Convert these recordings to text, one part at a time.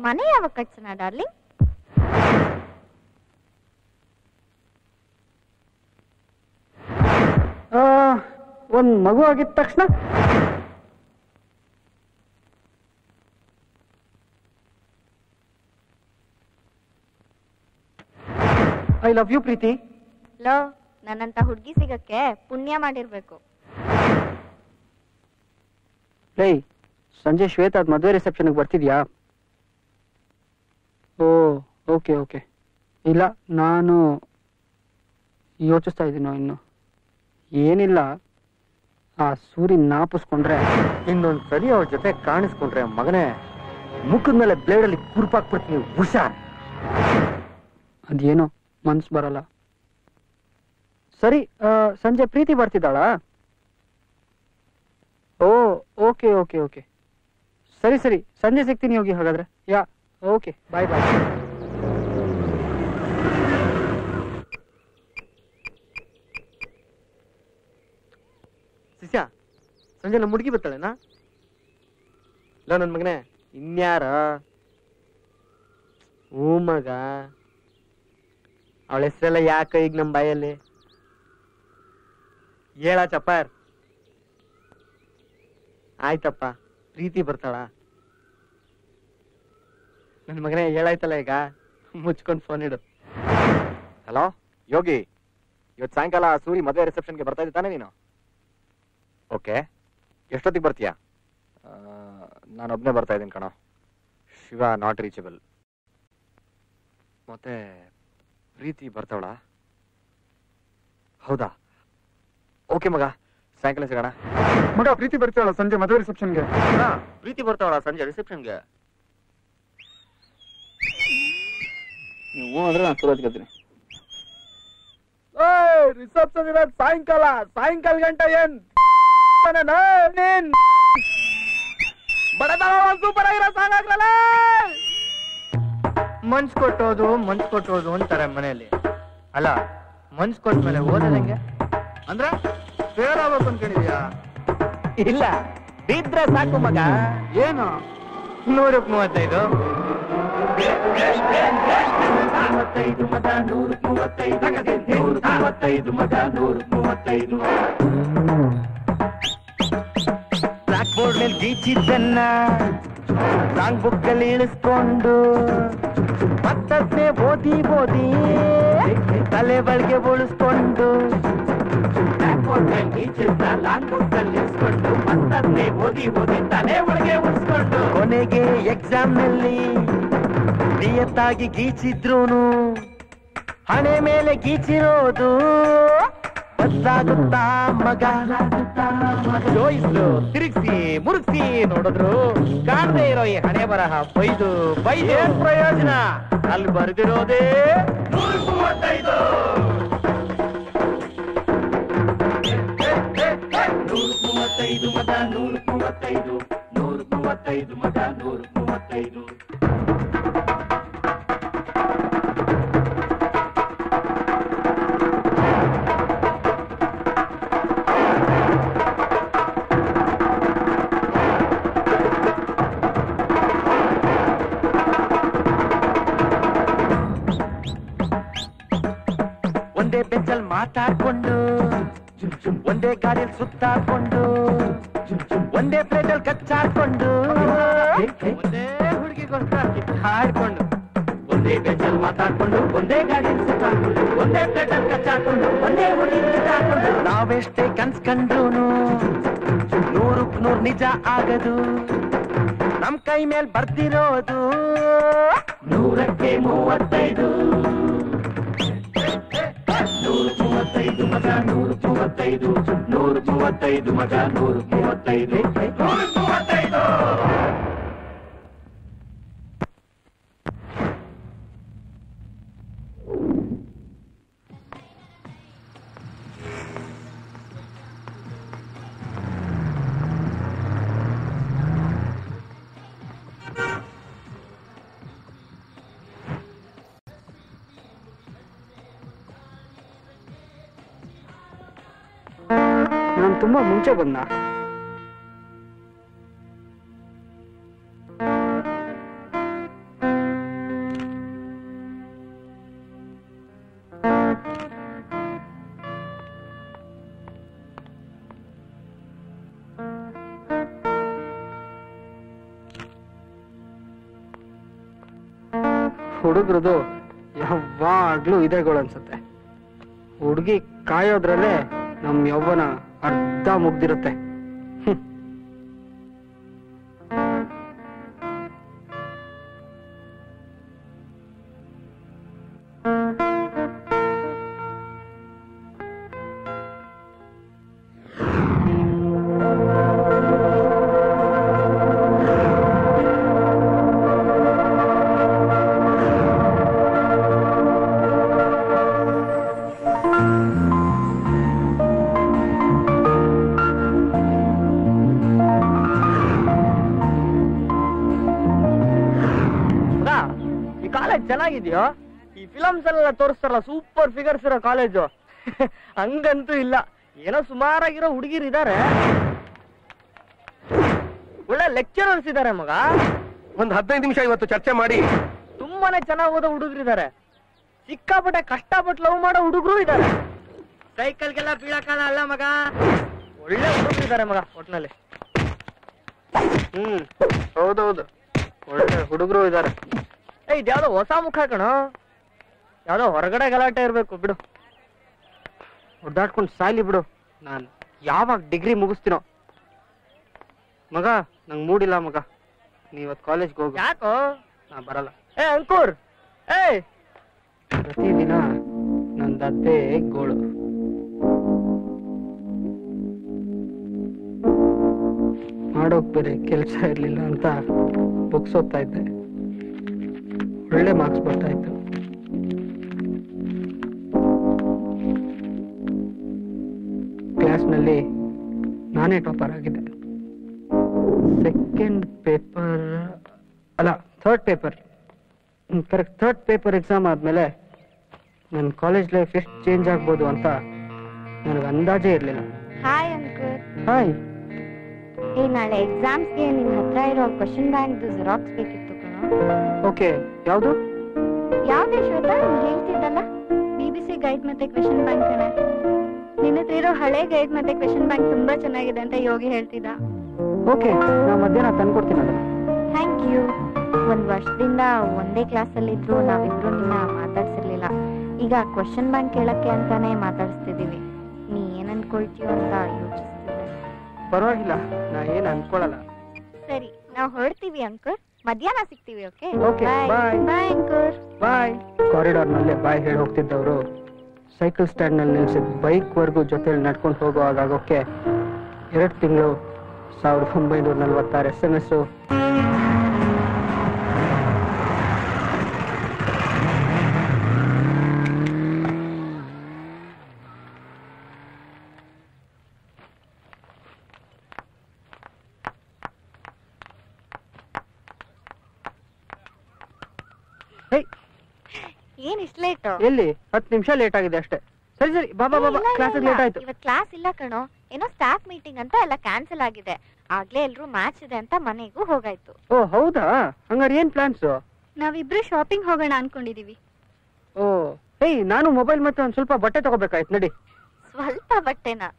ಮನೆ ಯಾವಾಗ ಕಟ್ಸೋಣ ಡಾರ್ಲಿಂಗ್? ಒಂದ್ ಮಗು ಆಗಿದ ತಕ್ಷಣ ಐ ಲವ್ ಯು ಪ್ರೀತಿ. ಲೋ, ನನ್ನಂತ ಹುಡುಗಿ ಸಿಗಕ್ಕೆ ಪುಣ್ಯ ಮಾಡಿರ್ಬೇಕು. ಲೈ, ಸಂಜೆ ಶ್ವೇತಾ ಅದ್ ಮದುವೆ ರಿಸೆಪ್ಷನ್ಗೆ ಬರ್ತಿದ್ಯಾ? ಓ ಓಕೆ ಓಕೆ. ಇಲ್ಲ, ನಾನು ಯೋಚಿಸ್ತಾ ಇದ್ದೀನೋ ಇನ್ನು. ಏನಿಲ್ಲ, ಆ ಸೂರಿ ನಾಪಿಸ್ಕೊಂಡ್ರೆ ಇನ್ನೊಂದ್ ಸರಿ ಅವ್ರ ಜೊತೆ ಕಾಣಿಸ್ಕೊಂಡ್ರೆ ಮಗನೇ ಮುಖದ ಮೇಲೆ ಬ್ಲೇಡಲ್ಲಿ ಕುರ್ಪಾಕ್ಬಿಡ್ತೀನಿ, ಹುಷಾರ್. ಅದೇನೋ ಮನ್ಸು ಬರಲ್ಲ. ಸರಿ, ಸಂಜೆ ಪ್ರೀತಿ ಬರ್ತಿದ್ದಾಳಾ? ಓ ಓಕೆ ಓಕೆ ಓಕೆ. ಸರಿ ಸರಿ, ಸಂಜೆ ಸಿಗ್ತೀನಿ ಹೋಗಿ ಹಾಗಾದ್ರೆ. ಯಾ ಓಕೆ, ಬಾಯ್ ಬಾಯ್. ಶಿಷ್ಯ, ಸಂಜೆ ನಮ್ಮ ಹುಡುಗಿ ಬರ್ತಾಳೆನಾ? ಇಲ್ಲ ನನ್ನ ಮಗನೇ, ಇನ್ಯಾರ? ಹ್ಞೂ ಮಗ, ಅವಳ ಹೆಸರೆಲ್ಲ ಯಾಕ ಈಗ ನಮ್ಮ ಬಾಯಲ್ಲಿ? ಹೇಳ ಚಪ್ಪಾರ್. ಆಯ್ತಪ್ಪ, ಪ್ರೀತಿ ಬರ್ತಾಳ? ನನ್ನ ಮಗನೇ ಹೇಳಾಯ್ತಲ್ಲ ಈಗ, ಮುಚ್ಕೊಂಡು ಫೋನ್ ಇಡು. ಹಲೋ ಯೋಗಿ, ಇವತ್ತು ಸಾಯಂಕಾಲ ಸೂರಿ ಮದುವೆ ರಿಸೆಪ್ಷನ್ಗೆ ಬರ್ತಾ ಇದ್ದಾನೆ ನೀನು? ಓಕೆ, ಎಷ್ಟೊತ್ತಿಗೆ ಬರ್ತೀಯಾ? ನಾನೊಬ್ಬನೇ ಬರ್ತಾ ಇದ್ದೀನಿ ಕಣೋ. Shiva not reachable. ಮತ್ತೆ ಪ್ರೀತಿ ಬರ್ತಾವಳ? ಹೌದಾ? ಓಕೆ ಮಗ, ಸಾಯಂಕಾಲ ಸಿಗೋಣ. ಮಗ, ಪ್ರೀತಿ ಬರ್ತಾವಳ ಸಂಜೆ ಮದುವೆ ರಿಸೆಪ್ಷನ್ಗೆ? ಪ್ರೀತಿ ಬರ್ತಾವಳ ಸಂಜೆ ರಿಸೆಪ್ಷನ್ಗೆ? ನೀವು ಅಂದ್ರೆ ನಾನು ಸುರತ್ಕತ್ತೀನಿ. ರಿಸೆಪ್ಷನ್ ಇರೋದು ಸಾಯಂಕಾಲ ಗಂಟೆ ಏನ್ ಸೂಪರ್ ಆಗಿರೋ ಸಾಂಗ್ ಆಗ್ರಲ್ಲ. ಮನ್ಸ್ ಕೊಟ್ಟೋದು ಅಂತಾರೆ ಮನೆಯಲ್ಲಿ. ಅಲ್ಲ, ಮನ್ಸ್ ಕೊಟ್ಮೇಲೆ ಓದೋದಂಗೆ ಅಂದ್ರೆ ಫೇರ್ ಆಗ್ಬೇಕು ಅನ್ಕೊಂಡಿದ್ಯಾ? ಇಲ್ಲ, ಬಿದ್ರೆ ಸಾಕು ಮಗ. ಏನು 135 ಬ್ಲಾಕ್ ಬೋರ್ಡ್ ಮೇಲೆ ಗೀಚಿದ್ದನ್ನ ಸಾಂಗ್ ಬುಕ್ ಅಲ್ಲಿ ಇಳಿಸ್ಕೊಂಡು ಮತ್ತದ್ನೇ ಓದಿ ತಲೆ ಬಳಿಗೆ ಉಳಿಸ್ಕೊಂಡು ತಲೆ ಒಳಗೆ ಉಳಿಸ್ಕೊಂಡು ಕೊನೆಗೆ ಎಕ್ಸಾಮ್ ನಲ್ಲಿ ನಿಯತ್ತಾಗಿ ಗೀಚಿದ್ರೂನು ಹಣೆ ಮೇಲೆ ಗೀಚಿರೋದು ಬದಲಾಗುತ್ತಾ ಮಗ. ಜೋಯಿಸ್ರು ತಿರುಗಿಸಿ ಮುರುಗಿಸಿ ನೋಡಿದ್ರು ಕಾಣದೇ ಇರೋ ಈ ಹಣೆ ಬರಹ ಬೈದು ಏನ್ ಪ್ರಯೋಜನ? ಅಲ್ಲಿ ಬರೆದಿರೋದೇ 135. 135 ಮಗ, 135, 135 ಮಗ, 135. ಒಂದೇ ಬೆಂಚಲ್ಲಿ ಮಾತಾಡ್ಕೊಂಡು, ಒಂದೇ ಗಾಡಿಯಲ್ಲಿ ಸುತ್ತಾಡ್ಕೊಂಡು, ಒಂದೇ ಪ್ಲೇಟಲ್ಲಿ ಕಚ್ಚಾಡ್ಕೊಂಡು, ಒಂದೇ ಹುಡುಗಿಗೋಸ್ಕರ ಹಾಡ್ಕೊಂಡು, ಒಂದೇ ಬೆಂಚಲ್ಲಿ ಮಾತಾಡ್ಕೊಂಡು, ಒಂದೇ ಗಾಡಿಯಲ್ಲಿ ಸುತ್ತಾಡ್ಕೊಂಡು, ಒಂದೇ ಪ್ಲೇಟಲ್ಲಿ ಕಚ್ಚಾಡ್ಕೊಂಡು, ಒಂದೇ ಹುಡುಗಿ ಸುತ್ತಾಡ್ಕೊಂಡು, ನಾವೆಷ್ಟೇ ಕನ್ಸ್ಕೊಂಡ್ರು 100ಕ್ಕೆ 100 ನಿಜ ಆಗದು. ನಮ್ ಕೈ ಮೇಲೆ ಬರ್ದಿರೋದು 100ಕ್ಕೆ 35. 135 ಮಗ, 135, 135 ಮಗ, 135, 135. ನಾನು ತುಂಬಾ ಮುಂಚೆ ಬಂದ. ಹುಡುಗ್ರದು ಯಾವಾಗ್ಲೂ ಇದೇಗಳು ಅನ್ಸುತ್ತೆ. ಹುಡುಗಿ ಕಾಯೋದ್ರಲ್ಲೇ ನಮ್ ಯೌವನ ಅರ್ಧ ಮುಗ್ದಿರುತ್ತೆ. ಚೆನ್ನಾಗಿದ್ಯೋ? ಈ ಫಿಲಮ್ಸ್ ಎಲ್ಲ ತೋರಿಸ್ತಾರಲ್ಲ, ಸೂಪರ್ ಫಿಗರ್ಸ್ ಇರೋ ಕಾಲೇಜು. ಹಂಗಂತೂ ಇಲ್ಲ, ಏನೋ ಸುಮಾರಾಗಿರೋ ಹುಡುಗಿರು ಇದಾರೆ, ಒಳ್ಳೆ ಲೆಕ್ಚರರ್ಸ್ ಇದಾರೆ ಮಗ. ಒಂದ್ 15 ನಿಮಿಷ ಇವತ್ತು ಚರ್ಚೆ ಮಾಡಿ. ತುಂಬಾನೇ ಚೆನ್ನಾಗಿ ಓದೋ ಹುಡುಗರು ಇದಾರೆ, ಸಿಕ್ಕಾಪಟ್ಟೆ ಕಷ್ಟಪಟ್ಟು ಲವ್ ಮಾಡೋ ಹುಡುಗರು ಇದಾರೆ. ಸೈಕಲ್ಗೆಲ್ಲ ಬೀಳಕಾಲ ಅಲ್ಲ ಮಗ, ಒಳ್ಳೆ ಹುಡುಗರು ಇದಾರೆ ಮಗ ಒಟ್ನಲ್ಲಿ. ಹೌದೌದು, ಒಳ್ಳೆ ಹುಡುಗರು ಇದಾರೆ. ಇದ್ಯಾವ್ದೋ ಹೊಸ ಮುಖ ಕಣೋ, ಯಾವ್ದೋ ಹೊರಗಡೆ ಗಲಾಟೆ ಇರ್ಬೇಕು ಬಿಡು. ಒದ್ದಾಡ್ಕೊಂಡು ಸಾಯ್ಲಿ ಬಿಡು, ನಾನು ಯಾವಾಗ ಡಿಗ್ರಿ ಮುಗಿಸ್ತೀನೋ. ಮಗ ನಂಗೆ ಮೂಡಿಲ್ಲ ಮಗ, ನೀವತ್ ಕಾಲೇಜ್ಗೆ ಹೋಗು. ಯಾಕೋ? ನಾ ಬರಲ್ಲ. ಅಂಕುರ್, ಪ್ರತಿದಿನ ನಂದದ್ದೇ ಗೋಳು. ಮಾಡೋಕ್ ಬೇರೆ ಕೆಲ್ಸ ಇರ್ಲಿಲ್ಲ ಅಂತ ಬುಕ್ಸ್ ಓದ್ತಾ ಇದ್ದೆ, ಒಳ್ಳೆ ಮಾರ್ಕ್ಸ್ ಬರ್ತಾ ಇತ್ತು. ಕ್ಲಾಸ್ನಲ್ಲಿ ನಾನೇ ಟಾಪರ್ ಆಗಿದ್ದೆ. ಸೆಕೆಂಡ್ ಪೇಪರ್ ಅಲ್ಲ, third paper, correct third paper exam ಆದ್ಮೇಲೆ ನನ್ನ ಕಾಲೇಜ್ ಲೈಫ್ ಎಷ್ಟು ಚೇಂಜ್ ಆಗ್ಬೋದು ಅಂತ ನನಗೆ ಅಂದಾಜೇ ಇರಲಿಲ್ಲ. Hi uncle. ಹಾಯ್. ನಾಳೆ ಎಕ್ಸಾಮ್ಸ್ಗೆ ನಿನ್ನ ಹತ್ರ ಇರೋ ಕ್ವಶನ್ ಬ್ಯಾಂಕ್ ಜೆರಾಕ್ಸ್ ಬೇಕಿತ್ತು ಕಣೋ. ಓಕೆ, ಯಾವುದು? ಯಾವ್ದೇ ಶ್ವೇತಾ, ನೀನ್ ಹೇಳ್ತಿದ್ದಲ್ಲ BBC ಗೈಡ್ ಮತ್ತೆ ಕ್ವೆಶನ್ ಬ್ಯಾಂಕ್ ಕಣೆ. ನಿನ್ನ ಹತ್ರ ಇರೋ ಹಳೆ ಗೈಡ್ ಮತ್ತೆ ಕ್ವೆಶನ್ ಬ್ಯಾಂಕ್ ತುಂಬಾ ಚೆನ್ನಾಗಿದೆ ಅಂತ ಯೋಗಿ ಹೇಳ್ತಿದ್ದ. ಓಕೆ, ನಾ ಮಧ್ಯಾಹ್ನ ತಂದ್ಕೊಡ್ತೀನಿ ಅದನ್ನ. Thank you. ಒಂದ್ ವರ್ಷದಿಂದ ಒಂದೇ ಕ್ಲಾಸಲ್ಲಿ ಇದ್ರು ನಾವಿಬ್ರು ನಿನ್ನ ಮಾತಾಡ್ಸಿರ್ಲಿಲ್ಲ. ಈಗ ಕ್ವೆಶನ್ ಬ್ಯಾಂಕ್ ಕೇಳಕ್ಕೆ ಅಂತಾನೆ ಮಾತಾಡಿಸ್ತಿದೀವಿ. ನೀ ಏನ್ ಅನ್ಕೊಳ್ತೀಯೋ ಅಂತ ಯೋಚಿಸ್ತಿದ್ದೆ. ಪರವಾಗಿಲ್ಲ, ನಾ ಏನ್ ಅನ್ಕೊಳಲ್ಲ. ಸರಿ, ನಾವು ಹೊರಡ್ತೀವಿ ಅಂಕಲ್, ಮಧ್ಯಾಹ್ನ ಸಿಗ್ತೀವಿ. Okay, Okay, bye. Bye uncle. Bye. Corridor ನಲ್ಲೇ ಬಾಯ್ ಹೇಳಿ ಹೋಗ್ತಿದ್ದವರು ಸೈಕಲ್ ಸ್ಟ್ಯಾಂಡ್ ನಲ್ಲಿ ನಿಲ್ಸಿದ ಬೈಕ್ ವರ್ಗು ಜೊತೆಲಿ ನಡ್ಕೊಂಡು ಹೋಗುವಾಗೋಕೆ 2 ತಿಂಗಳು 1946 SMS. ಏನ್ ಇಷ್ಟ ಲೇಟ್? ಎಲ್ಲಿ 10 ನಿಮಿಷ ಲೇಟ್ ಆಗಿದೆ ಅಷ್ಟೇ. ಸರಿ ಸರಿ, ಬಾಬಾ ಬಾಬಾ, ಕ್ಲಾಸ್ ಲೇಟ್ ಆಯ್ತು. ಇವತ್ತು ಕ್ಲಾಸ್ ಇಲ್ಲ ಕಣೋ, ಏನೋ ಸ್ಟಾಫ್ ಮೀಟಿಂಗ್ ಅಂತ ಎಲ್ಲ ಕ್ಯಾನ್ಸಲ್ ಆಗಿದೆ. ಆಗ್ಲೇ ಎಲ್ರು ಮ್ಯಾಚ್ ಇದೆ ಅಂತ ಮನೆಗೂ ಹೋಗಾಯ್ತು. ಓ ಹೌದಾ? ಹಂಗಾರೆ ಏನ್ ಪ್ಲಾನ್ಸ್? ನಾವಿಬ್ರು ಶಾಪಿಂಗ್ ಹೋಗೋಣ ಅನ್ಕೊಂಡಿದೀವಿ. ಓ ನಾನು ಮೊಬೈಲ್ ಮತ್ತೆ ಒಂದ್ ಸ್ವಲ್ಪ ಬಟ್ಟೆ ತಗೋಬೇಕಾಯ್ತು, ನಡಿ. ಸ್ವಲ್ಪ ಬಟ್ಟೆನಾ?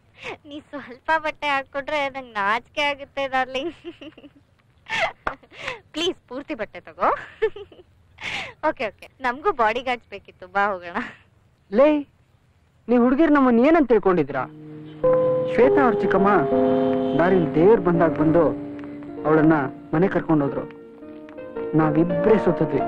ನೀ ಸ್ವಲ್ಪ ಬಟ್ಟೆ ಹಾಕೊಟ್ರೆ ನಂಗೆ ನಾಚಿಕೆ ಆಗುತ್ತೆ ಡಾರ್ಲಿಂಗ್. ಪ್ಲೀಸ್ ಪೂರ್ತಿ ಬಟ್ಟೆ ತಗೋ. ಓಕೆ ಓಕೆ, ನಮಗೂ ಬಾಡಿ ಗಾರ್ಡ್ಸ್ ಬೇಕಿತ್ತು, ಬಾ ಹೋಗೋಣ. ಲೇ, ನೀವ್ ಹುಡುಗಿರ್ ನಮ್ಮನ್ನ ಏನಂತ ತಿಳ್ಕೊಂಡಿದ್ದೀರಾ? ಶ್ವೇತಾ ಅವ್ರ ಚಿಕ್ಕಮ್ಮ ದಾರಿಲಿ ದೇವ್ರು ಬಂದಾಗ ಬಂದು ಅವಳನ್ನ ಮನೆ ಕರ್ಕೊಂಡೋದ್ರು. ನಾವಿಬ್ರೇ ಸುತ್ತಿದ್ವಿ.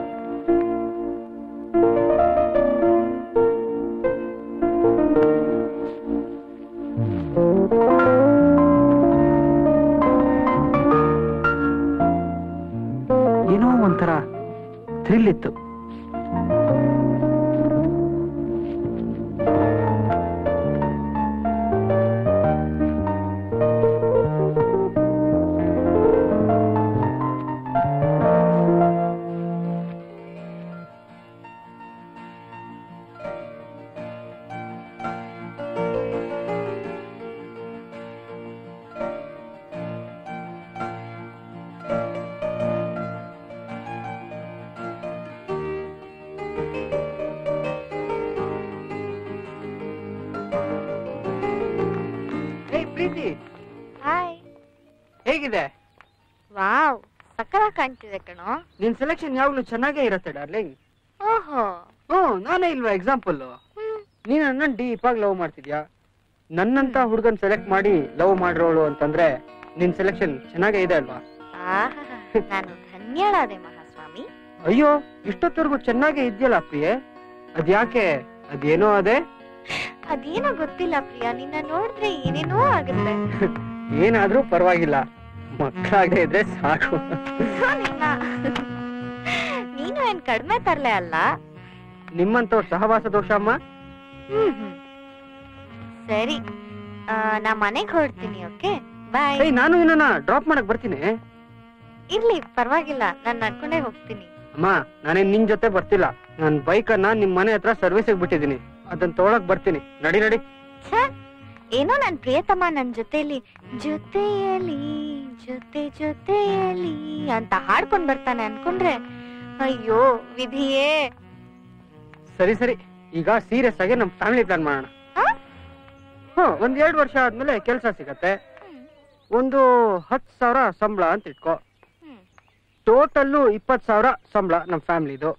ಏನೋ ಒಂಥರ ಥ್ರಿಲ್ ಇತ್ತು. ಪ್ರೀತಿ, ಹಾಯ್. ಹೇಗಿದೆ? ವಾವ್, ಸಕ್ಕತ್ತಾಗಿ ಕಾಣ್ತಿದೆ ಕಣೋ. ನಿನ್ ಸೆಲೆಕ್ಷನ್ ಯಾವಾಗ್ಲೂ ಚೆನ್ನಾಗೇ ಇರುತ್ತೆ ಡಾರ್ಲಿಂಗ್. ಓಹೋ. ನಾನೇ ಇಲ್ವಾ ಎಕ್ಸಾಂಪಲ್. ನೀನ್ ನನ್ನ ಡೀಪ್ ಆಗಿ ಲವ್ ಮಾಡ್ತಿದ್ಯಾ, ನನ್ನಂತ ಹುಡುಗನ್ ಸೆಲೆಕ್ಟ್ ಮಾಡಿ ಲವ್ ಮಾಡಿರೋಳು ಅಂತಂದ್ರೆ ನಿನ್ ಸೆಲೆಕ್ಷನ್ ಚೆನ್ನಾಗೇ ಇದೆ ಅಲ್ವಾ? ನಾನು ಧನ್ಯಳಾದೆ ಮಹಾಸ್ವಾಮಿ. ಅಯ್ಯೋ, ಇಷ್ಟೊತ್ತವರೆಗೂ ಚೆನ್ನಾಗೇ ಇದ್ಯಲ್ಲ ಪ್ರಿಯೆ, ಅದ್ಯಾಕೆ? ಅದೇನೋ ಅದೇ ಅದೇನೋ ಗೊತ್ತಿಲ್ಲ ಪ್ರಿಯಾ, ನಿನ್ನ ನೋಡಿದ್ರೆ ಏನೇನೋ ಆಗುತ್ತೆ. ಏನಾದ್ರೂ ಪರವಾಗಿಲ್ಲ, ಮಕ್ಕಳಾಗದೆ ಇದ್ರೆ ಸಾಕು. ನೀನು ಏನ್ ಕಡಿಮೆ ತರ್ಲೆ ಅಲ್ಲ. ನಿಮ್ಮಂತವ್ರ ಸಹವಾಸ ದೋಷ ಅಮ್ಮ. ಸರಿ, ನಾ ಮನೆಗ್ ಹೊರಡ್ತೀನಿ. ಓಕೆ, ಬಾಯ್. ನಾನು ಇನ್ನನ್ನ ಡ್ರಾಪ್ ಮಾಡಕ್ ಬರ್ತೀನಿ. ಇರ್ಲಿ, ಪರವಾಗಿಲ್ಲ, ನಾನ್ ನಡ್ಕೊಂಡೇ ಹೋಗ್ತೀನಿ. ಅಮ್ಮ, ನಾನೇನ್ ನಿನ್ ಜೊತೆ ಬರ್ತಿಲ್ಲ. ನನ್ ಬೈಕ್ ಅನ್ನ ನಿಮ್ ಮನೆ ಹತ್ರ ಸರ್ವಿಸಿಗೆ ಬಿಟ್ಟಿದೀನಿ, ಅದನ್ನ ತೊಗೊಳಕ್ ಬರ್ತೀನಿ. ನಡಿ ನಡಿ. ಏನೋ ನನ್ ಪ್ರಿಯತಮ ನನ್ ಜೊತೆಲಿ ಜೊತೆಯಲಿ ಜೊತೆ ಜೊತೆಯಲಿ ಅಂತ ಹಾಡ್ಕೊಂಡ್ ಬರ್ತಾನೆ ಅನ್ಕೊಂಡ್ರೆ ಅಯ್ಯೋ ವಿಧಿಯೇ. ಸರಿ ಸರಿ, ಈಗ ಸೀರಿಯಸ್ ಆಗಿ ನಮ್ ಫ್ಯಾಮಿಲಿ ಪ್ಲಾನ್ ಮಾಡೋಣ. ಒಂದ್ 2 ವರ್ಷ ಆದ್ಮೇಲೆ ಕೆಲ್ಸ ಸಿಗತ್ತೆ. ಒಂದು 10,000 ಸಂಬಳ ಅಂತ ಇಟ್ಕೋ. ಟೋಟಲ್ಲು 20,000 ಸಂಬಳ ನಮ್ ಫ್ಯಾಮಿಲಿದು.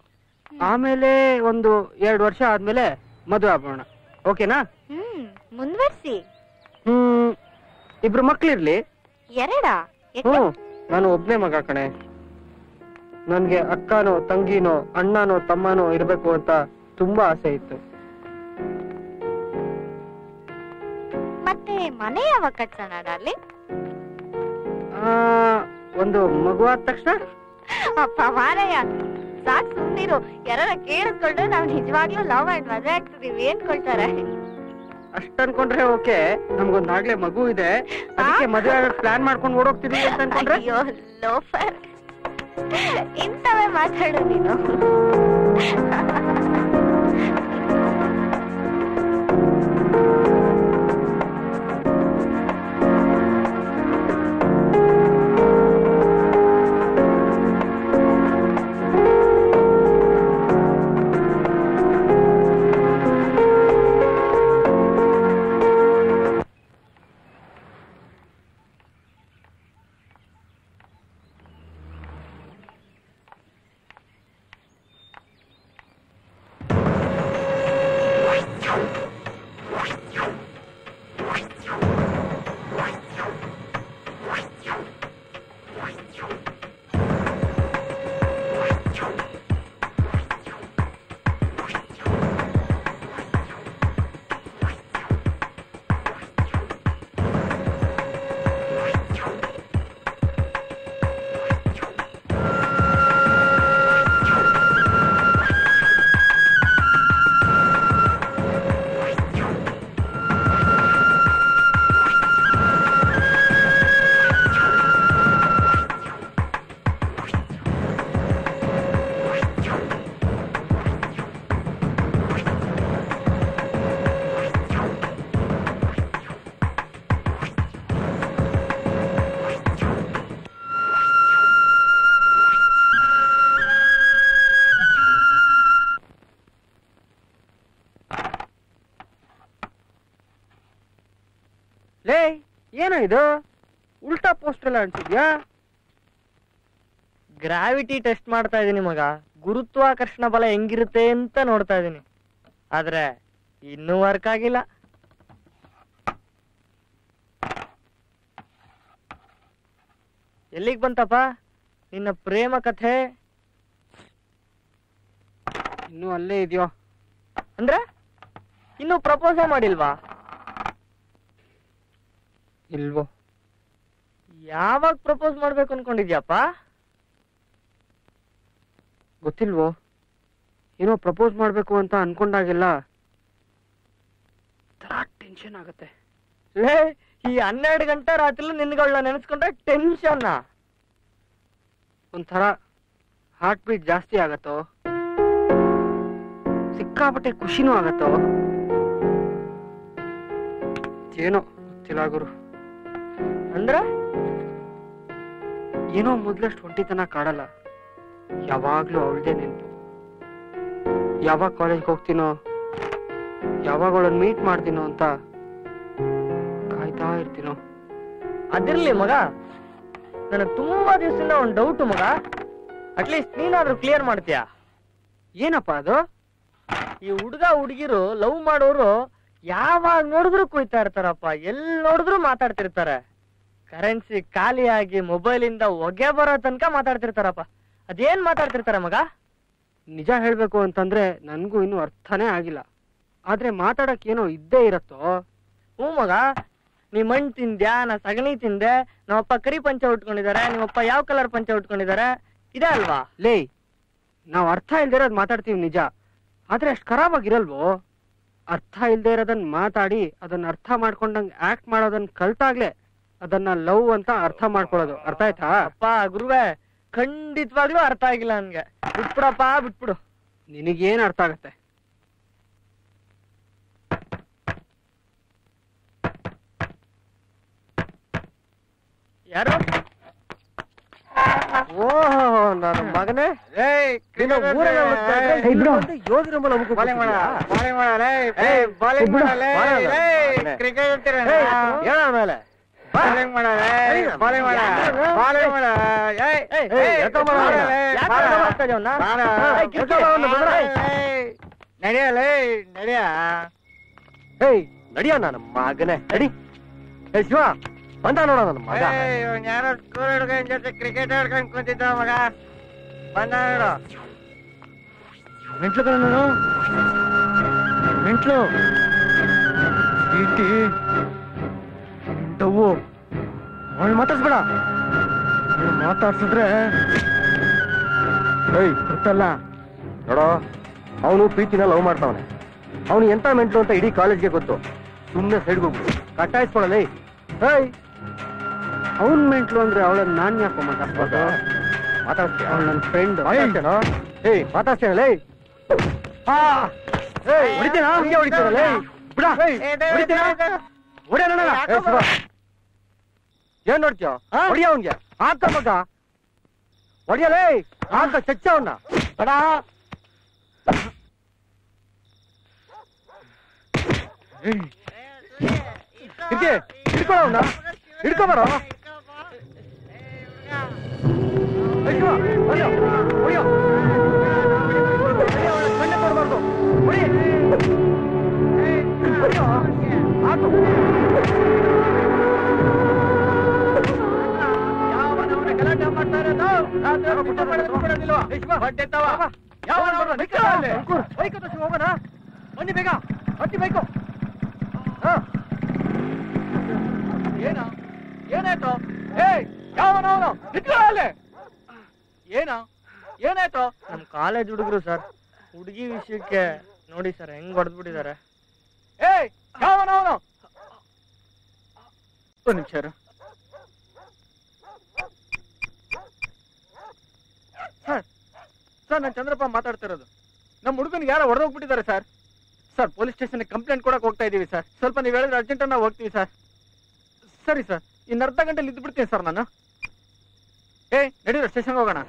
ಆಮೇಲೆ ಒಂದು 2 ವರ್ಷ ಆದ್ಮೇಲೆ ಮದುವೆ ಆಗೋಣ. ಓಕೆನಾ? ಮುಂದುವರ್ಸಿ. ಇಬ್ರು ಮಕ್ಳಿರ್ಲಿ. ಎರಡಾ? ನಾನು ಒಬ್ನೇ ಮಗ ಕಣೆ. ನನ್ಗೆ ಅಕ್ಕನೋ ತಂಗಿನೋ ಅಣ್ಣನೋ ತಮ್ಮನೋ ಇರ್ಬೇಕು ಅಂತ ತುಂಬಾ ಆಸೆ ಇತ್ತು. ಮತ್ತೆ ಮನೆ ಯಾವಾಗ ಕಟ್ಸೋಣ ಡಾರ್ಲಿಂಗ್? ಒಂದು ಮಗುವಾದ ತಕ್ಷಣ. ಅಪ್ಪ ಮಾರಯ್ಯ, ಸಾಕ್ ಸುಮ್ನಿರು. ಯಾರ ಕೇಳಿಸ್ಕೊಂಡ್ರೆ ನಾವ್ ನಿಜವಾಗ್ಲೂ ಲವ್ ಅಂಡ್ ಮದ್ವೆ ಆಗ್ತಿದೀವಿ ಏನ್ಕೊಳ್ತಾರೆ. ಅಷ್ಟ ಅನ್ಕೊಂಡ್ರೆ ಓಕೆ, ನಮ್ಗೊಂದಾಗ್ಲೇ ಮಗು ಇದೆ, ಅದಕ್ಕೆ ಮದುವೆ ಪ್ಲಾನ್ ಮಾಡ್ಕೊಂಡು ಓಡೋಗ್ತಿದೀವಿ ಅಂತ ಅನ್ಕೊಂಡ್ರೆ. ಅಯ್ಯೋ ಲೋಫರ್, ಇಂತವೇ ಮಾತಾಡು ನೀನು. ಲೇ, ಏನೋ ಇದು ಉಲ್ಟಾ ಪೋಸ್ಟ್ ಎಲ್ಲ ಅನ್ಸಿದ್ಯಾ? ಗ್ರಾವಿಟಿ ಟೆಸ್ಟ್ ಮಾಡ್ತಾ ಇದೀನಿ ಮಗ. ಗುರುತ್ವಾಕರ್ಷಣ ಬಲ ಹೆಂಗಿರುತ್ತೆ ಅಂತ ನೋಡ್ತಾ ಇದೀನಿ. ಆದ್ರೆ ಇನ್ನೂ ವರ್ಕ್ ಆಗಿಲ್ಲ. ಎಲ್ಲಿಗ್ ಬಂತಪ್ಪ ನಿನ್ನ ಪ್ರೇಮ ಕಥೆ? ಇನ್ನೂ ಅಲ್ಲೇ ಇದೆಯೋ? ಅಂದ್ರೆ ಇನ್ನು ಪ್ರಪೋಸೇ ಮಾಡಿಲ್ವಾ? ಇಲ್ವೋ. ಯಾವಾಗ ಪ್ರಪೋಸ್ ಮಾಡ್ಬೇಕು ಅನ್ಕೊಂಡಿದ್ಯಪ್ಪ? ಗೊತ್ತಿಲ್ವೋ. ಏನೋ ಪ್ರಪೋಸ್ ಮಾಡ್ಬೇಕು ಅಂತ ಅನ್ಕೊಂಡಾಗೆಲ್ಲ ಟೆನ್ಷನ್ ಆಗತ್ತೆ. ಲೇ, ಈ 12 ಗಂಟೆ ರಾತ್ರಿ ನಿನ್ಗಳನ್ನ ನೆನೆಸ್ಕೊಂಡ್ರೆ ಟೆನ್ಷನ್. ಒಂಥರ ಹಾರ್ಟ್ ಬೀಟ್ ಜಾಸ್ತಿ ಆಗತ್ತೋ, ಸಿಕ್ಕಾಪಟ್ಟೆ ಖುಷಿನೂ ಆಗತ್ತೋ, ಏನೋ ಗೊತ್ತಿಲ್ಲ ಗುರು. ಅಂದ್ರೆ ಏನೋ ಮೊದ್ಲಷ್ಟು ಒಂಟಿತನ ಕಾಡಲ್ಲ, ಯಾವಾಗ್ಲೂ ಅವಳದೇ ನೆನ್ಪು. ಯಾವಾಗ ಕಾಲೇಜ್ಗೆ ಹೋಗ್ತೀನೋ, ಯಾವಾಗ ಅವಳನ್ನ ಮೀಟ್ ಮಾಡ್ತೀನೋ ಅಂತ ಕಾಯ್ತಾ ಇರ್ತೀನೋ. ಅದಿರ್ಲಿ ಮಗ, ನನಗೆ ತುಂಬಾ ದಿವಸದಿಂದ ಒಂದು ಡೌಟ್ ಮಗ. ಅಟ್ಲೀಸ್ಟ್ ನೀನಾದ್ರೂ ಕ್ಲಿಯರ್ ಮಾಡ್ತೀಯಾ? ಏನಪ್ಪ ಅದು? ಈ ಹುಡುಗಿರು ಲವ್ ಮಾಡೋರು ಯಾವಾಗ ನೋಡಿದ್ರು ಕುಯ್ತಾ ಇರ್ತಾರಪ್ಪ, ಎಲ್ಲಿ ನೋಡಿದ್ರು ಮಾತಾಡ್ತಿರ್ತಾರೆ. ಕರೆನ್ಸಿ ಖಾಲಿಯಾಗಿ ಮೊಬೈಲಿಂದ ಹೊಗೆ ಬರೋ ತನಕ ಮಾತಾಡ್ತಿರ್ತಾರಪ್ಪ. ಅದೇನ್ ಮಾತಾಡ್ತಿರ್ತಾರ ಮಗ? ನಿಜ ಹೇಳ್ಬೇಕು ಅಂತಂದ್ರೆ ನನ್ಗೂ ಇನ್ನೂ ಅರ್ಥನೇ ಆಗಿಲ್ಲ. ಆದ್ರೆ ಮಾತಾಡಕ್ ಏನೋ ಇದ್ದೇ ಇರತ್ತೋ. ಹ್ಞೂ ಮಗ, ನೀ ಮಣ್ಣು ತಿಂದ್ಯಾ, ನಾ ಸಗಣಿ ತಿಂದೆ, ನಮ್ಮಪ್ಪ ಕರಿ ಪಂಚ ಉಟ್ಕೊಂಡಿದ್ದಾರೆ, ನಿಮ್ಮಪ್ಪ ಯಾವ ಕಲರ್ ಪಂಚ ಉಟ್ಕೊಂಡಿದ್ದಾರೆ, ಇದೆ ಅಲ್ವಾ? ಲೇ, ನಾವ್ ಅರ್ಥ ಇಲ್ದೇ ಇರೋದ್ ಮಾತಾಡ್ತೀವಿ ನಿಜ, ಆದ್ರೆ ಅಷ್ಟ್ ಖರಾಬ್ ಆಗಿರಲ್ವೋ? ಅರ್ಥ ಇಲ್ದೇ ಇರೋದನ್ನ ಮಾತಾಡಿ ಅದನ್ನ ಅರ್ಥ ಮಾಡ್ಕೊಂಡಂಗ್ ಆಕ್ಟ್ ಮಾಡೋದನ್ನ ಕಲ್ತಾಗ್ಲೆ ಅದನ್ನ ಲವ್ ಅಂತ ಅರ್ಥ ಮಾಡ್ಕೊಳ್ಳೋದು. ಅರ್ಥ ಆಯ್ತಾ? ಅಪ್ಪ ಗುರುವೆ, ಖಂಡಿತವಾಗ್ಲೂ ಅರ್ಥ ಆಗಿಲ್ಲ ನನ್ಗೆ. ಬಿಟ್ಬಿಡಪ್ಪ, ಬಿಟ್ಬಿಡು. ನಿನಗೇನ್ ಅರ್ಥ ಆಗತ್ತೆ? ಯಾರು? ಓಹೋ ನನ್ನ ಮಗನೇ, ನಡಿಯ ನನ್ನ ಮಗನೇ, ನಡಿ. ಶಿವ ಬಂದ ನೋಡ ನನ್ನ ಮಗ. ಯಾರೋ ಸ್ಕೂಲ್ ಹುಡುಗನ ಜೊತೆ ಕ್ರಿಕೆಟ್ ಆಡ್ಕೊಂಡ್ ಕುಂತಿದ್ದ ಮಗ, ಬಂದ ನೋಡು. ಮೆಂಟ್ಲು ನಾನು ಮೆಂಟ್ಲು ಇಟ್ಟಿ ಡವ್ವು ಅವಳು ಮಾತಾಡ್ಸ್ಬೇಡ. ಮಾತಾಡ್ಸಿದ್ರೆ ಗೊತ್ತಲ್ಲ ನೋಡೋ, ಅವನು ಪ್ರೀತಿನ ಲವ್ ಮಾಡ್ತಾವನೆ. ಅವನು ಎಂತ ಮೆಂಟ್ಲು ಅಂತ ಇಡೀ ಕಾಲೇಜ್ಗೆ ಗೊತ್ತು. ಸುಮ್ಮನೆ ಸೈಡ್ಗೆ ಹೋಗ್ಬಿಡು, ಕಟ್ಟಾಯಿಸ್ಕೊಳಲ್ಲ. ಅವನ್ ಮೆಂಟ್ಲು ಅಂದ್ರೆ ಅವಳನ್ನ ನಾನ್ ಯಾಕೋ ಮಾತಾಡ್ಸ್ಬೋದು? ಮಾತಾಡ್ತೀಯ? ಅವಳು ನನ್ನ ಫ್ರೆಂಡ್. ಮಾತಾಡ್ತೇನಲ್ಲ, ಹೊಡಿತೇನಾ? ಹಂಗೆ ಹೊಡಿತಾರಲ್ಲ, ಬಿಡ ಏನ್ ನೋಡ್ತೀಯ? ಹೊಡಿಯ ಅವನ್ಗೆ, ಹಾಕ ಮಗ ಹೊಡಿಯಲೇ, ಹಾಕ ಚಚ್ಚ ಅವನ್ನ ಬಡ. ಹಿಡ್ಕೊಳ ಅವನ್ನ, ಹಿಡ್ಕೊಬಾರ. ಕಣ್ಣೆ ಕೊಡಬಾರ್ದು, ಹೊಡಿ. ಹಾಕು. ಯಾವನವನ ಗಲಾಟೆ ಮಾಡ್ತಾ ಇರೋದು? ಹೋಗೋಣ ಬನ್ನಿ ಬೇಗ, ಹತ್ತಿ ಬೈಕು. ಏನ ಏನಾಯ್ತು? ಯಾವನವನು ನಿಂತ್ಕೊಳ್ಳೆ. ಏನಾಯ್ತು? ನಮ್ ಕಾಲೇಜ್ ಹುಡುಗರು ಸರ್, ಹುಡುಗಿ ವಿಷಯಕ್ಕೆ ನೋಡಿ ಸರ್ ಹೆಂಗ್ ಹೊಡೆದ್ಬಿಟ್ಟಿದ್ದಾರೆ. ಯಾವನವನು? ಒಂದು ನಿಮಿಷ ಸರ್, ನಾನು ಚಂದ್ರಪ್ಪ ಮಾತಾಡ್ತಿರೋದು. ನಮ್ಮ ಹುಡುಗನಿಗೆ ಯಾರೋ ಹೊಡೆದೋಗ್ಬಿಟ್ಟಿದ್ದಾರೆ ಸರ್. ಸರ್, ಪೊಲೀಸ್ ಸ್ಟೇಷನ್ಗೆ ಕಂಪ್ಲೇಂಟ್ ಕೊಡಕ್ಕೆ ಹೋಗ್ತಾ ಇದೀವಿ ಸರ್. ಸ್ವಲ್ಪ ನೀವು ಹೇಳಿದ್ರೆ ಅರ್ಜೆಂಟ್ ನಾವು ಹೋಗ್ತೀವಿ ಸರ್. ಸರಿ ಸರ್, ಇನ್ನು ಅರ್ಧ ಗಂಟೆಲಿ ಇದ್ದು ಬಿಡ್ತೀನಿ ಸರ್ ನಾನು. ನಡೀರೋ ಸ್ಟೇಷನ್ಗೆ ಹೋಗೋಣ.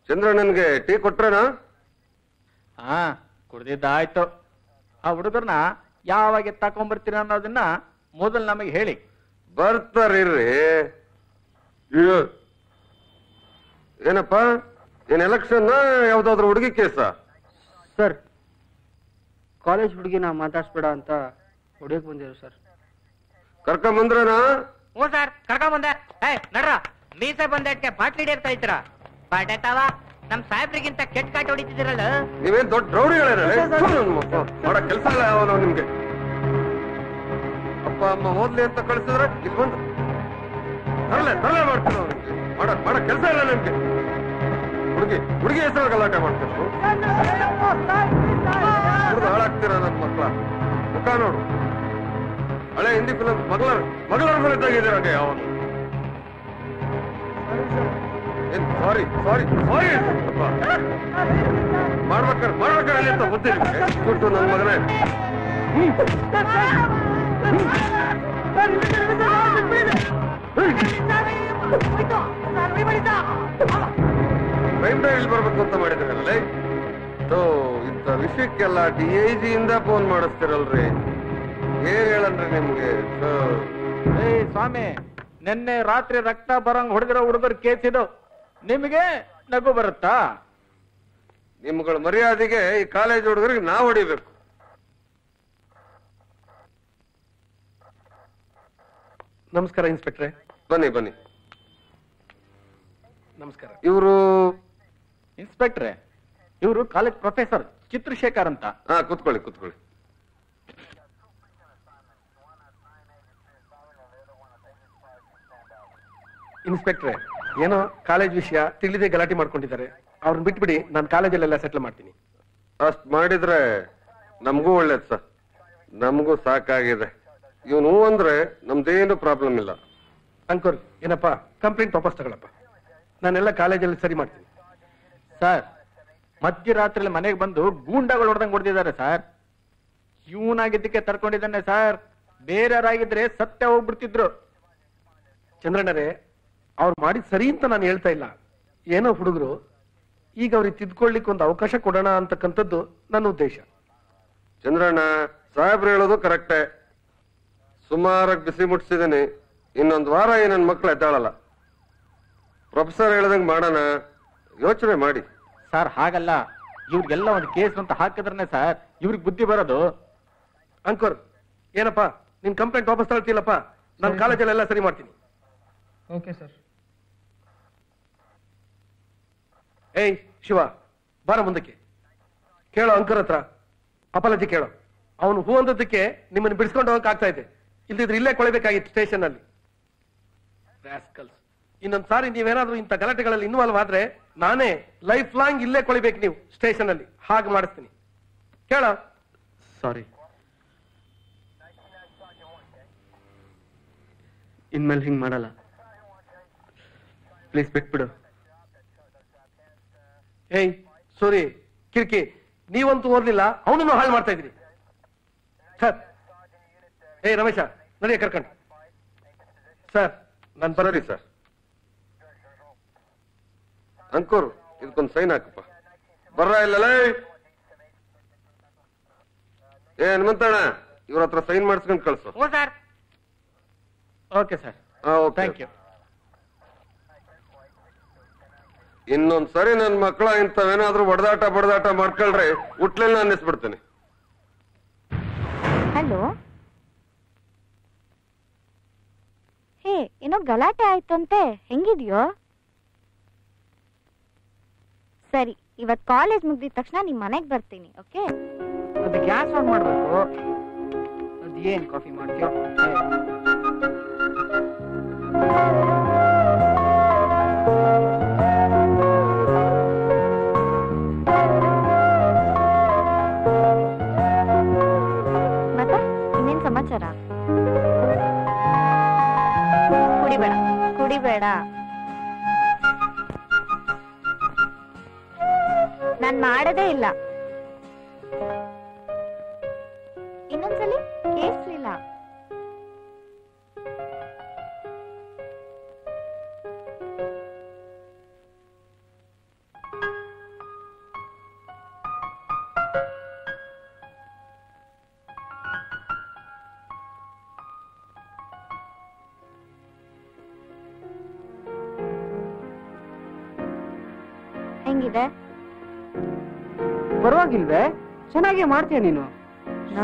ಚಂದ್ರಣ್ಣನ್ಗೆ ಟೀ ಕೊಟ್ರೇನಾ? ಹಾ, ಕುಡ್ದಿದ್ದಾಯ್ತು. ಆ ಹುಡುಗರ್ನ ಯಾವಾಗ ತಕೊಂಡ್ಬರ್ತೀರ ಅನ್ನೋದನ್ನ ಮೊದಲು ನಮಗೆ ಹೇಳಿ. ಬರ್ತಾರಿರ್ರಿ. ಏನಪ್ಪ, ಏನ್ ಎಲೆಕ್ಷನ್ ಯಾವ್ದಾದ್ರು ಹುಡುಗಿ ಕೇಸ? ಸರ್, ಕಾಲೇಜ್ ಹುಡುಗಿನ ಮಾತಾಡ್ಸ್ಬೇಡ ಅಂತ ಹೊಡಿಯಕ್ ಬಂದಿರು ಸರ್. ಕರ್ಕೊಂಬಂದ್ರನಾ? ಹ್ಞೂ ಸರ್, ಕರ್ಕೊಂಬಂದೆ. ನಡ್ರ, ಮೀಸೆ ಬಂದಕ್ಕೆ ಬಾಟ್ಲಿ ಹಿಡಿಯರ್ತಾ ಇದ್ರ ಬಾಟೆತಾವ. ನಮ್ ಸಾಹೇಬ್ರಿಗಿಂತ ಕೆಟ್ಟ ಕಾಟ ಹೊಡಿತಿದಿರಲ್ಲ. ನೀವೇನ್ ದೊಡ್ಡ ರೌಡಿಗಳೇನ? ಮಾಡೋ ಕೆಲಸ ಇಲ್ಲ ಅವನು ನಿಮ್ಗೆ. ಅಪ್ಪ ಅಮ್ಮ ಓದ್ಲಿ ಅಂತ ಕಳಿಸಿದ್ರೆ ಇಲ್ಲಿ ಬಂದು ತರಲೆ ಮಾಡ್ತೀರ. ಮಾಡೋ ಕೆಲಸ ಇಲ್ಲ ನಿಮ್ಗೆ. ಹುಡುಗಿ ಹೆಸರು ಗಲಾಟೆ ಮಾಡ್ತೀರ, ಹುಡುಗ ಹಾಳಾಗ್ತೀರ ನನ್ನ ಮಕ್ಕಳ. ಮುಖ ನೋಡು, ಹಳೆ ಹಿಂದಿ ಫಿಲಂ ಮಗಳರ ಮೇಲೆ ಇದ್ದಾಗಿದ್ದೀರ ಅವನು. ಸಾರಿ ಮಾಡ್ಬೇಕಾರೆ ಅಲ್ಲಿ ಅಂತ ಬುದ್ಧಿ ಕೊಟ್ಟು ನನ್ನ ಮಗನೇ. ಕ್ರೈಮ್ ಇಲ್ಲಿ ಬರ್ಬೇಕು ಅಂತ ಮಾಡಿದ್ರಲ್ಲ. ಇಂಥ ವಿಷಯಕ್ಕೆಲ್ಲ DIG ಇಂದ ಫೋನ್ ಮಾಡಿಸ್ತಿರಲ್ರಿ. ಏನ್ ಹೇಳನ್ರಿ ನಿಮ್ಗೆ? ಏಯ್ ಸ್ವಾಮಿ, ನಿನ್ನೆ ರಾತ್ರಿ ರಕ್ತ ಬರಂಗ್ ಹೊಡೆದಿರೋ ಹುಡುಗರು ಕೇಸ್ ಇದು, ನಿಮಗೆ ನಗು ಬರುತ್ತಾ? ನಿಮ್ಗಳ ಮರ್ಯಾದೆಗೆ ಈ ಕಾಲೇಜ್ ಹುಡುಗರಿಗೆ ನಾವು ಹೊಡಿಬೇಕು. ನಮಸ್ಕಾರ ಇನ್ಸ್ಪೆಕ್ಟ್ರೆ. ಬನ್ನಿ ಬನ್ನಿ. ನಮಸ್ಕಾರ. ಇವರು ಇನ್ಸ್ಪೆಕ್ಟ್ರೆ, ಇವರು ಕಾಲೇಜ್ ಪ್ರೊಫೆಸರ್ ಚಿತ್ರಶೇಖರ್ ಅಂತ. ಹಾ, ಕೂತ್ಕೊಳ್ಳಿ ಕೂತ್ಕೊಳ್ಳಿ. ಇನ್ಸ್ಪೆಕ್ಟ್ರೆ, ಏನೋ ಕಾಲೇಜ್ ವಿಷಯ ತಿಳಿದೇ ಗಲಾಟೆ ಮಾಡ್ಕೊಂಡಿದ್ದಾರೆ. ಅವ್ರನ್ನ ಬಿಟ್ಬಿಡಿ, ನಾನು ಕಾಲೇಜಲ್ಲೆಲ್ಲ ಸೆಟ್ಲ್ ಮಾಡ್ತೀನಿ. ಅಷ್ಟ್ ಮಾಡಿದ್ರೆ ನಮಗೂ ಒಳ್ಳೇದ್ ಸರ್. ನಮಗೂ ಸಾಕಾಗಿದೆ. ಇವನು ಅಂದ್ರೆ ನಮ್ದೇನು ಪ್ರಾಬ್ಲಮ್ ಇಲ್ಲ. ಅಂಕುರ್, ಏನಪ್ಪ ಕಂಪ್ಲೇಂಟ್ ವಾಪಸ್ ತಗೊಳಪ್ಪ. ನಾನೆಲ್ಲ ಕಾಲೇಜಲ್ಲಿ ಸರಿ ಮಾಡ್ತೀನಿ. ಸರ್, ಮಧ್ಯರಾತ್ರಿ ಮನೆಗೆ ಬಂದು ಗೂಂಡಾಗಳು ಹೊಡೆದಂಗ್ ಹೊಡೆದಿದ್ದಾರೆ ಸರ್. ಇವನಾಗಿದ್ದಕ್ಕೆ ತರ್ಕೊಂಡಿದ್ದಾನೆ ಸರ್. ಬೇರೆಯವರಾಗಿದ್ರೆ ಸತ್ಯ ಹೋಗ್ಬಿಡ್ತಿದ್ರು. ಚಂದ್ರಣ್ಣರೇ, ಅವ್ರು ಮಾಡಿದ್ ಸರಿ ಅಂತ ನಾನು ಹೇಳ್ತಾ ಇಲ್ಲ. ಏನೋ ಹುಡುಗರು, ಈಗ ಅವ್ರಿಗೆ ತಿದ್ಕೊಳ್ಳಿಕ್ಕೆ ಒಂದು ಅವಕಾಶ ಕೊಡೋಣ ಅಂತಕ್ಕಂಥದ್ದು ನನ್ನ ಉದ್ದೇಶ. ಚಂದ್ರಣ್ಣ, ಸಾಹೇಬ್ರು ಹೇಳೋದು ಕರೆಕ್ಟೇ. ಸುಮಾರಾಗಿ ಬಿಸಿ ಮುಟ್ಸಿದ್ದೀನಿ. ಇನ್ನೊಂದು ವಾರ ನನ್ನ ಮಕ್ಳು ಎದ್ದಾಳಲ್ಲ. ಪ್ರೊಫೆಸರ್ ಹೇಳ್ದಂಗೆ ಮಾಡೋಣ, ಯೋಚನೆ ಮಾಡಿ. ಸರ್ ಹಾಗಲ್ಲ, ಇವ್ರಿಗೆಲ್ಲ ಒಂದು ಕೇಸ್ ಅಂತ ಹಾಕಿದ್ರೆ ಸರ್ ಇವ್ರಿಗೆ ಬುದ್ಧಿ ಬರೋದು. ಅಂಕುರ್, ಏನಪ್ಪ ನಿನ್ ಕಂಪ್ಲೇಂಟ್ ವಾಪಸ್ ತಗೊಳ್ತಿಲ್ಲಪ್ಪ? ನಾನು ಕಾಲೇಜಲ್ಲೆಲ್ಲ ಸರಿ ಮಾಡ್ತೀನಿ. Okay sir. ಏಯ್ ಶಿವ, ಬಾರ ಮುಂದಕ್ಕೆ. ಕೇಳೋ ಅಂಕರ್ ಹತ್ರ ಅಪಾಲಜಿ ಕೇಳೋ. ಅವನು ಹೂ ಅಂದದ್ದಕ್ಕೆ ನಿಮ್ಮನ್ನು ಬಿಡಿಸ್ಕೊಂಡು ಹೋಗಕ್ ಆಗ್ತಾ ಇದೆ. ಇಲ್ದಿದ್ರೆ ಇಲ್ಲೇ ಕೊಳಬೇಕಾಗಿತ್ತು ಸ್ಟೇಷನ್ ಅಲ್ಲಿ. ಇನ್ನೊಂದ್ ಸಾರಿ ನೀವೇನಾದ್ರೂ ಇಂಥ ಗಲಾಟೆಗಳಲ್ಲಿ ಇನ್ವಾಲ್ವ್ ಆದ್ರೆ ನಾನೇ ಲೈಫ್ ಲಾಂಗ್ ಇಲ್ಲೇ ಕೊಳಿಬೇಕು ನೀವು ಸ್ಟೇಷನ್ ಅಲ್ಲಿ. ಹಾಗೆ ಮಾಡಿಸ್ತೀನಿ. ಕೇಳ. ಸಾರಿ, ಇನ್ಮೇಲೆ ಹಿಂಗ್ ಮಾಡಲ್ಲ. ಪ್ಲೀಸ್ ಬಿಟ್ಬಿಡು. ಏಯ್ ಸೂರಿ, ಕಿರ್ಕಿ, ನೀವಂತೂ ಓದ್ಲಿಲ್ಲ, ಅವನನ್ನು ಹಾಳು ಮಾಡ್ತಾ ಇದ್ರಿ. ಸರ್, ಏಯ್ ರಮೇಶ, ನಡೆಯ ಕರ್ಕೊಂಡು. ಸರ್, ನಾನು ಸರಿ ಸರ್. ಅಂಕುರ್, ಇದಕ್ಕೊಂದು ಸೈನ್ ಹಾಕಪ್ಪ. ಬರ್ರ ಇಲ್ಲಲ್ಲ. ಹನುಮಂತಣ್ಣ, ಇವ್ರ ಹತ್ರ ಸೈನ್ ಮಾಡಿಸ್ಕೊಂಡು ಕಳ್ಸು. ಹ್ಞೂ sir. Okay sir, thank thank you. ಇನ್ನೊಂದ್ ಸರಿ ನನ್ ಮಕ್ಕಳ ಇಂಥವೇನಾದ್ರೂ ಬಡದಾಟ ಮಾಡ್ಕೊಳ್ರಿ, ಹುಟ್ಲೆಲ್ಲ ಅನ್ನಿಸ್ಬಿಡ್ತೇನೆ. ಹಲೋ, ಹೇ, ಏನೋ ಗಲಾಟೆ ಆಯ್ತಂತೆ, ಹೆಂಗಿದ್ಯೋ? ಸರಿ, ಇವತ್ ಕಾಲೇಜ್ ಮುಗ್ದಿದ ತಕ್ಷಣ ನಿಮ್ ಮನೆಗ್ ಬರ್ತೀನಿ. ಓಕೆ? ಅದು ಗ್ಯಾಸ್ ಆನ್ ಮಾಡ್ಬೇಕು. ಅದೇನ್ ಕಾಫಿ ಮಾಡ್ತೀಯೋ? ಮತ್ತೆ ಇನ್ನೇನ್ ಸಮಾಚಾರ? ಕುಡಿಬೇಡ. ನಾನ್ ಮಾಡದೇ ಇಲ್ಲ. ಇನ್ನೊಂದ್ಸಲಿ ಕೇಳಿಸ್ಲಿಲ್ಲ. ಹೆಂಗಿದೆ? ಪರವಾಗಿಲ್ವೇ? ಚೆನ್ನಾಗಿ ಮಾಡ್ತೀಯ ನೀನು.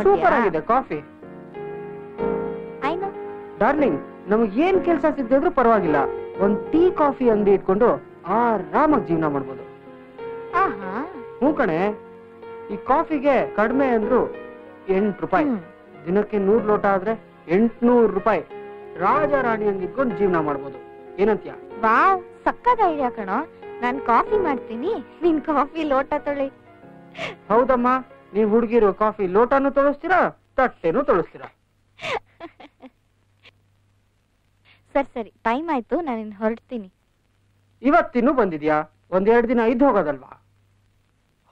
ಸೂಪರ್ ಆಗಿದೆ ಕಾಫಿ. ಡಾರ್ಲಿಂಗ್, ನಮಗ್ ಏನ್ ಕೆಲ್ಸ ಸಿಗ್ದಿದ್ರು ಪರವಾಗಿಲ್ಲ, ಒಂದ್ ಟೀ ಕಾಫಿ ಅಂಗಡಿ ಇಟ್ಕೊಂಡು ಆರಾಮಾಗಿ ಜೀವನ ಮಾಡ್ಬೋದು. ಹ್ಞೂ ಕಣೆ, ಈ ಕಾಫಿಗೆ ಕಡಿಮೆ ಅಂದ್ರು 8 ರೂಪಾಯಿ. ದಿನಕ್ಕೆ 100 ಲೋಟ ಆದ್ರೆ 800 ರೂಪಾಯಿ. ರಾಜ ರಾಣಿ ಹಂಗ್ ಇಟ್ಕೊಂಡು ಜೀವನ ಮಾಡ್ಬೋದು. ಏನಂತ್ಯ? ವಾವ್, ಸಕ್ಕತ್ ಐಡಿಯಾ ಕಣೋ. ನಾನ್ ಕಾಫಿ ಮಾಡ್ತೀನಿ, ನಿನ್ ಕಾಫಿ ಲೋಟ ತೊಳಿ. ಹೌದಮ್ಮ, ನೀವ್ ಹುಡುಗಿರು ಕಾಫಿ ಲೋಟನು ತೊಳಸ್ತೀರಾ, ತಟ್ಟೆನೂ ತೊಳಸ್ತೀರಾ. ಸರಿ, ಟೈಮ್ ಆಯ್ತು, ನಾನು ಹೊರಡ್ತೀನಿ. ಇವತ್ತಿನೂ ಬಂದಿದ್ಯಾ? 1-2 ದಿನ ಇದ್ದು ಹೋಗೋದಲ್ವಾ?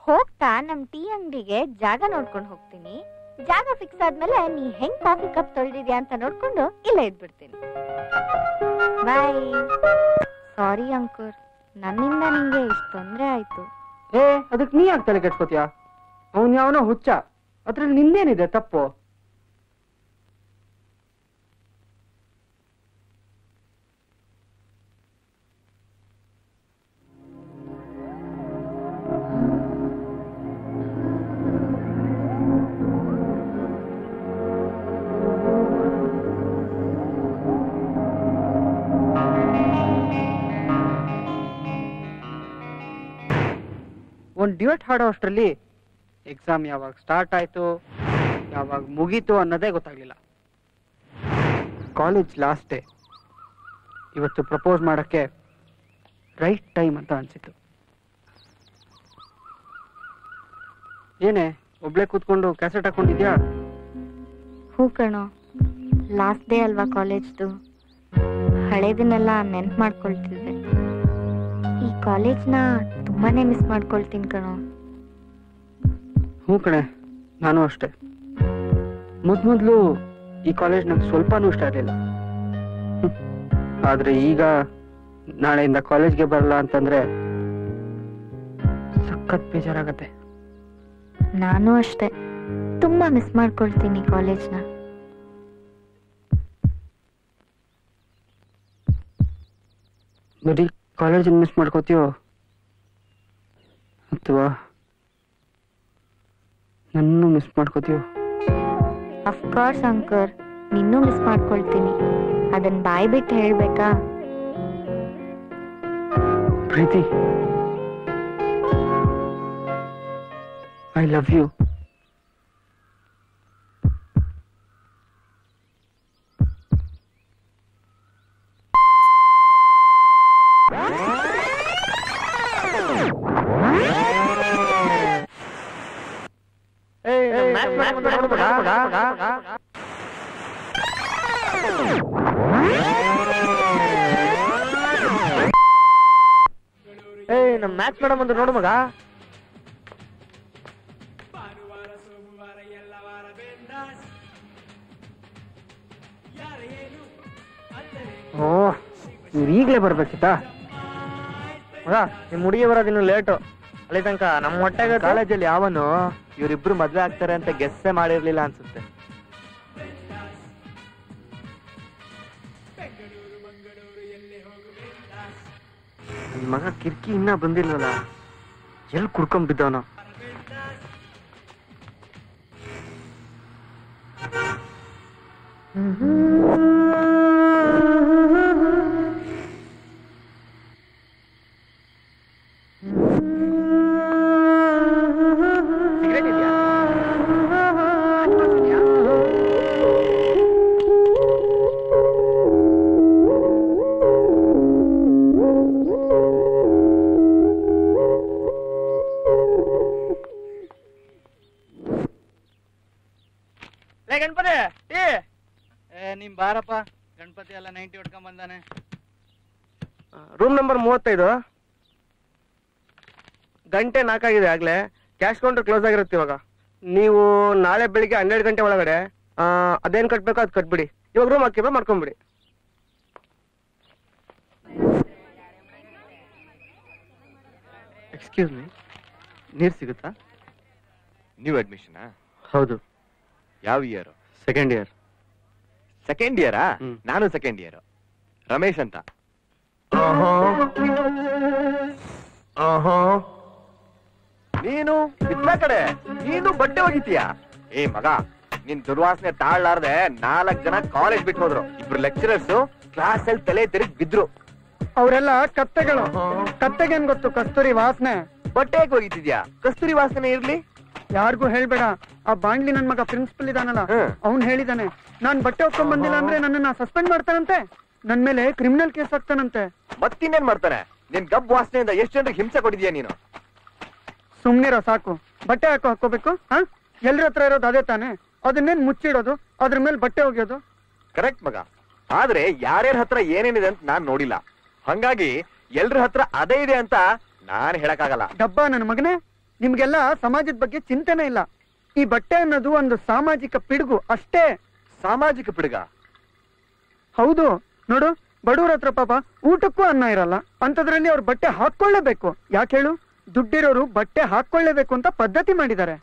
ಹೋಗ್ತಾ ನಮ್ ಟೀ ಅಂಗಡಿಗೆ ಜಾಗ ನೋಡ್ಕೊಂಡು ಹೋಗ್ತೀನಿ. ಜಾಗ ಫಿಕ್ಸ್ ಆದ್ಮೇಲೆ ನೀ ಹೆಂಗ್ ಕಾಫಿ ಕಪ್ ತೊಳೆದಿದ್ಯಾ ಅಂತ ನೋಡ್ಕೊಂಡು ಇಲ್ಲೇ ಇದ್ಬಿಡ್ತೀನಿ. ಬಾಯ್. ಸಾರಿ ಅಂಕುರ್, ನನ್ನಿಂದ ನಿಂಗೆ ಇಷ್ಟು ತೊಂದ್ರೆ ಆಯ್ತು. ಅದಕ್ಕೆ ನೀ ಯಾಕೆ ತಲೆ ಕೆಡ್ಸ್ಕೊತೀಯ? ಅವನ್ ಯಾವನೋ ಹುಚ್ಚ, ಅದ್ರಲ್ಲಿ ನಿಂದೇನಿದೆ ತಪ್ಪು? ಒಂದು ಡ್ಯೂಯೆಟ್ ಹಾಡೋ ಅಷ್ಟರಲ್ಲಿ ಎಕ್ಸಾಮ್ ಯಾವಾಗ ಸ್ಟಾರ್ಟ್ ಆಯ್ತು ಯಾವಾಗ ಮುಗೀತು ಅನ್ನೋದೇ ಗೊತ್ತಾಗ್ಲಿಲ್ಲ. College last day. ಇವತ್ತು ಪ್ರಪೋಸ್ ಮಾಡಕ್ಕೆ ರೈಟ್ ಟೈಮ್ ಅಂತ ಅನ್ಸಿತ್ತು. ಏನೇ ಒಬ್ಳೆ ಕೂತ್ಕೊಂಡು ಕ್ಯಾಸೆಟ್ ಹಾಕೊಂಡಿದ್ಯಾ? ಹೂ ಕಣೋ, ಲಾಸ್ಟ್ ಡೇ ಅಲ್ವಾ ಕಾಲೇಜ್ದು. ಹಳೇದನ್ನೆಲ್ಲ ನೆನ್ಪು ಮಾಡ್ಕೊಳ್ತಿದ್ದೆ. ಈ ಕಾಲೇಜ್ನ ತುಂಬಾನೇ ಮಿಸ್ ಮಾಡ್ಕೊಳ್ತೀನಿ ಕಣೋ. ಹ್ಞೂ ಕಣೆ, ನಾನು ಅಷ್ಟೆ. ಮೊದ್ಲು ಈ ಕಾಲೇಜ್ ನಂಗೆ ಸ್ವಲ್ಪನೂ ಇಷ್ಟ ಇರಲಿಲ್ಲ. ಆದ್ರೆ ಈಗ ನಾಳೆಯಿಂದ ಕಾಲೇಜ್ಗೆ ಬರಲ್ಲ ಅಂತಂದ್ರೆ ಸಖತ್ ಬೇಜಾರಾಗತ್ತೆ. ನಾನು ಅಷ್ಟೆ, ತುಂಬಾ ಮಿಸ್ ಮಾಡ್ಕೊಳ್ತೀನಿ ಕಾಲೇಜ್ನ. ಬರೀ ಕಾಲೇಜನ್ನು ಮಿಸ್ ಮಾಡ್ಕೋತೀಯೋ ಅಥವಾ ನನ್ನೂ ಮಿಸ್ ಮಾಡ್ಕೋತೀಯೋ? ಅಫ್ಕೋರ್ಸ್ ಅಂಕರ್, ನಿನ್ನೂ ಮಿಸ್ ಮಾಡ್ಕೊಳ್ತೀನಿ. ಅದನ್ನ ಬಾಯ್ ಬಿಟ್ಟು ಹೇಳ್ಬೇಕಾ? ಪ್ರೀತಿ, ಐ ಲವ್ ಯು. ನಮ್ ಮ್ಯಾಥ್ಸ್ ಮೇಡಮ್ ಅಂದ್ರೆ ನೋಡು ಮಗ. ಓ, ಇವ್ರು ಈಗ್ಲೇ ಬರ್ಬೇಕಿತ್ತಾ? ಮಗ ನಿಮ್ ಹುಡುಗಿ ಬರೋದಿನ್ನು ಲೇಟು. ಅಲ್ಲಿ ತನಕ ನಮ್ಮ ಹೊಟ್ಟೆಗೆ ಕಾಲೇಜಲ್ಲಿ ಯಾವನು ಇವರಿಬ್ರು ಮದ್ವೆ ಆಗ್ತಾರೆ ಅಂತ ಗೆಸ್ಸೇ ಮಾಡಿರ್ಲಿಲ್ಲ ಅನ್ಸುತ್ತೆ. ನನ್ ಮಗ ಕಿರ್ಕಿ ಇನ್ನ ಬಂದಿಲ್ವಲ್ಲ, ಎಲ್ಲಿ ಕುಡ್ಕೊಂಡ್ಬಿದ್ದವನು? ಗಣಪತಿ ನಿಮ್ ಬಾರಪ್ಪ, ಗಣಪತಿ ಎಲ್ಲ 90 ಹೊಡ್ಕೊಂಡ್ ಬಂದಾನೆ. Room number 35. ಗಂಟೆ 4 ಆಗಿದೆ ಆಗ್ಲೇ. ಕ್ಯಾಶ್ ಕೌಂಟರ್ ಕ್ಲೋಸ್ ಆಗಿರುತ್ತೆ ಇವಾಗ. ನೀವು ನಾಳೆ ಬೆಳಿಗ್ಗೆ 12 ಗಂಟೆ ಒಳಗಡೆ ಅದೇನ್ ಕಟ್ಬೇಕೋ ಅದ್ ಕಟ್ಬಿಡಿ. ಇವಾಗ ರೂಮ್ ಹಾಕಿದ್ರೆ ಮಾಡ್ಕೊಂಬಿಡಿ. ಎಕ್ಸ್ಕ್ಯೂಸ್ ಮೀ, ನೀರ್ ಸಿಗುತ್ತಾ? New admission? ಹೌದು. ಯಾವ ಇಯರ್? Second year. ಸೆಕೆಂಡ್ ಇಯರಾ? ನಾನು ಸೆಕೆಂಡ್ ಇಯರ್. ರಮೇಶ್ ಅಂತ. ನೀನು ಇದ್ನ ಕಡೆ ನೀನು ಬಟ್ಟೆ ಒಗಿತೀಯ? ಏ ಮಗ, ನಿನ್ ದುರ್ವಾಸನೆ ತಾಳ್ಲಾರ್ದೆ 4 ಜನ ಕಾಲೇಜ್ ಬಿಟ್ಟು ಹೋದ್ರು. 2 ಲೆಕ್ಚರರ್ಸ್ ಕ್ಲಾಸ್ ಅಲ್ಲಿ ತಲೆ ತಿರುಗಿ ಬಿದ್ರು. ಅವರೆಲ್ಲ ಕತ್ತೆಗಳು. ಕತ್ತೆಗೇನ್ ಗೊತ್ತು ಕಸ್ತೂರಿ ವಾಸನೆ? ಬಟ್ಟೆ ಒಗಿತಿದ್ಯಾ? ಕಸ್ತೂರಿ ವಾಸನೆ ಇರ್ಲಿ, ಯಾರಿಗೂ ಹೇಳ್ಬೇಡ. ಆ ಬಾಂಡ್ಲಿ ನನ್ ಮಗ ಪ್ರಿನ್ಸಿಪಲ್ ಇದಾನಲ್ಲ, ಅವ್ನ್ ಹೇಳಿದಾನೆ ನಾನ್ ಬಟ್ಟೆ ಹೊತ್ಕೊಂಡ್ ಬಂದಿಲ್ಲ ಅಂದ್ರೆ ನನ್ನನ್ನ ಸಸ್ಪೆಂಡ್ ಮಾಡ್ತಾನಂತೆ, ನನ್ ಮೇಲೆ ಕ್ರಿಮಿನಲ್ ಕೇಸ್ ಹಾಕ್ತಾನಂತೆ. ಮತ್ತಿನ್ನೇನ್ ಮಾಡ್ತಾನೆ? ನಿನ್ ಗಬ್ ವಾಸನೆಯಿಂದ ಎಷ್ಟು ಜನರಿಗೆ ಹಿಂಸೆ ಕೊಟ್ಟಿದ್ಯಾ ನೀನು? ಸುಮ್ನಿರೋ ಸಾಕು. ಬಟ್ಟೆ ಹಾಕೋಬೇಕು? ಎಲ್ರ ಹತ್ರ ಇರೋದು ಅದೇ ತಾನೆ. ಅದನ್ನೇನ್ ಮುಚ್ಚಿಡೋದು, ಅದ್ರ ಮೇಲೆ ಬಟ್ಟೆ ಒಗೆಯೋದು? ಕರೆಕ್ಟ್ ಮಗ. ಆದ್ರೆ ಯಾರ್ಯಾರ ಹತ್ರ ಏನೇನಿದೆ ಅಂತ ನಾನ್ ನೋಡಿಲ್ಲ. ಹಂಗಾಗಿ ಎಲ್ರ ಹತ್ರ ಅದೇ ಇದೆ ಅಂತ ನಾನ್ ಹೇಳಕ್ಕಾಗಲ್ಲ. ಡಬ್ಬ ನನ್ನ ಮಗನೇ, ನಿಮ್ಗೆಲ್ಲ ಸಮಾಜದ ಬಗ್ಗೆ ಚಿಂತೆನೇ ಇಲ್ಲ. ಈ ಬಟ್ಟೆ ಅನ್ನೋದು ಒಂದು ಸಾಮಾಜಿಕ ಪಿಡುಗು ಅಷ್ಟೇ. ಸಾಮಾಜಿಕ ಪಿಡುಗ? ಹೌದು. ನೋಡು, ಬಡವ್ರ ಹತ್ರ ಪಾಪ ಊಟಕ್ಕೂ ಅನ್ನ ಇರಲ್ಲ, ಅಂತದ್ರಲ್ಲಿ ಅವ್ರು ಬಟ್ಟೆ ಹಾಕೊಳ್ಳೇಬೇಕು. ಯಾಕೆ ಹೇಳು? ದುಡ್ಡಿರೋರು ಬಟ್ಟೆ ಹಾಕೊಳ್ಳೇಬೇಕು ಅಂತ ಪದ್ಧತಿ ಮಾಡಿದ್ದಾರೆ.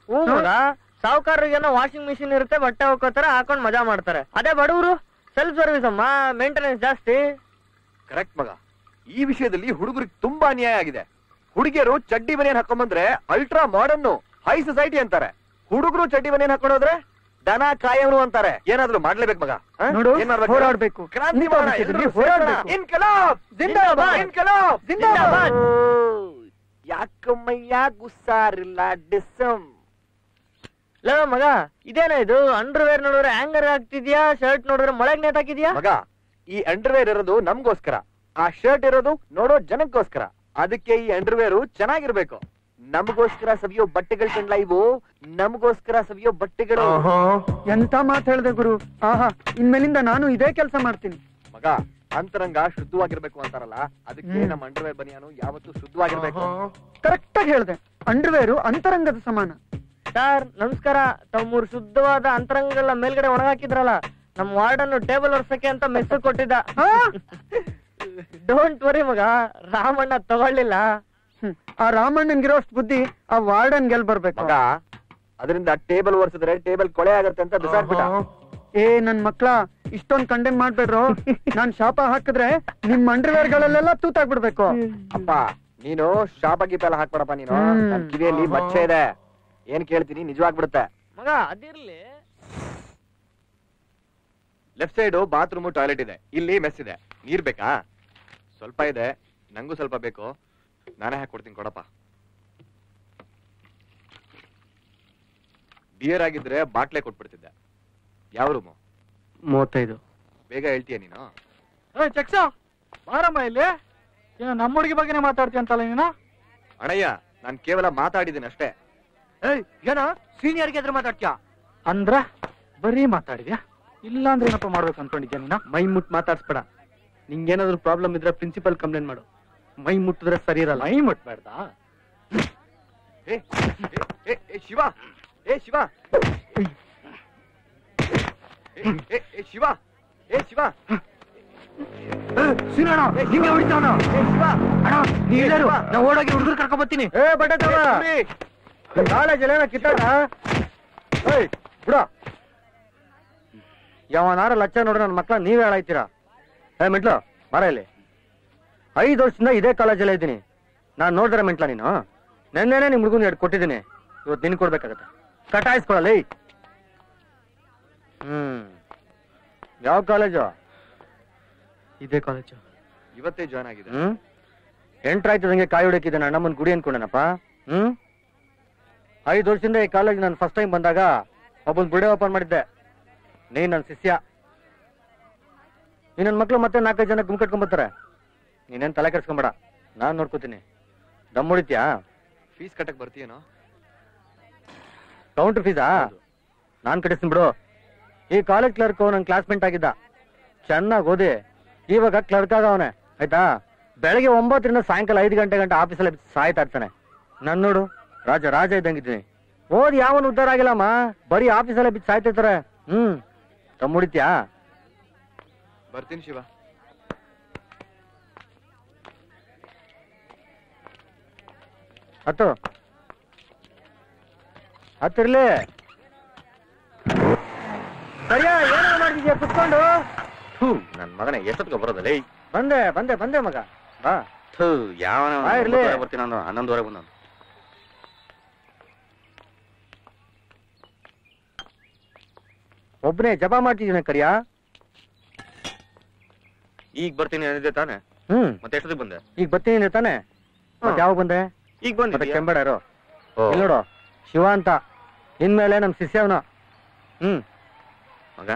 ಸಾವುಕಾರರಿಗೇನೋ ವಾಷಿಂಗ್ ಮಿಷಿನ್ ಇರುತ್ತೆ, ಬಟ್ಟೆ ಹೋಗ್ಕೋತಾರೆ, ಹಾಕೊಂಡ್ ಮಜಾ ಮಾಡ್ತಾರೆ. ಅದೇ ಬಡವರು ಸೆಲ್ಫ್ ಸರ್ವಿಸ್ ಅಮ್ಮ, ಮೇಂಟೆನೆನ್ಸ್ ಜಾಸ್ತಿ. ಕರೆಕ್ಟ್ ಮಗ. ಈ ವಿಷಯದಲ್ಲಿ ಹುಡುಗರಿಗೆ ತುಂಬಾ ಅನ್ಯಾಯ ಆಗಿದೆ. ಹುಡುಗಿಯರು ಚಡ್ಡಿ ಬನಿಯನ್ ಹಾಕೊಂಡ್ಬಂದ್ರೆ ಅಲ್ಟ್ರಾ ಮಾಡರ್ನ್ ಹೈ ಸೊಸೈಟಿ ಅಂತಾರೆ. ಹುಡುಗರು ಚಡ್ಡಿ ಬನಿಯನ್ ಹಾಕೊಂಡೋದ್ರೆ ದನ ಕಾಯವರು ಅಂತಾರೆ. ಏನಾದ್ರು ಮಾಡ್ಲೇಬೇಕು ಮಗ. ನೋಡು, ಹೋರಾಡ್ಬೇಕು. ಕ್ರಾಂತಿ ಮಾಡೋಣ, ಎಲ್ರೂ ಹೋರಾಡ್ಬೇಕು. ಇನ್ಕಲಾಬ್ ಜಿಂದಾಬಾದ್, ಇನ್ಕಲಾಬ್ ಜಿಂದಾಬಾದ್. ಯಾಕೆ ಯಾಕಮ್ಮಯ್ಯ ಗುಸ್ಸಾರಿಲ್ಲ ಡಿಸಮ್. ಲೋ ಮಗ, ಇದೇನ ಇದು? ಅಂಡರ್ವೇರ್ ನೋಡಿದ್ರೆ ಹ್ಯಾಂಗರ್ ಆಗ್ತಿದ್ಯಾ, ಶರ್ಟ್ ನೋಡಿದ್ರೆ ಮೊಳಗ್ ನೇತಾಕಿದ್ಯಾ? ಮಗ, ಈ ಅಂಡರ್ವೇರ್ ಇರೋದು ನಮ್ಗೋಸ್ಕರ, ಆ ಶರ್ಟ್ ಇರೋದು ನೋಡೋ ಜನಕ್ಕೋಸ್ಕರ. ಅದಕ್ಕೆ ಈ ಅಂಡರ್ವೇರು ಚೆನ್ನಾಗಿರ್ಬೇಕು. ನಮಗೋಸ್ಕರ ಸವಿಯೋ ಬಟ್ಟೆಗಳು ಕಂಡ್ಲ ಇವು, ನಮಗೋಸ್ಕರ ಸವಿಯೋ ಬಟ್ಟೆಗಳು. ಎಂತ ಮಾತು ಹೇಳ್ದೆ ಗುರು. ಆಹಾ, ಇನ್ಮೇಲಿಂದ ನಾನು ಇದೇ ಕೆಲಸ ಮಾಡ್ತೀನಿ. ಮಗ, ಅಂತರಂಗ ಶುದ್ಧವಾಗಿರ್ಬೇಕು ಅಂತಾರಲ್ಲ, ಅದಕ್ಕೆ ನಮ್ಮ ಅಂಡರ್ವೇರ್ ಬನಿಯಾನು ಯಾವತ್ತೂ ಶುದ್ಧವಾಗಿರ್ಬೇಕು. ಕರೆಕ್ಟ್ ಆಗಿ ಹೇಳ್ದೆ. ಅಂಡರ್ವೇರು ಅಂತರಂಗದ ಸಮಾನ. ಸರ್ ನಮಸ್ಕಾರ. ತಾವ್ 3 ಶುದ್ಧವಾದ ಅಂತರಂಗಗಳ ಮೇಲ್ಗಡೆ ಒಣಗಾಕಿದ್ರಲ್ಲ, ನಮ್ ವಾರ್ಡನ್ನು ಟೇಬಲ್ ಒರ್ಸಕ್ಕೆ ಅಂತ ಮೆಸ್ಸು ಕೊಟ್ಟಿದ್ದ. ಡೋಂಟ್ ವರಿ ಮಗ, ರಾಮಣ್ಣ ತಗೊಳ್ಳಿಲ್ಲ. ಆ ರಾಮಣ್ಣನ್ಗಿರೋಷ್ಟು ಬುದ್ಧಿ ಆ ವಾರ್ಡನ್ ಗೆಲ್ ಬರ್ಬೇಕು. ಮಗ, ಅದರಿಂದ ಟೇಬಲ್ ಒರ್ಸಿದ್ರೆ ಟೇಬಲ್ ಕೊಳೆ ಆಗತ್ತೆ ಅಂತ ಬಿಸಾಡ್ಬಿಟ್ಟ. ಏ ನನ್ ಮಕ್ಳ, ಇಷ್ಟೊಂದ್ ಕಂಡೆಮ್ ಮಾಡ್ಬೇಡ್ರು. ನಾನ್ ಶಾಪ ಹಾಕಿದ್ರೆ ನಿಮ್ ಅಂಡರ್ವೇರ್ ಗಳಲ್ಲೆಲ್ಲ ತೂತಾಗ್ಬಿಡ್ಬೇಕು. ಅಪ್ಪ, ನೀನು ಶಾಪ ಗೀಪ ಎಲ್ಲ ಹಾಕ್ಬೇಡಪ್ಪ. ನೀನು ನನ್ ಕಿವಿಯಲ್ಲಿ ಮಚ್ಚೆ ಇದೆ, ಏನ್ ಕೇಳ್ತೀನಿ ನಿಜವಾಗ್ಬಿಡುತ್ತೆ. ಮಗ ಅದಿರ್ಲಿ. ಲೆಫ್ಟ್ ಸೈಡ್ ಬಾತ್ರೂಮ್ ಟಾಯ್ಲೆಟ್ ಇದೆ, ಇಲ್ಲಿ ಮೆಸ್ ಇದೆ. ನೀರ್ ಬೇಕಾ? ಸ್ವಲ್ಪ ಇದೆ, ನಂಗೂ ಸ್ವಲ್ಪ ಬೇಕು. ನಾನೇ ಹಾಕೊಡ್ತೀನಿ, ಕೊಡಪ್ಪ. ಬಿಯರ್ ಆಗಿದ್ರೆ ಬಾಟ್ಲೆ ಕೊಟ್ಬಿಡ್ತಿದ್ದೆ. ಯಾವ ರೂಮು? 35. ಬೇಗ ಹೇಳ್ತೀಯ ನೀನು? ಚಕ್ಸ ಬಾರಮ್ಮ ಇಲ್ಲಿ. ಏನೋ ನಮ್ಮ ಹುಡುಗಿ ಬಗ್ಗೆನೇ ಮಾತಾಡ್ತೀಯ ಅಂತಲ್ಲ ನೀನು? ಅಣ್ಣಯ್ಯ, ನಾನ್ ಕೇವಲ ಮಾತಾಡಿದ್ದೀನಿ ಅಷ್ಟೇ. ಏನ ಸೀನಿಯರ್ಗೆ ಎದುರು ಮಾತಾಡ್ತೀಯ ಅಂದ್ರ? ಬರೀ ಮಾತಾಡಿದ್ಯಾ? ಇಲ್ಲ ಅಂದ್ರೆ ಏನಪ್ಪ ಮಾಡ್ಬೇಕು ಅನ್ಕೊಂಡಿದ್ಯಾ ನೀನು? ಮೈ ಮುಟ್ ಮಾತಾಡ್ಸ್ಬೇಡ. ನಿಂಗೇನಾದ್ರು ಪ್ರಾಬ್ಲಮ್ ಇದ್ರೆ ಪ್ರಿನ್ಸಿಪಲ್ ಕಂಪ್ಲೇಂಟ್ ಮಾಡು. ಮೈ ಮುಟ್ಟಿದ್ರೆ ಸರಿ ಇರಲ್ಲ. ಮೈ ಮುಟ್ಬೇಡ್ದ? ಶಿವ, ಶಿವ, ಶಿವ, ಶಿವ, ಸೀನಣ್ಣ ಹಿಂಗೆ ಹೊಡಿತಾನ. ಅಣ್ಣ ನೀ ಎಲ್ಲರೂ ನಾ ಓಡೋಗಿ ಹುಡುಗರು ಕರ್ಕೊಂಡ್ ಬರ್ತೀನಿ. ಕಾಲೇಜ್ ಕಿತ್ತಾಡ ಬಿಡ. ಯಾವನಾರ ಲಚ್ಚ ನೋಡ್ರಿ ನನ್ನ ಮಕ್ಳ ನೀವೇ ಹಾಳಾಯ್ತೀರಾ. ಮೆಂಟ್ಲು ಬರ ಇಲ್ಲಿ. 5 ವರ್ಷದಿಂದ ಇದೇ ಕಾಲೇಜಲ್ಲೇ ಇದ್ದೀನಿ. ನಾನ್ ನೋಡಿದ್ರೆ ಮೆಂಟ್ಲ ನೀನು? ನೆನ್ನೆನೆ ನಿಮ್ ಹುಡುಗನ್ 2 ಕೊಟ್ಟಿದ್ದೀನಿ. ಇವತ್ತು ನಿನ್ ಕೊಡ್ಬೇಕಾಗತ್ತೆ. ಕಟಾಯಿಸ್ಕೊಳಲ್ಲ. ಯಾವ ಕಾಲೇಜು? ಇದೇ ಕಾಲೇಜು. ಇವತ್ತೇ ಜಾಯ್ನ್ ಆಗಿದೆ. ಎಂಟ್ರಾಯ್ತದಂಗೆ ಕಾಯಿ ಹೊಡಕಿದ್ದೆ ನನ್ನ ಅಣ್ಣಮ್ಮನ್ ಗುಡಿ ಅನ್ಕೊಂಡೇನಪ್ಪ. 5 ವರ್ಷದಿಂದ ಈ ಕಾಲೇಜ್ ನಾನು ಫಸ್ಟ್ ಟೈಮ್ ಬಂದಾಗ ಒಬ್ಬನ್ ಬುಡೆ ಓಪನ್ ಮಾಡಿದ್ದೆ. ನೀನ್ ನನ್ನ ಶಿಷ್ಯ. ನೀನ್ ನನ್ನ ಮಕ್ಳು ಮತ್ತೆ 4-5 ಜನ ಗುಂಪು ಕಟ್ಕೊಂಡ್ಬರ್ತಾರೆ. ನೀನೇನ್ ತಲೆ ಕೆಡ್ಸ್ಕೊಂಬೇಡ, ನಾನ್ ನೋಡ್ಕೋತೀನಿ. ದಮ್ ಹೊಡಿತ್ಯಾ? ಫೀಸ್ ಕಟ್ಟಕ್ ಬರ್ತೀಯೇನೋ? ಕೌಂಟರ್ ಫೀಸಾ? ನಾನ್ ಕಟ್ಟಿಸ್ತೀನಿ ಬಿಡು. ಈ ಕಾಲೇಜ್ ಕ್ಲರ್ಕ್ ನನ್ ಕ್ಲಾಸ್ಮೇಟ್ ಆಗಿದ್ದ. ಚೆನ್ನಾಗಿ ಓದಿ ಇವಾಗ ಕ್ಲರ್ಕ್ ಆಗವನೆ, ಆಯ್ತಾ? ಬೆಳಗ್ಗೆ 9ರಿಂದ ಸಾಯಂಕಾಲ 5 ಗಂಟೆ ಆಫೀಸಲ್ಲಿ ಸಾಯ್ತಾ ಇರ್ತಾನೆ. ನನ್ ನೋಡು, ರಾಜ ಇದ್ದಂಗಿದ್ದೀನಿ. ಓದಿ ಯಾವನು ಉದ್ದಾರ ಆಗಿಲ್ಲಮ್ಮ, ಬರೀ ಆಫೀಸಲ್ಲೇ ಬಿದ್ದು ಸಾಯ್ತಿರ್ತಾರೆ. ತಮ್ಮ ಮುಡಿತ್ಯಾ? ಬರ್ತೀನಿ ಶಿವ. ಹತ್ತಿರ್ಲಿ. ಸರಿಯಾ ಏನೋ ಮಾಡಿದ್ಯಾ ಕುತ್ಕೊಂಡು? ನನ್ ಮಗನೇ ಎಷ್ಟೊತ್ತಿಗೆ ಬರೋದಲ್ಲ? ಬಂದೆ ಮಗ ಬಾ. ಯಾವ ಇರ್ಲಿ. ಬರ್ತೀನಿ ನಾನು 11:30 ಬಂದ. ಒಬ್ಬನೇ ಜಪ ಮಾಡ್ತಿದ್ದೀನಿ ಕರಿಯಾ. ಈಗ ಬರ್ತೀನಿ ಅಂದಿದ್ದೆ ತಾನೆ? ಮತ್ತೆ ಎಷ್ಟೊತ್ತಿಗೆ ಬಂದೆ? ಈಗ ಬರ್ತೀನಿ ತಾನೆ? ಮತ್ತೆ ಯಾವಾಗ ಬಂದೆ? ಈಗ ಬಂದೆ. ಕೆಂಬೇಡ ಇರೋ. ಇಲ್ಲಿ ನೋಡು, ಶಿವ ಅಂತ ಇನ್ಮೇಲೆ ನಮ್ ಶಿಷ್ಯವನ. ಮಗ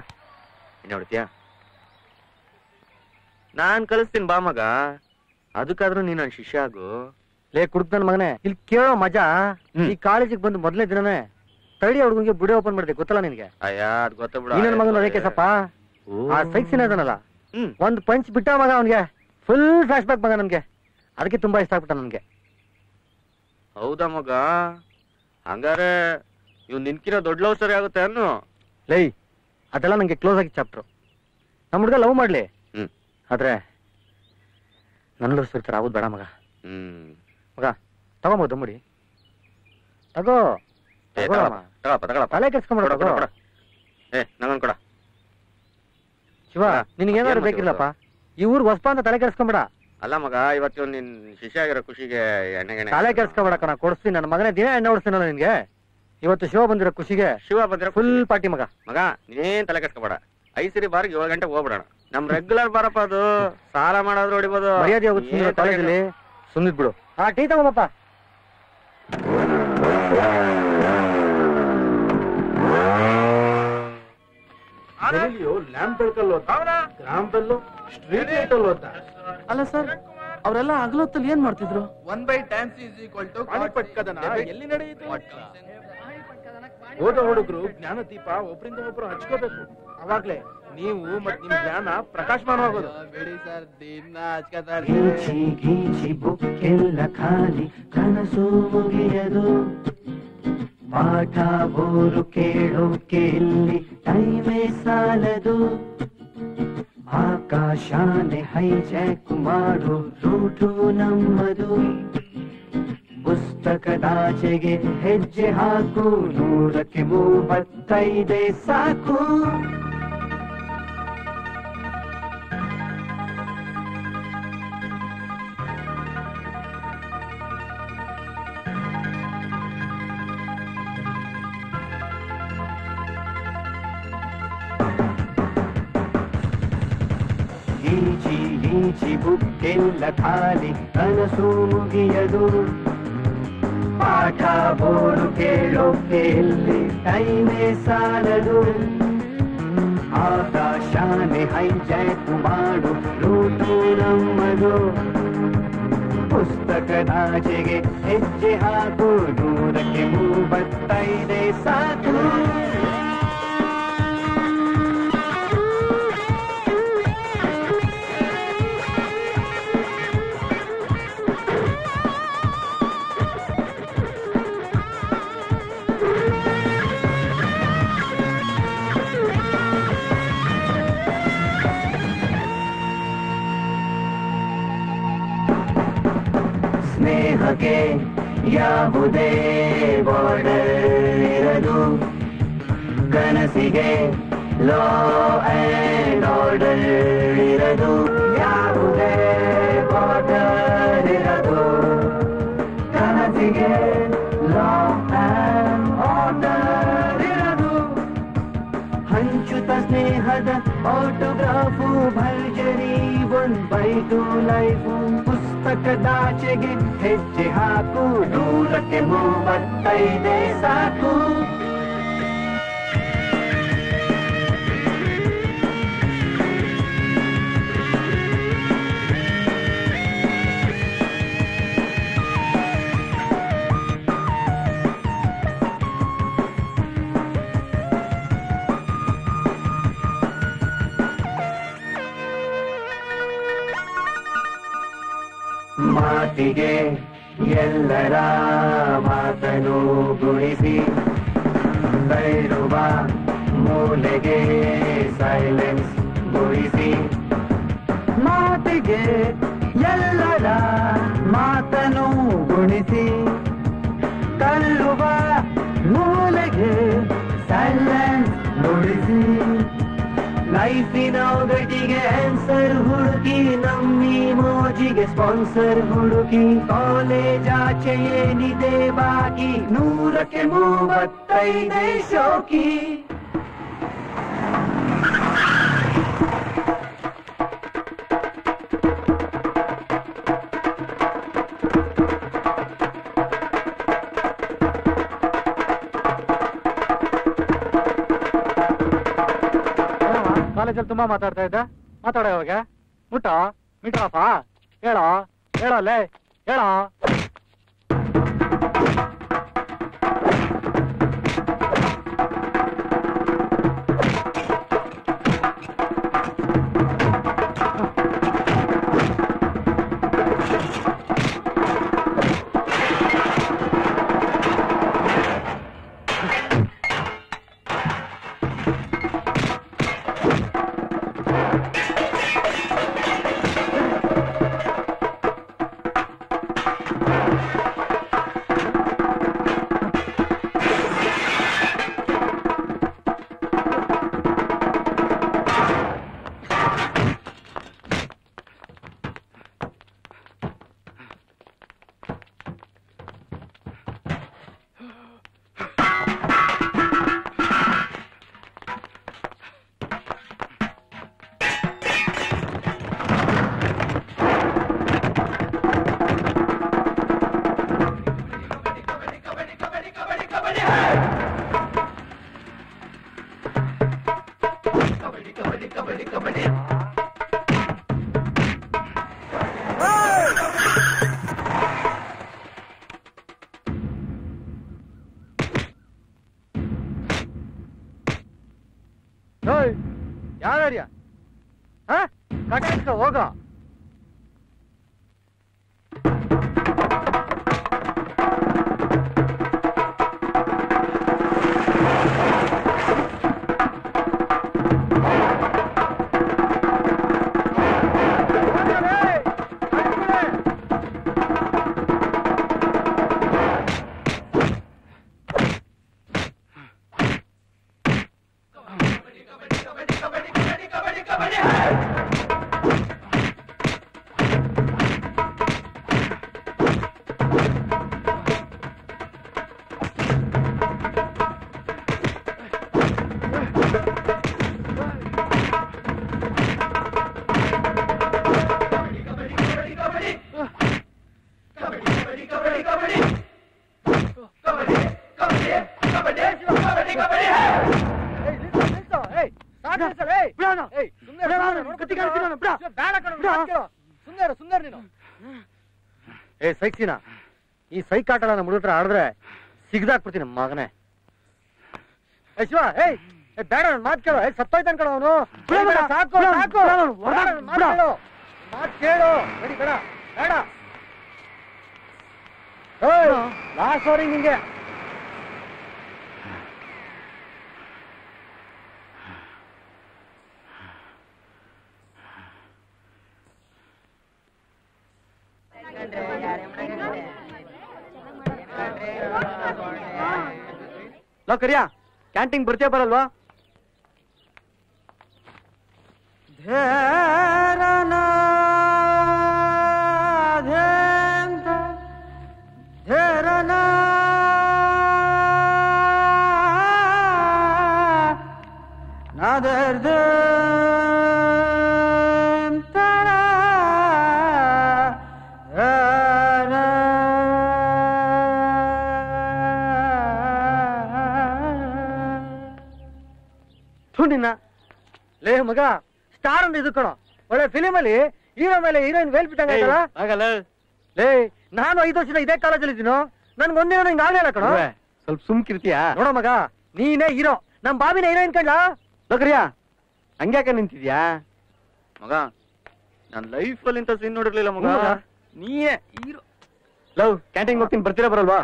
ಇನ್ನ ಹೊಡಿತೀಯ? ನಾನ್ ಕಲಿಸ್ತೀನಿ ಬಾ ಮಗ. ಅದಕ್ಕಾದ್ರೂ ನೀನ್ ನನ್ ಶಿಷ್ಯ ಆಗು. ಲೇ ಕುಡ್ಕ್ ನನ್ ಮಗನೇ, ಇಲ್ಲಿ ಕೇಳೋ ಮಜಾ. ಈ ಕಾಲೇಜಿಗೆ ಬಂದು ಮೊದಲನೇ ದಿನನೇ ತಡಿ ಹುಡುಗಂಗೆ ಬುಡೆ ಓಪನ್ ಮಾಡಿದೆ, ಗೊತ್ತಲ್ಲ ನಿನ್ಗೆ? ಅಯ್ಯ ಅದ್ ಗೊತ್ತ ಬಿಡ. ಈ ನನ್ ಮಗನ ಅದಕ್ಕೆ ಸಪ್ಪ ಆ ಸೈಕ್ಸಿನ ಅದನಲ್ಲ, ಒಂದ್ ಪಂಚ್ ಬಿಟ್ಟ ಮಗ ಅವನ್ಗೆ. ಫುಲ್ ಫ್ಲಾಶ್ ಬ್ಯಾಕ್ ಮಗ ನನ್ಗೆ. ಅದಕ್ಕೆ ತುಂಬಾ ಇಷ್ಟ ಆಗ್ಬಿಟ್ಟ ನನ್ಗೆ. ಹೌದಾ ಮಗ? ಹಂಗಾರೆ ಇವ್ ನಿನ್ಕಿನ ದೊಡ್ಡ ಲವ್ ಸ್ಟೋರಿ ಆಗುತ್ತೆ ಅನ್ನು. ಲೈ ಅದೆಲ್ಲ ನಂಗೆ ಕ್ಲೋಸ್ ಆಗಿ ಚಾಪ್ಟರ್. ನಮ್ ಹುಡುಗ ಲವ್ ಮಾಡ್ಲಿ, ಆದ್ರೆ ನನ್ನ ಲವ್ ಸ್ಟೋರಿ ತರ ಆಗುದ್ ಬೇಡ ಮಗ. ಮಗ ತಗೊಂಬ ದಮ್ಮಡಿ ತಗೋ. ತಲೆ ಕೆಡ್ಸ್ಕೊಂಡ್ಬಿಡ. ನಂಗೊಂದ್ ಕೊಡ ಶಿವ, ನಿನ್ಗೇನಾದ್ರು ಬೇಕಿಲ್ಲಪ್ಪ. ಈ ಊರ್ಗ್ ಹೊಸ್ಪ ಅಂತ ತಲೆ ಕೆಡ್ಸ್ಕೊಂಬೇಡ. ಅಲ್ಲ ಮಗ, ಇವತ್ತು ನಿನ್ ಶಿಷ್ಯ ಆಗಿರೋ ಖುಷಿಗೆ ಎಣ್ಣೆ ತಲೆ ಕೆಡ್ಸ್ಕೊಂಬೇಡ ಕಣ, ಕೊಡಿಸ್ತೀನಿ. ನನ್ನ ಮಗನೇ ದಿನ ಎಣ್ಣೆ ಹೊಡಿಸ್ತೀನಲ್ಲ ನಿನ್ಗೆ. ಇವತ್ತು ಶಿವ ಬಂದಿರೋ ಖುಷಿಗೆ ಫುಲ್ ಪಾರ್ಟಿ ಮಗ. ಮಗ ನೀನ್ ತಲೆ ಕೆಡ್ಸ್ಕೊಬೇಡ. 5 ಸರಿ ಬಾರಿಗೆ 7 ಗಂಟೆಗೆ ಹೋಗ್ಬಿಡೋಣ. ನಮ್ ರೆಗ್ಯುಲರ್ ಬಾರಪ್ಪ, ಅದು ಸಾಲ ಮಾಡೋದ್ರು ಹೊಡಿಬೋದು. ಮರ್ಯಾದೆ ಹೋಗುತ್ತೆ ಕಾಲೇಜಲ್ಲಿ. ಸುಮ್ನಿದ್ ಬಿಡು. ಟೀ ತಗೋಬಪ್ಪ. ಲ್ಯಾಂಪ್ ಬೆಳಕಲ್ಲಿ ಓದ್ತಾ, ಗ್ರಾಮ್ ಬೆಲ್ಲು ಸ್ಟ್ರೀಟ್ ಲೈಟ್ ಅಲ್ಲಿ ಓದ್ತಾ. ಅಲ್ಲ ಸರ್, ಅವರೆಲ್ಲ ಹಗಲೊತ್ತಲ್ಲಿ ಏನ್ ಮಾಡ್ತಿದ್ರು? 1/10 ಪಾಣಿಪಟ್ ಕದನ ಎಲ್ಲಿ ನಡೆಯಿತು? ಓದೋ ಹುಡುಗರು ಜ್ಞಾನ ದೀಪ ಒಬ್ರಿಂದ ಒಬ್ರು ಹಚ್ಕೋಬೇಕು. ಅವಾಗ್ಲೇ ನೀವು ಮತ್ ನಿಮ್ ಜ್ಞಾನ ಪ್ರಕಾಶಮಾನವಾಗೋದು. ಬಿಡಿ ಸರ್, ದಿನ ಹಚ್ಕೋತಾರೆ. ಗೀಚಿ ಗೀಚಿ ಬುಕ್ಕೆಲ್ಲ ಖಾಲಿ, ಕನಸು ಮುಗಿಯದು. ಪಾಠ ಬೋರು ಕೇಳೋಕೆ ಇಲ್ಲಿ ಟೈಮೇ ಸಾಲದು. ಆಕಾಶಾನೆ ಹೈಜಾಕ್ ಮಾಡು ರೂಟು ನಮ್ಮದು. ಪುಸ್ತಕದಾಚೆಗೆ ಹೆಜ್ಜೆ ಹಾಕು, 100ಕ್ಕೆ 35 ಸಾಕು. ಗೀಚಿ ಗೀಚಿ ಬುಕ್ಕೆಲ್ಲ ಖಾಲಿ, ಕನಸು ಮುಗಿಯದು. ಪಾಠ ಬೋರು ಕೇಳೋಕೆ ಇಲ್ಲಿ ಟೈಮೇ ಸಾಲದು. ಆಕಾಶಾನೆ ಹೈಜಾಕ್ ಮಾಡು ರೂಟು ನಮ್ಮದು. ಪುಸ್ತಕದಾಚೆಗೆ ಹೆಜ್ಜೆ ಹಾಕು, 100ಕ್ಕೆ 35 ಸಾಕು. ಸ್ನೇಹಕ್ಕೆ ಯಾವುದೇ ಬಾರ್ಡರ್ ಇರದು. ಕನಸಿಗೆ ಲಾ ಅಂಡ್ ಆರ್ಡರ್ ಇರದು. ಯಾವುದೇ ಬಾರ್ಡರ್ ಇರದು. ಕನಸಿಗೆ ಲಾ ಅಂಡ್ ಆರ್ಡರ್ ಇರದು. ಹಂಚುತ್ತ ಸ್ನೇಹದ ಆಟೋಗ್ರಾಫು, ಭರ್ಜರಿ 1/2 ಲೈಫು. ಪುಸ್ತಕದಾಚೆಗೆ ಹೆಜ್ಜೆ ಹಾಕು, 100ಕ್ಕೆ 35 ಸಾಕು. ಮಾತಿಗೆ ಎಲ್ಲರ ಮಾತನು ಗುಣಿಸಿ, ಬೈರುವ ಮೂಲೆಗೆ ಸೈಲೆನ್ಸ್ ಗುಣಿಸಿ. ಮಾತಿಗೆ ಎಲ್ಲರ ಮಾತನು ಗುಣಿಸಿ, ತಳ್ಳುವ ಮೂಲೆಗೆ ಸೈಲೆನ್ಸ್ ಗುಣಿಸಿ. ಲೈಫಿನ ಒಗಟಿಗೆ ಆನ್ಸರ್ ಹುಡುಕಿ, ನಮ್ಮಿ ಮೋಜಿಗೆ ಸ್ಪಾನ್ಸರ್ ಹುಡುಕಿ. ಕಾಲೇಜ್ ಆಚೆ ಏನಿದೆ ಬಾಕಿ, 100ಕ್ಕೆ 35 ಶೋಕಿ. ಕಾಲೇಜಲ್ಲಿ ತುಂಬಾ ಮಾತಾಡ್ತಾ ಇದ್ದ, ಮಾತಾಡೋ ಇವಾಗ. ಮುಟ್ಟೋ ಮಿಟ್ರಪ್ಪ, ಹೇಳೋ ಹೇಳೋಲ್ಲೇ ಹೇಳೋ. ಯಾರ್ಯಾರ್ಯ ಕಟಾಯಿಸ್ಕೊ ಹೋಗ. ಏ ಸೈಕ್ಸಿನ ಈ ಸೈಕ್ ಆಟ ನಮ್ಮ ಹುಡುಗ್ರ ಆಡಿದ್ರೆ ಸಿಗ್ದಾಕ್ಬಿಡ್ತೀನಿ ಮಗನೇ. ಏ ಶಿವ ಏಯ್ ಬೇಡ ನನ್ ಮಾತು ಕೇಳು. ಸತ್ತೋಯ್ತಾನ ಕಣ ಅವನು. ಸಾಕು ಸಾಕು ಮಾತು ಕೇಳು. ನಡಿ ಬೇಡ ಬೇಡ. ಲಾಸ್ಟ್ ಓವರಿಂಗ್ ನಿಂಗೆ. ಲೋ ಕರಿಯಾ ಕ್ಯಾಂಟೀನ್ ಬರ್ತೀಯ ಬರಲ್ವಾ? ನಿನ್ನ ಲೇ ಮಗ ಸ್ಟಾರ್ ಅಂತ ಇದು ಕಣೋ. ಒಳ್ಳೆ ಫಿಲಿಮ್ ಅಲ್ಲಿ ಹೀರೋ ಮೇಲೆ ಹೀರೋಯಿನ್ ವೇಲ್ ಬಿಟ್ಟಂಗ ಆಗಲ್ಲ. ಲೇ ನಾನು 5 ವರ್ಷದ ಇದೇ ಕಾಲೇಜಲ್ಲಿ ಇದ್ದೀನೋ. ನನ್ಗೆ ಒಂದೇ ಹಿಂಗ ಆಗಲಿಲ್ಲ ಕಣೋ. ಸ್ವಲ್ಪ ಸುಮ್ಕಿರ್ತೀಯಾ? ನೋಡೋ ಮಗ ನೀನೇ ಹೀರೋ, ನಮ್ ಬಾಬಿನ ಹೀರೋಯಿನ್ ಕಂಡ್ಲಾ? ಲೋಕರಿಯಾ ಹಂಗ್ಯಾಕ ನಿಂತಿದ್ಯಾ ಮಗ? ನಾನ್ ಲೈಫ್ ಅಲ್ಲಿ ಇಂತ ಸೀನ್ ನೋಡಿರ್ಲಿಲ್ಲ ಮಗ. ನೀಯೇ ಹೀರೋ. ಲವ್ ಕ್ಯಾಂಟೀನ್ ಹೋಗ್ತೀನಿ, ಬರ್ತೀರಾ ಬರಲ್ವಾ?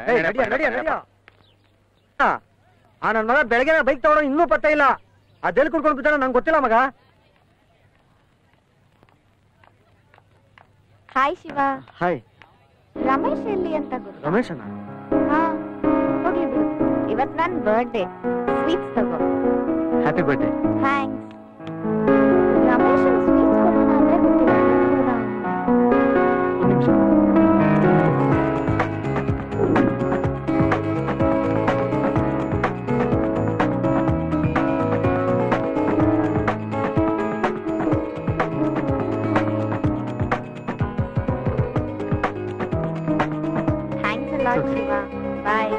ಆ ನನ್ ಮಗ ಬೆಳಗ್ಗೆ ಬೈಕ್ ತಗೊಂಡು ಇನ್ನೂ ಪತ್ತ ಇಲ್ಲ. ಅದೆಲ್ಲಿ ಕುಡ್ಕೊಂಡು ಬಿದ್ದಾನ ನಂಗೆ ಗೊತ್ತಿಲ್ಲ ಮಗ. ಹಾಯ್ ಶಿವ. ಹಾಯ್. ರಮೇಶ್ ಎಲ್ಲಿ ಅಂತ ಗೊತ್ತು? ರಮೇಶ್ ಅಣ್ಣ? ಹಾ ಹೋಗ್ಲಿ ಬಿಡು. ಇವತ್ ನನ್ ಬರ್ಡೇ, ಸ್ವೀಟ್ಸ್ ತಗೋ. Happy birthday. Thanks. Ramesh sweets ಕೊಡೋಣ ಅಂದ್ರೆ ಗೊತ್ತಿಲ್ಲ. ಒಂದು ನಿಮಿಷ. Shiva. Bye.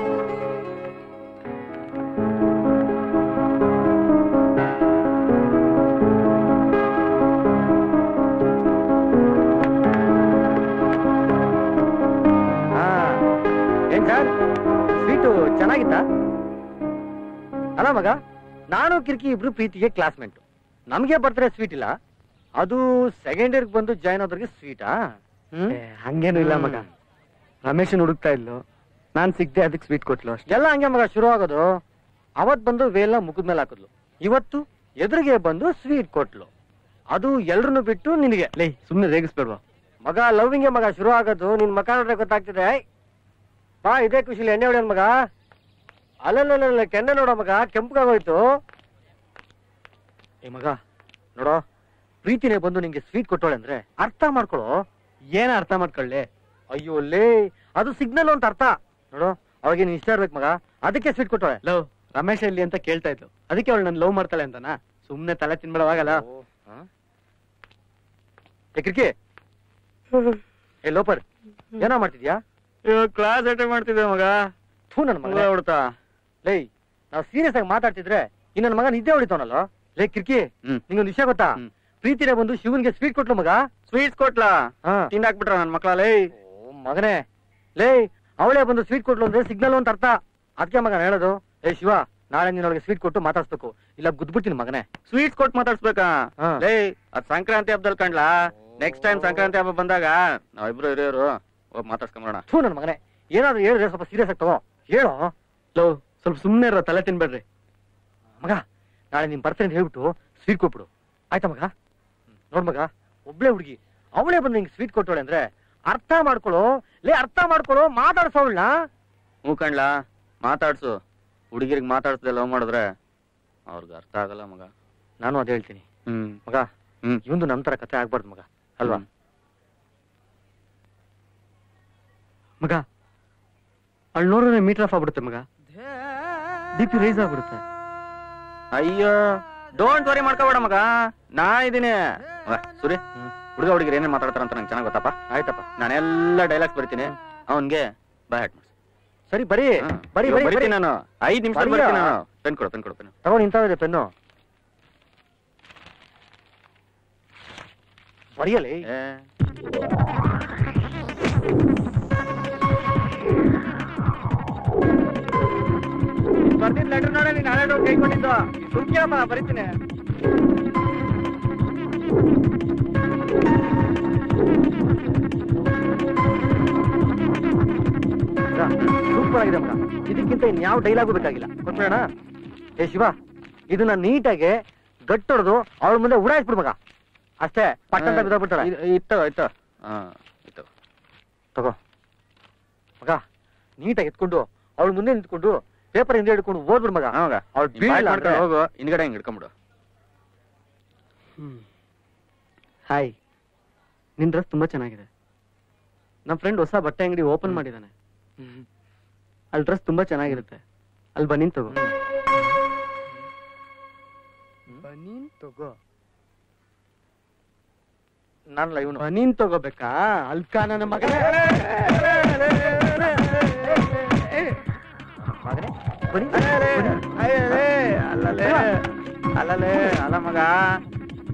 ಏನ್ ಸರ್ ಸ್ವೀಟು ಚೆನ್ನಾಗಿತ್ತಾ? ಅಲ್ಲ ಮಗ, ನಾನು ಕಿರ್ಕಿ ಇಬ್ರು ಪ್ರೀತಿಗೆ ಕ್ಲಾಸ್ಮೇಟ್. ನಮ್ಗೆ ಬರ್ತಾರೆ ಸ್ವೀಟ್ ಇಲ್ಲ, ಅದು ಸೆಕೆಂಡ್ ಇಯರ್ಗೆ ಬಂದು ಜಾಯ್ನ್ ಆದವ್ರಿಗೆ ಸ್ವೀಟಾ? ಹಂಗೇನು ಇಲ್ಲ ಮಗ. ರಮೇಶನ್ ಹುಡುಕ್ತಾ ಇದ್ಲು, ನಾನ್ ಸಿಗ್ದೆ ಅದಕ್ಕೆ ಸ್ವೀಟ್ ಕೊಟ್ಲು ಅಷ್ಟೇ. ಎಲ್ಲ ಹಂಗೆ ಮಗ ಶುರು ಆಗೋದು. ಅವತ್ ಬಂದು ವೇಲ ಮುಖದ ಮೇಲೆ ಹಾಕಿದ್ಲು, ಇವತ್ತು ಎದುರಿಗೆ ಬಂದು ಸ್ವೀಟ್ ಕೊಟ್ಲು. ಅದು ಎಲ್ರನ್ನು ಬಿಟ್ಟು ನಿನಗೆ. ಲೇ ಸುಮ್ನೆ ರೇಗಿಸ್ಬೇಡ್ವಾ ಮಗ? ಲವ್ವಿಂಗೆ ಮಗ ಶುರು ಆಗೋದು. ನಿನ್ ಮಕ ನೋಡ್ರೆ ಗೊತ್ತಾಗ್ತಿದೆ. ಬಾ ಇದೇ ಖುಷಿಲಿ ಎಣ್ಣೆ ಹೊಡೆಯೋನ್ ಮಗ. ಅಲ್ಲಲ್ಲ ಕೆನ್ನೆ ನೋಡೋ ಮಗ, ಕೆಂಪಗಾಗೋಯ್ತು. ಏ ಮಗ ನೋಡೋ, ಪ್ರೀತಿನೇ ಬಂದು ನಿಂಗೆ ಸ್ವೀಟ್ ಕೊಟ್ಟೋಳೆ ಅಂದ್ರೆ ಅರ್ಥ ಮಾಡ್ಕೊಳೋ. ಏನ ಅರ್ಥ ಮಾಡ್ಕೊಳ್ಳಿ? ಅಯ್ಯೋ ಲೇ, ಅದು ಸಿಗ್ನಲ್ ಅಂತ ಅರ್ಥ. ನೋಡು, ಅವಾಗ ನೀನ್ ಇಷ್ಟ ಇರ್ಬೇಕು ಮಗ, ಅದಕ್ಕೆ ಸ್ವೀಟ್ ಕೊಟ್ಟೋಳೆ. ಲವ್ ರಮೇಶ್ ಎಲ್ಲಿ ಅಂತ ಕೇಳ್ತಾ ಇದ್ಲು, ಅದಕ್ಕೆ ಅವಳು ನನ್ ಲವ್ ಮಾಡ್ತಾಳೆ ಅಂತನಾ? ಸುಮ್ನೆ ತಲೆ ತಿನ್ಬೇಡವಾಗಲ್ಲ. ಕ್ರಿಕಿ ಏ ಲೋಪರ್, ಏನೋ ಮಾಡ್ತಿದ್ಯಾ? ಕ್ಲಾಸ್ ಅಟೆಂಡ್ ಮಾಡ್ತಿದ್ದೆ ಮಗ. ಥೂ ನನ್ ಮಗ ಹೊಡ್ತಾ. ಲೇ, ನಾವ್ ಸೀರಿಯಸ್ ಆಗಿ ಮಾತಾಡ್ತಿದ್ರೆ ಈ ನನ್ ಮಗ ನಿದ್ದೆ ಹೊಡಿತಾವನಲ್ಲ. ಲೇ ಕಿರ್ಕಿ, ನಿಂಗೊಂದು ವಿಷಯ ಗೊತ್ತಾ? ಪ್ರೀತಿನೇ ಬಂದು ಶಿವನ್ಗೆ ಸ್ವೀಟ್ ಕೊಟ್ಲು ಮಗ. ಸ್ವೀಟ್ಸ್ ಕೊಟ್ಲಾ? ತಿಂದಾಕ್ಬಿಟ್ರ ನನ್ ಮಕ್ಳ? ಲೇ ಮಗನೇ, ಲೇ ಅವಳೇ ಬಂದು ಸ್ವೀಟ್ ಕೊಟ್ಲು ಅಂದ್ರೆ ಸಿಗ್ನಲ್ ಅಂತ ಅರ್ಥ. ಅದಕ್ಕೆ ಮಗ ಹೇಳೋದು. ಏ ಶಿವ, ನಾಳೆ ನೀನೊಳಗೆ ಸ್ವೀಟ್ ಕೊಟ್ಟು ಮಾತಾಡ್ಸ್ಬೇಕು, ಇಲ್ಲ ಗುದ್ಬಿಡ್ತೀನಿ ಮಗನೇ. ಸ್ವೀಟ್ಸ್ ಕೊಟ್ಟು ಮಾತಾಡ್ಸ್ಬೇಕಾ? ಹಾ. ಲೇ ಅದ್ ಸಂಕ್ರಾಂತಿ ಹಬ್ಬದಲ್ಲಿ ಕಂಡ್ಲಾ, ನೆಕ್ಸ್ಟ್ ಟೈಮ್ ಸಂಕ್ರಾಂತಿ ಹಬ್ಬ ಬಂದಾಗ ನಾವಿಬ್ರು ಹಿರಿಯರು ಹೋಗಿ ಮಾತಾಡ್ಸ್ಕೊಂಬರೋಣ. ಥೂ ನನ್ ಮಗನೇ, ಏನಾದ್ರು ಹೇಳಿದ್ರೆ ಸ್ವಲ್ಪ ಸೀರಿಯಸ್ ಆಗಿ ತಗೋ. ಹೇಳೋ. ಲೋ ಸ್ವಲ್ಪ ಸುಮ್ಮನೆ ಇರೋ, ತಲೆ ತಿನ್ಬೇಡ್ರಿ. ಮಗ ನಾಳೆ ನೀನ್ ಬರ್ತೀನಿ ಅಂತ ಹೇಳ್ಬಿಟ್ಟು ಸ್ವೀಟ್ ಕೊಟ್ಬಿಡು, ಆಯ್ತಾ ಮಗ? ನೋಡ್ ಮಗ, ಒಬ್ಳೆ ಹುಡುಗಿ ಅವಳೇ ಬಂದು ನಿಂಗೆ ಸ್ವೀಟ್ ಕೊಟ್ಟೋಳೆ ಅಂದ್ರೆ ಅರ್ಥ ಮಾಡ್ಕೊಳ್ಳೋ, ಅರ್ಥ ಮಾಡ್ಕೊಳ್ಳೋ, ಮಾತಾಡ್ಸೋಳ್ನ. ಹ್ಞೂ ಕಣ್ಲಾ, ಮಾತಾಡ್ಸು. ಹುಡುಗಿರಿಗೆ ಮಾತಾಡ್ಸದೆ ಲವ್ ಮಾಡಿದ್ರೆ ಅವ್ರಿಗೆ ಅರ್ಥ ಆಗಲ್ಲ ಮಗ. ನಾನು ಅದೇ ಹೇಳ್ತೀನಿ ಮಗ. ಹ್ಮ್ ಇವಂದು ನಮ್ ತರ ಕಥೆ ಆಗ್ಬಾರ್ದು ಮಗ, ಅಲ್ವಾ? ಮಗ ಅಲ್ಲಿ ನೋಡಿದ್ರೆ ಮೀಟರ್ ಆಫ್ ಆಗ್ಬಿಡುತ್ತೆ ಮಗ, BP ರೈಸ್ ಆಗ್ಬಿಡುತ್ತೆ. ಅಯ್ಯೋ ಡೋಂಟ್ ವರಿ ಮಾಡ್ಕೋಬೇಡ ಮಗ, ನಾ ಇದೀನಿ. ಸುರಿ, ಹುಡುಗ ಹುಡುಗಿರು ಏನೇನ್ ಮಾತಾಡ್ತಾರ ಅಂತ ನಂಗೆ ಚೆನ್ನಾಗಿ ಗೊತ್ತಪ್ಪ. ಆಯ್ತಪ್ಪ, ನಾನೆಲ್ಲ ಡೈಲಾಗ್ಸ್ ಬರಿತೀನಿ, ಅವನ್ಗೆ ಬಾಯ್ ಹಾಟ್ ಮಾಡ್ಸಿ. ಸರಿ ಬರೀ ಬರೀ ಬರಿತೀನಿ ನಾನು, 5 ನಿಮಿಷ ಬರ್ತೀನಿ ನಾನು. ಪೆನ್ ಕೊಡು, ಪೆನ್ ಕೊಡು, ಪೆನ್ ತಗೊಂಡು ನಿಂತಾವಿದೆ ಪೆನ್ನು. ಬರೆಯಲಿ. ಬರ್ದಿದ್ ಲೆಟರ್ ನೋಡ, ನೀನ್ ಹಳೆ ಕೈ ಕೊಟ್ಟಿದ್ದು ಸುಮ್ಕಿರಪ್ಪ, ಬರೀತೀನಿ. ಸೂಪರ್ ಆಗಿದೆ ಮಗ, ಇದಕ್ಕಿಂತ ಇನ್ಯಾವ ಡೈಲಾಗು ಬೇಕಾಗಿಲ್ಲ. ಕೊಟ್ಬಿಡೋಣ. ಏ ಶಿವ, ಇದನ್ನ ನೀಟಾಗಿ ಗಟ್ಟೊಡ್ದು ಅವಳ ಮುಂದೆ ಉಡಾಯಿಸ್ಬಿಡು ಮಗ, ಅಷ್ಟೇ. ಪಟ್ಟಂತ ಬಿದ್ದೋಗ್ಬಿಡ್ತಾಳೆ. ಇತ್ತು ಆಯ್ತು, ಇತ್ತು ತಗೋ ಮಗ, ನೀಟಾಗಿ ಎತ್ಕೊಂಡು ಅವಳ ಮುಂದೆ ನಿಂತ್ಕೊಂಡು ಪೇಪರ್ ಹಿಂದೆ ಹಿಡ್ಕೊಂಡು ಓದ್ಬಿಡು ಮಗ. ಅವಳು ಹೋಗು, ಹಿಂದ್ಗಡೆ ಹಿಂಗ್ ಹಿಡ್ಕೊಂಡ್ಬಿಡು. ಹಾಯ್, ನಿನ್ ಡ್ರೆಸ್ ತುಂಬಾ ಚೆನ್ನಾಗಿದೆ. ನಮ್ಮ ಫ್ರೆಂಡ್ ಹೊಸ ಬಟ್ಟೆ ಅಂಗಡಿ ಓಪನ್ ಮಾಡಿದಾನೆ, ಅಲ್ಲಿ ಡ್ರೆಸ್ ತುಂಬಾ ಚೆನ್ನಾಗಿರುತ್ತೆ. ಅಲ್ಲಿ ಬನೀನ್ ತಗೋ. ಬನೀನ್ ತಗೋ. ನಾನಲ್ಲ ಇವನು. ಬನೀನ್ ತಗೋಬೇಕಾ? ಅಲ್ಕ ನನ್ನ ಮಗನೇ. ಅಲ್ಲಲೇ ಅಲ್ಲ ಮಗ,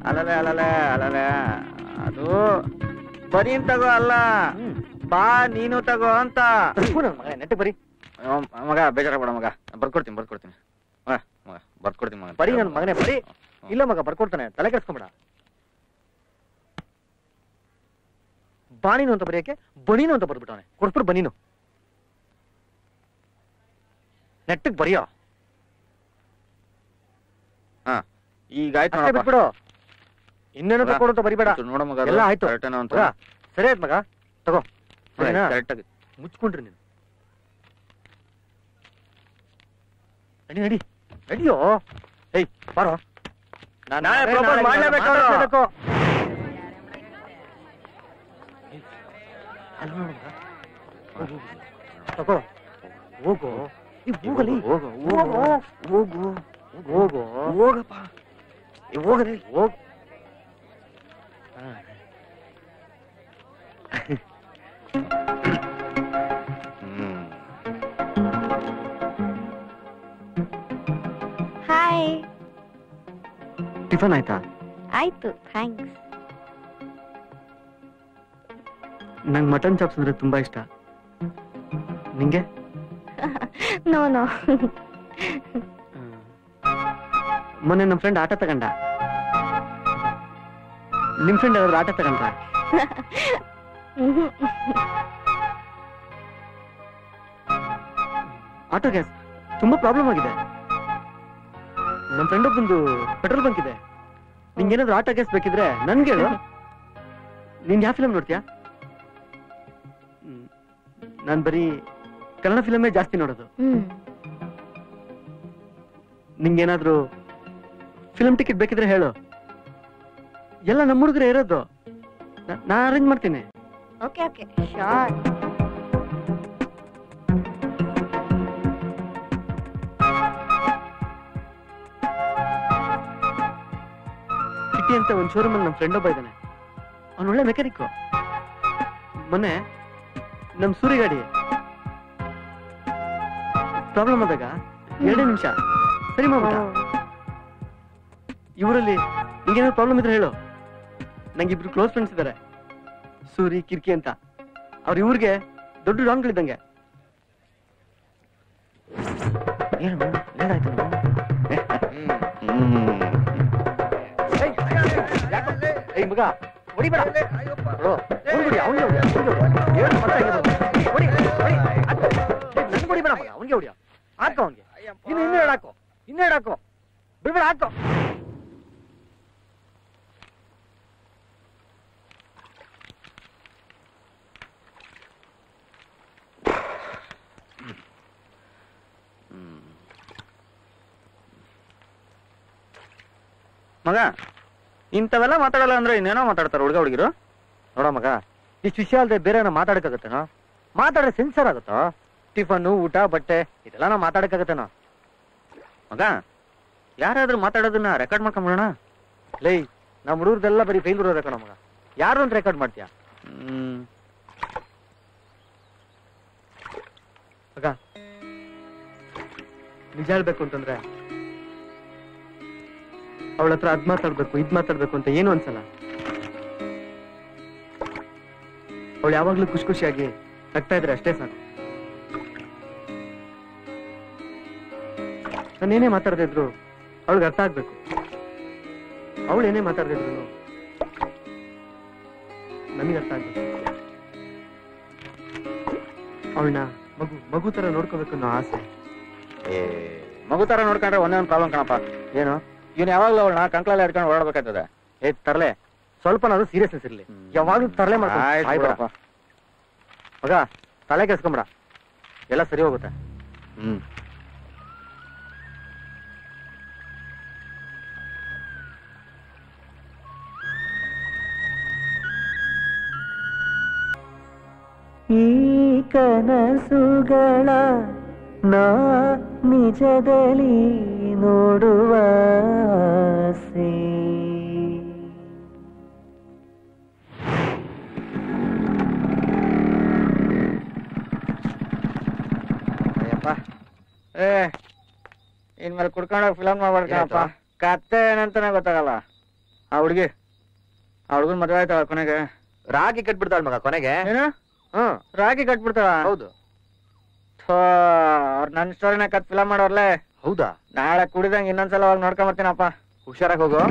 ಅಲ್ಲಲೇ ಅದು ಬರೀನ್ ತಗೋ ಅಲ್ಲ, ಬಾ ನೀನು ತಗೋ ಅಂತ. ನೆಟ್ಟ ಬರೀ ಮಗ, ಬೇಜಾರಾಗ್ಬೇಡ ಮಗ, ಬರ್ಕೊಡ್ತೀನಿ ಮಗ, ಬರ್ಕೊಡ್ತೀನಿ ಮಗ. ಬರೀ ನನ್ನ ಮಗನೇ ಬರೀ. ಇಲ್ಲ ಮಗ, ಬರ್ಕೊಡ್ತಾನೆ, ತಲೆ ಕೆಡ್ಸ್ಕೊಂಬೇಡ. ಬಾಣಿನು ಅಂತ ಬರೆಯಕ್ಕೆ ಬನೀನು ಅಂತ ಬರ್ಬಿಟ್ಟವನೆ. ಕೊಡ್ಸ್ಬಿಡು ಬನೀನು. ನೆಟ್ಟಗ್ ಬರೆಯೋ. ಈಗ ಆಯ್ತು ಬಿಟ್ಬಿಡು, ಇನ್ನೇನು ತಗೊಡು ಅಂತ ಬರಿಬೇಡ. ನೋಡ ಮಗ, ಎಲ್ಲ ಆಯ್ತು. ಸರಿ ಆಯ್ತು ಮಗ, ತಗೋ. ಕರೆಕ್ಟ್ ಆಗಿ ಮುಚ್ಕೊಂಡ್ರಿ ನೀನು. ನಡಿ ನಡಿ ನಡಿಯೋ. ಏಯ್ ಬಾರೋ, ಮಾಡ್ಲೇಬೇಕು. ತಗೋ, ಹೋಗು. ಹೋಗಲಿ, ಹೋಗು ಹೋಗು, ಹೋಗು, ಹೋಗಪ್ಪ, ಹೋಗಲಿ, ಹೋಗು. ಹಾಯ್. ಟಿಫನ್ ಆಯ್ತಾ? ಆಯ್ತು, ಥ್ಯಾಂಕ್ಸ್. ನಂಗೆ ಮಟನ್ ಚಾಪ್ಸ್ ಅಂದ್ರೆ ತುಂಬಾ ಇಷ್ಟ. ನಿಂಗೆ? No no. ಮೊನ್ನೆ ನಮ್ಮ ಫ್ರೆಂಡ್ ಆಟ ತಗೊಂಡ. ನಿಮ್ ಫ್ರೆಂಡ್ ಯಾರಾದ್ರೂ ಆಟ ತಗೊಂಡ್ರ? ಆಟೋ ಗ್ಯಾಸ್ ತುಂಬಾ ಪ್ರಾಬ್ಲಮ್ ಆಗಿದೆ. ನಮ್ಮ ಫ್ರೆಂಡ್ ಒಬ್ಬಂದು ಪೆಟ್ರೋಲ್ ಬಂಕ್ ಇದೆ. ನಿಂಗೇನಾದ್ರೂ ಆಟೋ ಗ್ಯಾಸ್ ಬೇಕಿದ್ರೆ ನನ್ಗೆ ಹೇಳು. ನೀನ್ ಯಾವ ಫಿಲಮ್ ನೋಡ್ತೀಯಾ? ನಾನ್ ಬರೀ ಕನ್ನಡ ಫಿಲಮೇ ಜಾಸ್ತಿ ನೋಡೋದು. ನಿಂಗೇನಾದ್ರೂ ಫಿಲಮ್ ಟಿಕೆಟ್ ಬೇಕಿದ್ರೆ ಹೇಳು. ಎಲ್ಲ ನಮ್ಮ ಹುಡುಗರೇ ಇರೋದು, ನಾ ಅರೇಂಜ್ ಮಾಡ್ತೀನಿ. Okay okay, sure. ಕಿಟ್ಟಿ ಅಂತ ಒಂದ್ ಶೋರೂಮ್ ಅಲ್ಲಿ ನಮ್ಮ ಫ್ರೆಂಡ್ ಒಬ್ಬ ಇದ್ದಾನೆ. ಅವನು ಒಳ್ಳೆ ಮೆಕ್ಯಾನಿಕ್. ಮೊನ್ನೆ ನಮ್ ಸೂರಿ ಗಾಡಿ ಪ್ರಾಬ್ಲಮ್ ಆದಾಗ 2 ನಿಮಿಷ ಸರಿ ಮಾಡ್ಬಿಟ್ಟ. ಇವರಲ್ಲಿ ನಿಂಗೇನಾದ್ರು ಪ್ರಾಬ್ಲಮ್ ಇದ್ರೆ ಹೇಳು. ನಂಗೆ 2 ಕ್ಲೋಸ್ ಫ್ರೆಂಡ್ಸ್ ಇದ್ದಾರೆ, ಸೂರಿ, ಕಿರ್ಕಿ ಅಂತ. ಅವ್ರ ಇವ್ರಿಗೆ ದೊಡ್ಡ ಡಾನ್ಗಳಿದ್ದಂಗೆ. ಮಗ ಹೊಡಿಬೇಡ ಅವನಿಗೆ ಹೊಡಿಬೇಡ ಮಗ ಅವನಿಗೆ ಹೊಡಿಯ ಹಾಕೋ ಅವನಿಗೆ ಇನ್ನೂ ಹೇಳಾಕೋ ಬಿಡ್ಬೇಡ ಹಾಕೋ. ಮಗ ಇಂಥವೆಲ್ಲ ಮಾತಾಡಲ್ಲ ಅಂದ್ರೆ ಇನ್ನೇನೋ ಮಾತಾಡ್ತಾರ ಹುಡುಗಿರು. ನೋಡ ಮಗ, ಇಷ್ಟು ವಿಷಯ ಅಲ್ಲದೆ ಬೇರೆ ಮಾತಾಡಕ್ಕಾಗತ್ತೇನೋ? ಮಾತಾಡ್ರೆ ಸೆನ್ಸರ್ ಆಗುತ್ತೋ? ಟಿಫನ್, ಊಟ, ಬಟ್ಟೆ ಇದೆಲ್ಲ ನಾವು ಮಾತಾಡಕ್ಕಾಗತ್ತೇನೋ? ಮಗ ಯಾರಾದ್ರೂ ಮಾತಾಡೋದನ್ನ ರೆಕಾರ್ಡ್ ಮಾಡ್ಕೊಂಬಿಡೋಣ. ಲೈ, ನಮ್ಮ ಹುಡುಗರ್ದೆಲ್ಲ ಬರೀ ಫೇಲ್ ಇರೋದ ಕಣ ಮಗ. ಯಾರು ಅಂತ ರೆಕಾರ್ಡ್ ಮಾಡ್ತೀಯ ಮಗ? ನಿಜ ಹೇಳ್ಬೇಕು ಅಂತಂದ್ರೆ ಅವಳ ಹತ್ರ ಅದ್ ಮಾತಾಡ್ಬೇಕು ಇದ್ ಮಾತಾಡ್ಬೇಕು ಅಂತ ಏನು ಅನ್ಸಲ್ಲ. ಅವಳು ಯಾವಾಗ್ಲೂ ಖುಷಿ ಖುಷಿಯಾಗಿ ನಗ್ತಾ ಇದ್ರೆ ಅಷ್ಟೇ ಸಾಕು. ನಾನೇನೇ ಮಾತಾಡದೇ ಇದ್ರು ಅವಳಿಗೆ ಅರ್ಥ ಆಗ್ಬೇಕು. ಅವಳು ಏನೇ ಮಾತಾಡದೇ ಇದ್ರು ನನಗೆ ಅರ್ಥ ಆಗ್ಬೇಕು. ಅವಳನ್ನ ಮಗು ತರ ನೋಡ್ಕೋಬೇಕು ಅನ್ನೋ ಆಸೆ. ಮಗು ತರ ನೋಡ್ಕೊಂಡ್ರೆ ಒಂದೇ ಒಂದು ಪ್ರಾಬ್ಲಮ್ ಕಣಪ್ಪ. ಏನು? ಇವನು ಯಾವಾಗ್ಲೂ ಅವಳನ್ನ ಕಂಕ್ಳಲ್ಲಿ ಹಿಡ್ಕೊಂಡು ಓಡಾಡ್ಬೇಕಾಗ್ತದೆ. ತರಲೆ ಸ್ವಲ್ಪ ನಾದ್ರು ಸೀರಿಯಸ್ನೆಸ್ ಇರ್ಲಿ. ಯಾವಾಗ್ಲೂ ತರಲೆ ಮಾಡ್ಕೊಂಡು ಮಗ ತಲೆ ಕೆಡ್ಸ್ಕೊಂಬಿಡ, ಎಲ್ಲ ಸರಿ ಹೋಗುತ್ತೆ. ಈ ಕನಸುಗಳ ನಾ ನಿಜದಲ್ಲಿ ನೋಡುವ ಆಸೆ. ಇನ್ಮೇಲೆ ಕುಡ್ಕೊಂಡೋಗಿ ಫಿಲಮ್ ಮಾಡ್ಬೇಕಪ್ಪ. ಕತ್ತೆ ಏನಂತಾನೆ ಗೊತ್ತಾಗಲ್ಲ. ಆ ಹುಡುಗನ್ ಮದುವೆ ಆಯ್ತಾಳ ಕೊನೆಗೆ. ರಾಗಿ ಕಟ್ಬಿಡ್ತಾಳ ಮಗ ಕೊನೆಗೆ. ಏನು? ರಾಗಿ ಕಟ್ಬಿಡ್ತಾಳ? ಹೌದು. ಅವ್ರ ನನ್ ಸ್ಟೋರಿನ ಕತ್ ಫಿಲಮ್ ಮಾಡೋರ್ಲೆ. ಹೌದಾ? ನಾಳೆ ಕುಡಿದಂಗ ಇನ್ನೊಂದ್ಸಲ ಹೋಗಿ ನೋಡ್ಕೊಂಡ್ ಬರ್ತೀನಪ್ಪ. ಹುಷಾರಾಗಿ ಹೋಗೋ.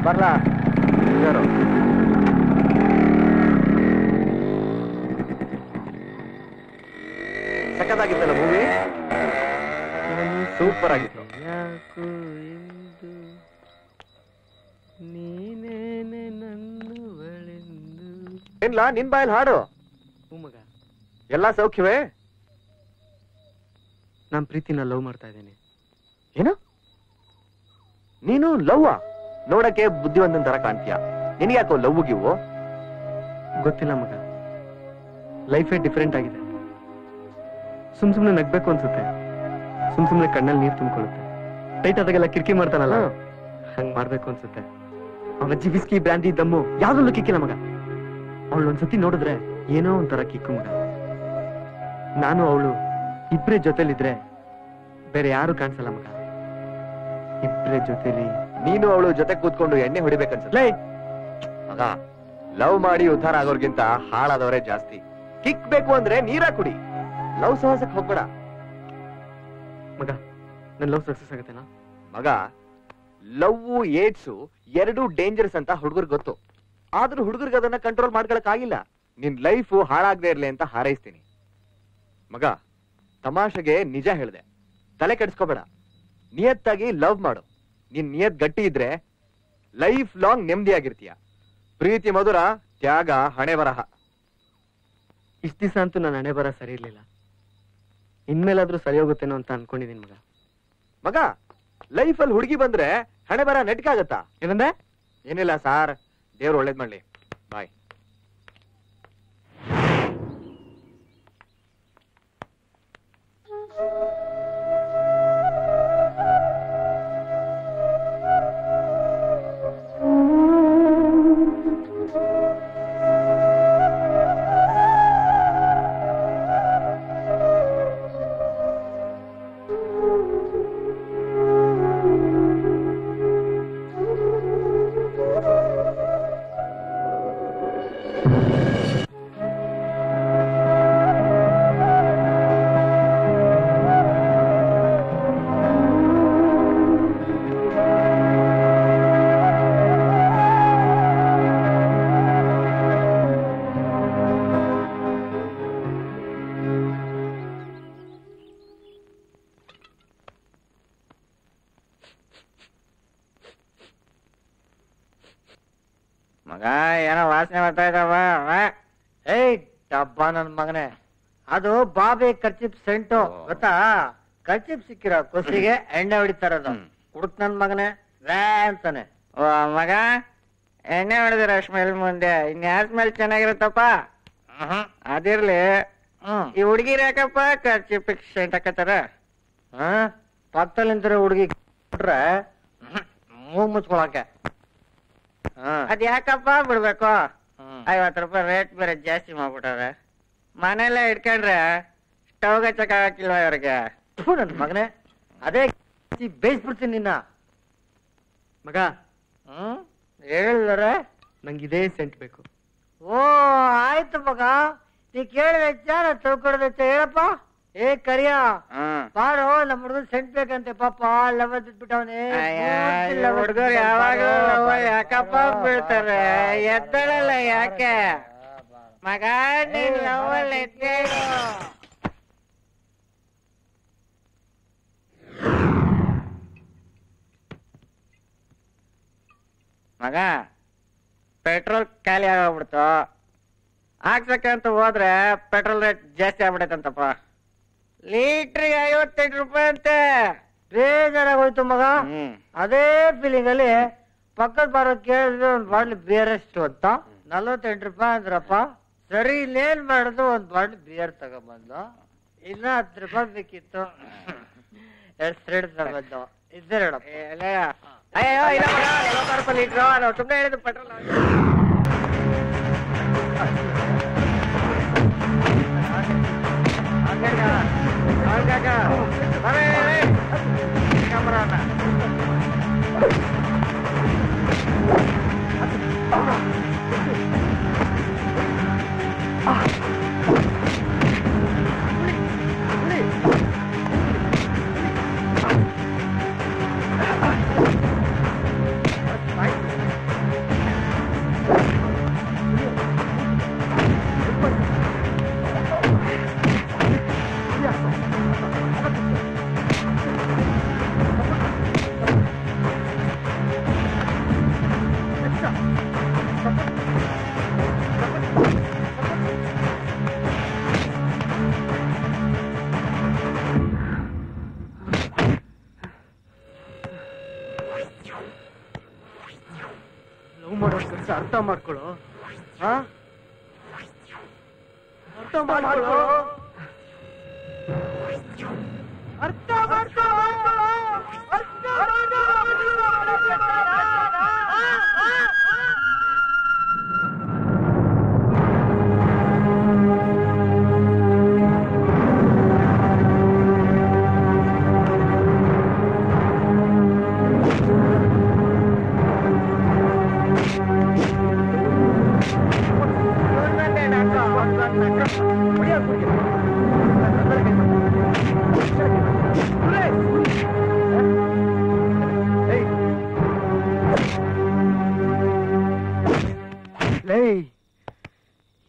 ಬರ್ಲಾ? ಸಖತ್ತಾಗಿತ್ತಲ್ಲ ಮೂವಿ, ಸೂಪರ್ ಆಗಿತ್ತು. ಏನ್ಲ ನಿನ್ ಬಾಯಲ್ಲಿ ಹಾಡು? ಮಗ, ಎಲ್ಲಾ ಸೌಖ್ಯವೇ? ನಾನ್ ಪ್ರೀತಿನ ಲವ್ ಮಾಡ್ತಾ ಇದ್ದೇನೆ. ಏನು? ನೀನು ಲವ್? ನೋಡಕ್ಕೆ ಬುದ್ಧಿವಂತನ ತರ ಕಾಣ್ತೀಯ. ನಿನ್ಗ್ಯಾಕೋ ಲವ್ ಗಿವು? ಗೊತ್ತಿಲ್ಲ ಮಗ, ಲೈಫೇ ಡಿಫರೆಂಟ್ ಆಗಿದೆ. ಸುಮ್ನೆ ನಗ್ಬೇಕು ಅನ್ಸುತ್ತೆ, ಸುಮ್ನೆ ಕಣ್ಣಲ್ಲಿ ನೀರು ತುಂಬಿಕೊಳ್ಳುತ್ತೆ. ಟೈಟ್ ಆದಾಗೆಲ್ಲ ಕಿರಿಕಿ ಮಾಡ್ತಾನಲ್ಲ, ಹಂಗ್ ಮಾಡ್ಬೇಕು ಅನ್ಸುತ್ತೆ. ಅವನ ಅಜ್ಜಿ ಬಿಸ್ಕಿ ಬ್ರಾಂದಿ ದಮ್ಮು ಯಾವ್ದಲ್ಲೂ ಕಿಕ್ಕಿಲ್ಲ ಮಗ. ಅವಳು ಒಂದ್ಸತಿ ನೋಡಿದ್ರೆ ಏನೋ ಒಂಥರ ಕಿಕ್ಕು ಮಗ. ನಾನು ಅವಳು ಇಬ್ರೇ ಜೊತೆಲಿದ್ರೆ ಬೇರೆ ಯಾರು ಕಾಣಿಸಲ್ಲ ಮಗ. ಇಬ್ರೇ ಜೊತೆಲಿ ನೀನು ಅವಳು ಜೊತೆ ಕೂತ್ಕೊಂಡು ಎಣ್ಣೆ ಹೊಡಿಬೇಕನ್ಸಲ್ಲ ಮಗ. ಲವ್ ಮಾಡಿ ಉದ್ಧಾರ ಆಗೋರ್ಗಿಂತ ಹಾಳಾದವರೇ ಜಾಸ್ತಿ. ಕಿಕ್ ಬೇಕು ಅಂದ್ರೆ ನೀರ ಕುಡಿ, ಲವ್ ಸಹಸಕ್ ಹೋಗ್ಬೇಡ ಮಗ. ನನ್ ಲವ್ ಸಕ್ಸಸ್ ಆಗತ್ತೇನಾ ಮಗ? ಲವ್ ಏಡ್ಸು ಎರಡೂ ಡೇಂಜರಸ್ ಅಂತ ಹುಡುಗರ್ ಗೊತ್ತು. ಆದ್ರೂ ಹುಡುಗರ್ಗೆ ಅದನ್ನ ಕಂಟ್ರೋಲ್ ಮಾಡ್ಕೊಳಕ್ ಆಗಿಲ್ಲ. ನಿನ್ ಲೈಫ್ ಹಾಳಾಗದೆ ಇರ್ಲಿ ಅಂತ ಹಾರೈಸ್ತೀನಿ ಮಗ. ತಮಾಷೆಗೆ ನಿಜ ಹೇಳ್ದೆ, ತಲೆ ಕೆಡಿಸ್ಕೋಬೇಡ. ನಿಯತ್ತಾಗಿ ಲವ್ ಮಾಡು. ನಿನ್ ನಿಯತ್ ಗಟ್ಟಿ ಇದ್ರೆ ಲೈಫ್ ಲಾಂಗ್ ನೆಮ್ಮದಿಯಾಗಿರ್ತೀಯ. ಪ್ರೀತಿ ಮಧುರ, ತ್ಯಾಗ ಹಣೆ ಬರಹ. ಇಷ್ಟ ದಿವಸ ಅಂತೂ ನನ್ನ ಹಣೆ ಬರ ಸರಿ ಇರ್ಲಿಲ್ಲ. ಇನ್ಮೇಲಾದ್ರೂ ಸರಿ ಹೋಗುತ್ತೇನೋ ಅಂತ ಅನ್ಕೊಂಡಿದೀನಿ ಮಗ. ಮಗ, ಲೈಫಲ್ಲಿ ಹುಡುಗಿ ಬಂದ್ರೆ ಹಣೆ ಬರ ನೆಟ್ಕಾಗತ್ತಾ? ಏನಂದೆ? ಏನಿಲ್ಲ ಸಾರ್, ದೇವ್ರು ಒಳ್ಳೇದ್ ಮಾಡ್ಲಿ. ಬಾಯ್. ಮಗ ಏನೋ ವಾಸನೆ ಬರ್ತಾ ಇದ್ದಾವ. ಏಯ್ ಡಬ್ಬ ನನ್ ಮಗನೇ, ಅದು ಬಾಬೆ ಕರ್ಚಿಪ್ ಸೆಂಟು ಗೊತ್ತಾ? ಕರ್ಚಿಪ್ ಸಿಕ್ಕಿರೋ ಕೊಸಿಗೆ ಎಣ್ಣೆ ಹೊಡಿತಾರದು. ಕುಡುಕ್ ನನ್ ಮಗನೇ ವ್ಯಾ ಅಂತಾನೆ. ಓ ಮಗ, ಎಣ್ಣೆ ಹೊಡೆದಿರ ಸ್ಮೆಲ್ ಮುಂದೆ ಇನ್ಯಾರ ಸ್ಮೆಲ್ ಚೆನ್ನಾಗಿರುತ್ತಪ್ಪ? ಅದಿರ್ಲಿ, ಈ ಹುಡುಗಿರ್ ಯಾಕಪ್ಪ ಕರ್ಚಿಪ್ ಸೆಂಟ್ ಹಾಕತ್ತಾರ? ಪಕ್ಕದಲ್ಲಿ ನಿಂತಿರೋ ಹುಡುಗಿ ಬಿಟ್ರೆ ಮೂಗ್ ಮುಚ್ಕೊಳಕ್ಕೆ. ಅದ್ ಯಾಕಪ್ಪ ಬಿಡ್ಬೇಕು? 50 ರೂಪಾಯಿ ರೇಟ್ ಬೇರೆ ಜಾಸ್ತಿ ಮಾಡ್ಬಿಟ್ಟಾರೆ. ಮನೆಯಲ್ಲೇ ಇಟ್ಕೊಂಡ್ರೆ ಸ್ಟವ್ಗೆ ಚಕ ಹಾಕಿಲ್ವ ಇವ್ರಿಗೆ? ನನ್ ಮಗನೇ, ಅದೇ ಬೇಯಿಸ್ಬಿಡ್ತೀನಿ ನಿನ್ನ ಮಗ. ಹೇಳಿದಾರೆ ನಂಗಿದೇ ಸೆಂಟ್ ಬೇಕು. ಓ ಆಯ್ತು ಮಗ, ನೀ ಕೇಳಿದ ಚಾರ ತಿಳ್ಕೊಡ್ದೈತ ಹೇಳಪ್ಪ. ಏ ಕರಿಯ ಬಾರೋ, ನಮ್ಮ ಹುಡುಗನ್ ಸೆಂಟ್ ಬೇಕಂತೆ ಪಾಪ. ಲವ್ ಬಿಟ್ಬಿಟ್ಟವನೇ. ಹುಡುಗರು ಯಾವಾಗಲೂ ಯಾಕಪ್ಪ ಬೀಳ್ತಾರೆ? ಎದ್ದಳಲ್ಲ ಯಾಕೆ ಮಗ? ನೀನ್ ಲವಲ್ಲಿ ಎದ್ದೇಳು. ಮಗ, ಪೆಟ್ರೋಲ್ ಖಾಲಿ ಆಗೋಗ್ಬಿಡ್ತು. ಹಾಕ್ಸಕ್ಕೆ ಅಂತ ಹೋದ್ರೆ ಪೆಟ್ರೋಲ್ ರೇಟ್ ಜಾಸ್ತಿ ಆಗ್ಬಿಡೈತಂತಪ್ಪ. ಲೀಟ್ರಿಗೆ 58 ರೂಪಾಯಿ ಅಂತೆ. ಬೇಜಾರಾಗೋಯ್ತು ಮಗ. ಅದೇ ಫೀಲಿಂಗ್ ಅಲ್ಲಿ ಪಕ್ಕದ ಬಾರೋ ಕೇಳಿದ್ರೆ ಒಂದ್ ಬಾಟ್ಲಿ ಬಿಯರ್ ಎಷ್ಟು ಅಂತ 48 ರೂಪಾಯಿ ಅಂದ್ರಪ್ಪ. ಸರಿ, ಇಲ್ಲೇನ್ ಮಾಡುದು, ಒಂದ್ ಬಾಟ್ಲಿ ಬಿಯರ್ ತಗೊಂಡ್ಬಂದು. ಇನ್ನ 10 ರೂಪಾಯಿ ಬೇಕಿತ್ತು, 2 ಸ್ಟ್ರೇಟ್ ತಗೊಂಡು ಇದ್ದೇ ಹೇಳಪ್ಪ. ಅಯ್ಯೋ ಇಲ್ಲ ಮಗ, 40 ರೂಪಾಯಿ ಲೀಟ್ರು. ನಾವು ಸುಮ್ಮನೆ ಹೇಳಿದ್ದು ಪೆಟ್ರೋಲ್. ಅರ್ಥ ಮಾಡ್ಕೊಳ್ಳೋ. ಅರ್ಥ ಮಾಡ್ಕೊಳ್ಳೋ. ಅರ್ಥ ಮಾಡ್ಕೊಳ್ಳೋ.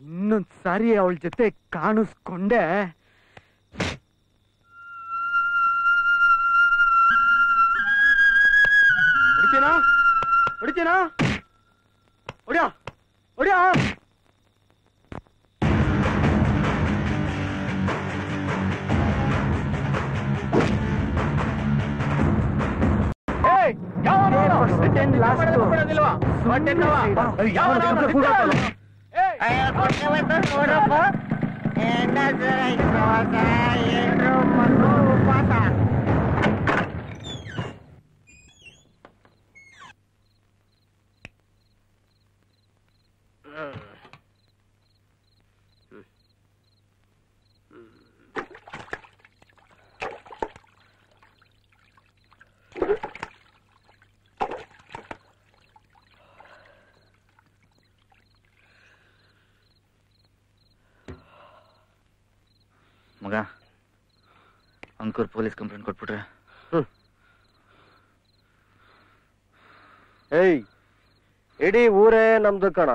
ಇನ್ನೊಂದ್ ಸಾರಿ ಅವಳ ಜೊತೆ ಕಾಣಿಸ್ಕೊಂಡೆ ಹೊಡಿತೀನಾ ಹೊಡಿತೀನಾ ಹೊಡ್ಯಾ ಹೊಡ್ಯಾ. ಮಗ, ಅಂಕೂರ್ ಪೊಲೀಸ್ ಕಂಪ್ಲೇಂಟ್ ಕೊಟ್ಬಿಟ್ರೆ? ಏಯ್, ಇಡೀ ಊರೇ ನಮ್ದು ಕಣ.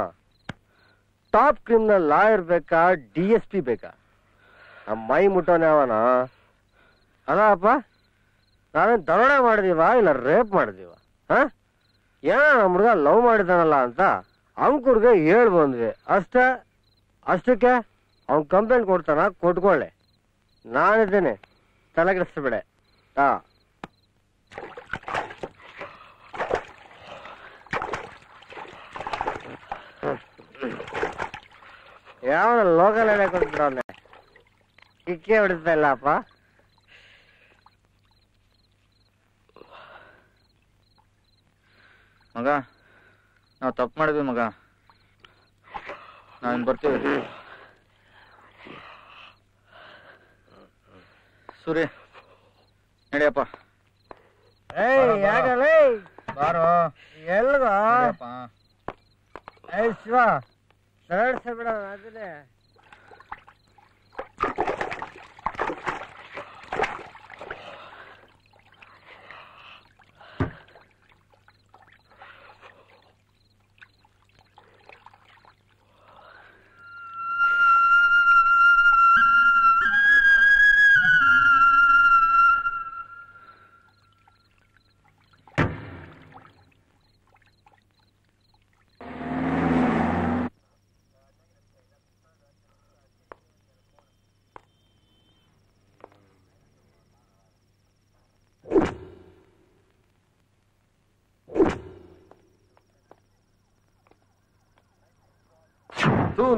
ಟಾಪ್ ಕ್ರಿಮಿನಲ್ ಲಾಯರ್ ಬೇಕಾ, DSP ಬೇಕಾ? ನಮ್ಮ ಮೈ ಮುಟ್ಟೋನೆ ಅವನ. ಅಲ್ಲಪ್ಪ, ನಾವೇನ್ ದರೋಡೆ ಮಾಡಿದೀವ ಇಲ್ಲ ರೇಪ್ ಮಾಡಿದೀವ? ಏನೋ ನಮ್ಮ ಹುಡುಗ ಲವ್ ಮಾಡಿದಾನಲ್ಲ ಅಂತ ಅಂಕುರ್ಗೆ ಹೇಳಿ ಬಂದ್ವಿ ಅಷ್ಟಕ್ಕೆ ಅವ್ನು ಕಂಪ್ಲೇಂಟ್ ಕೊಡ್ತಾನ, ಕೊಟ್ಕೊಳ್ಳೆ. ನಾನಿದ್ದೇನೆ, ತಲೆಗೆಡಿಸ್ಬೇಡ. ಯಾವ ಲೋಕಲ್ ಎಲೆ ಕೊಟ್ಬಿಡೋನೆ, ಕಿಕ್ಕೆ ಹೊಡಿತಾ ಇಲ್ಲಪ್ಪ. ಮಗ, ನಾವು ತಪ್ಪು ಮಾಡಿದ್ವಿ ಮಗ, ನಾವಿನ್ ಬರ್ತೀವಿ. ಸೂರ್ಯ ನಡಿಯಪ್ಪ. ಯಾಕಲೇ ಬಾರೋ ಎಲ್ಗ ಶಿವ ಬಿಡ ಅದನ್ನೇ.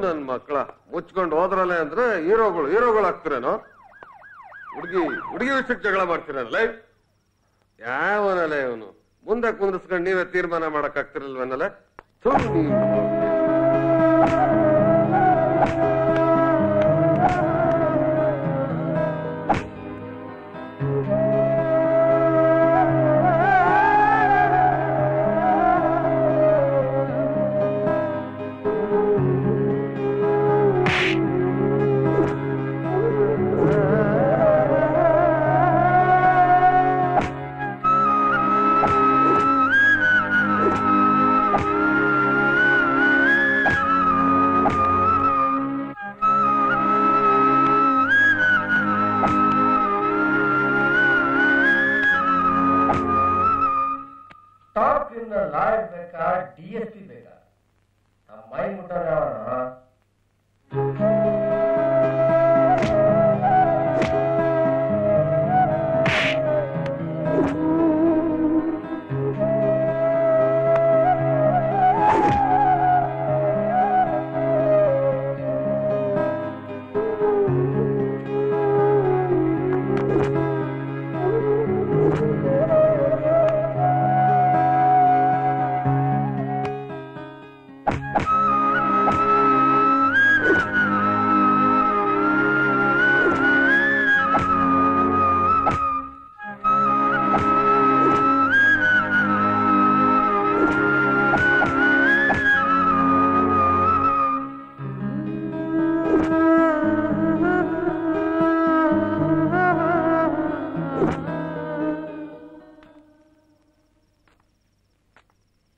ನನ್ ಮಕ್ಕಳ ಮುಚ್ಕೊಂಡು ಹೋದ್ರಲ್ಲ ಅಂದ್ರೆ ಹೀರೋಗಳು ಆಗ್ತಿರೇನೋ? ಹುಡುಗಿ ವಿಷಯಕ್ಕೆ ಜಗಳ ಮಾಡ್ತೀರಲ್ಲ. ಯಾವನಲ್ಲ ಇವನು? ಮುಂದೆ ಕುಂದಿಸ್ಕೊಂಡು ನೀವೇ ತೀರ್ಮಾನ ಮಾಡಕ್ ಆಗ್ತಿರಲ್ವನಲ್ಲ. ಲಾಯರ್ ಬೇಕಾ, DSP ಬೇಕಾ? ನಮ್ಮ ಮೈ ಮುಟ್ಟೋಣ.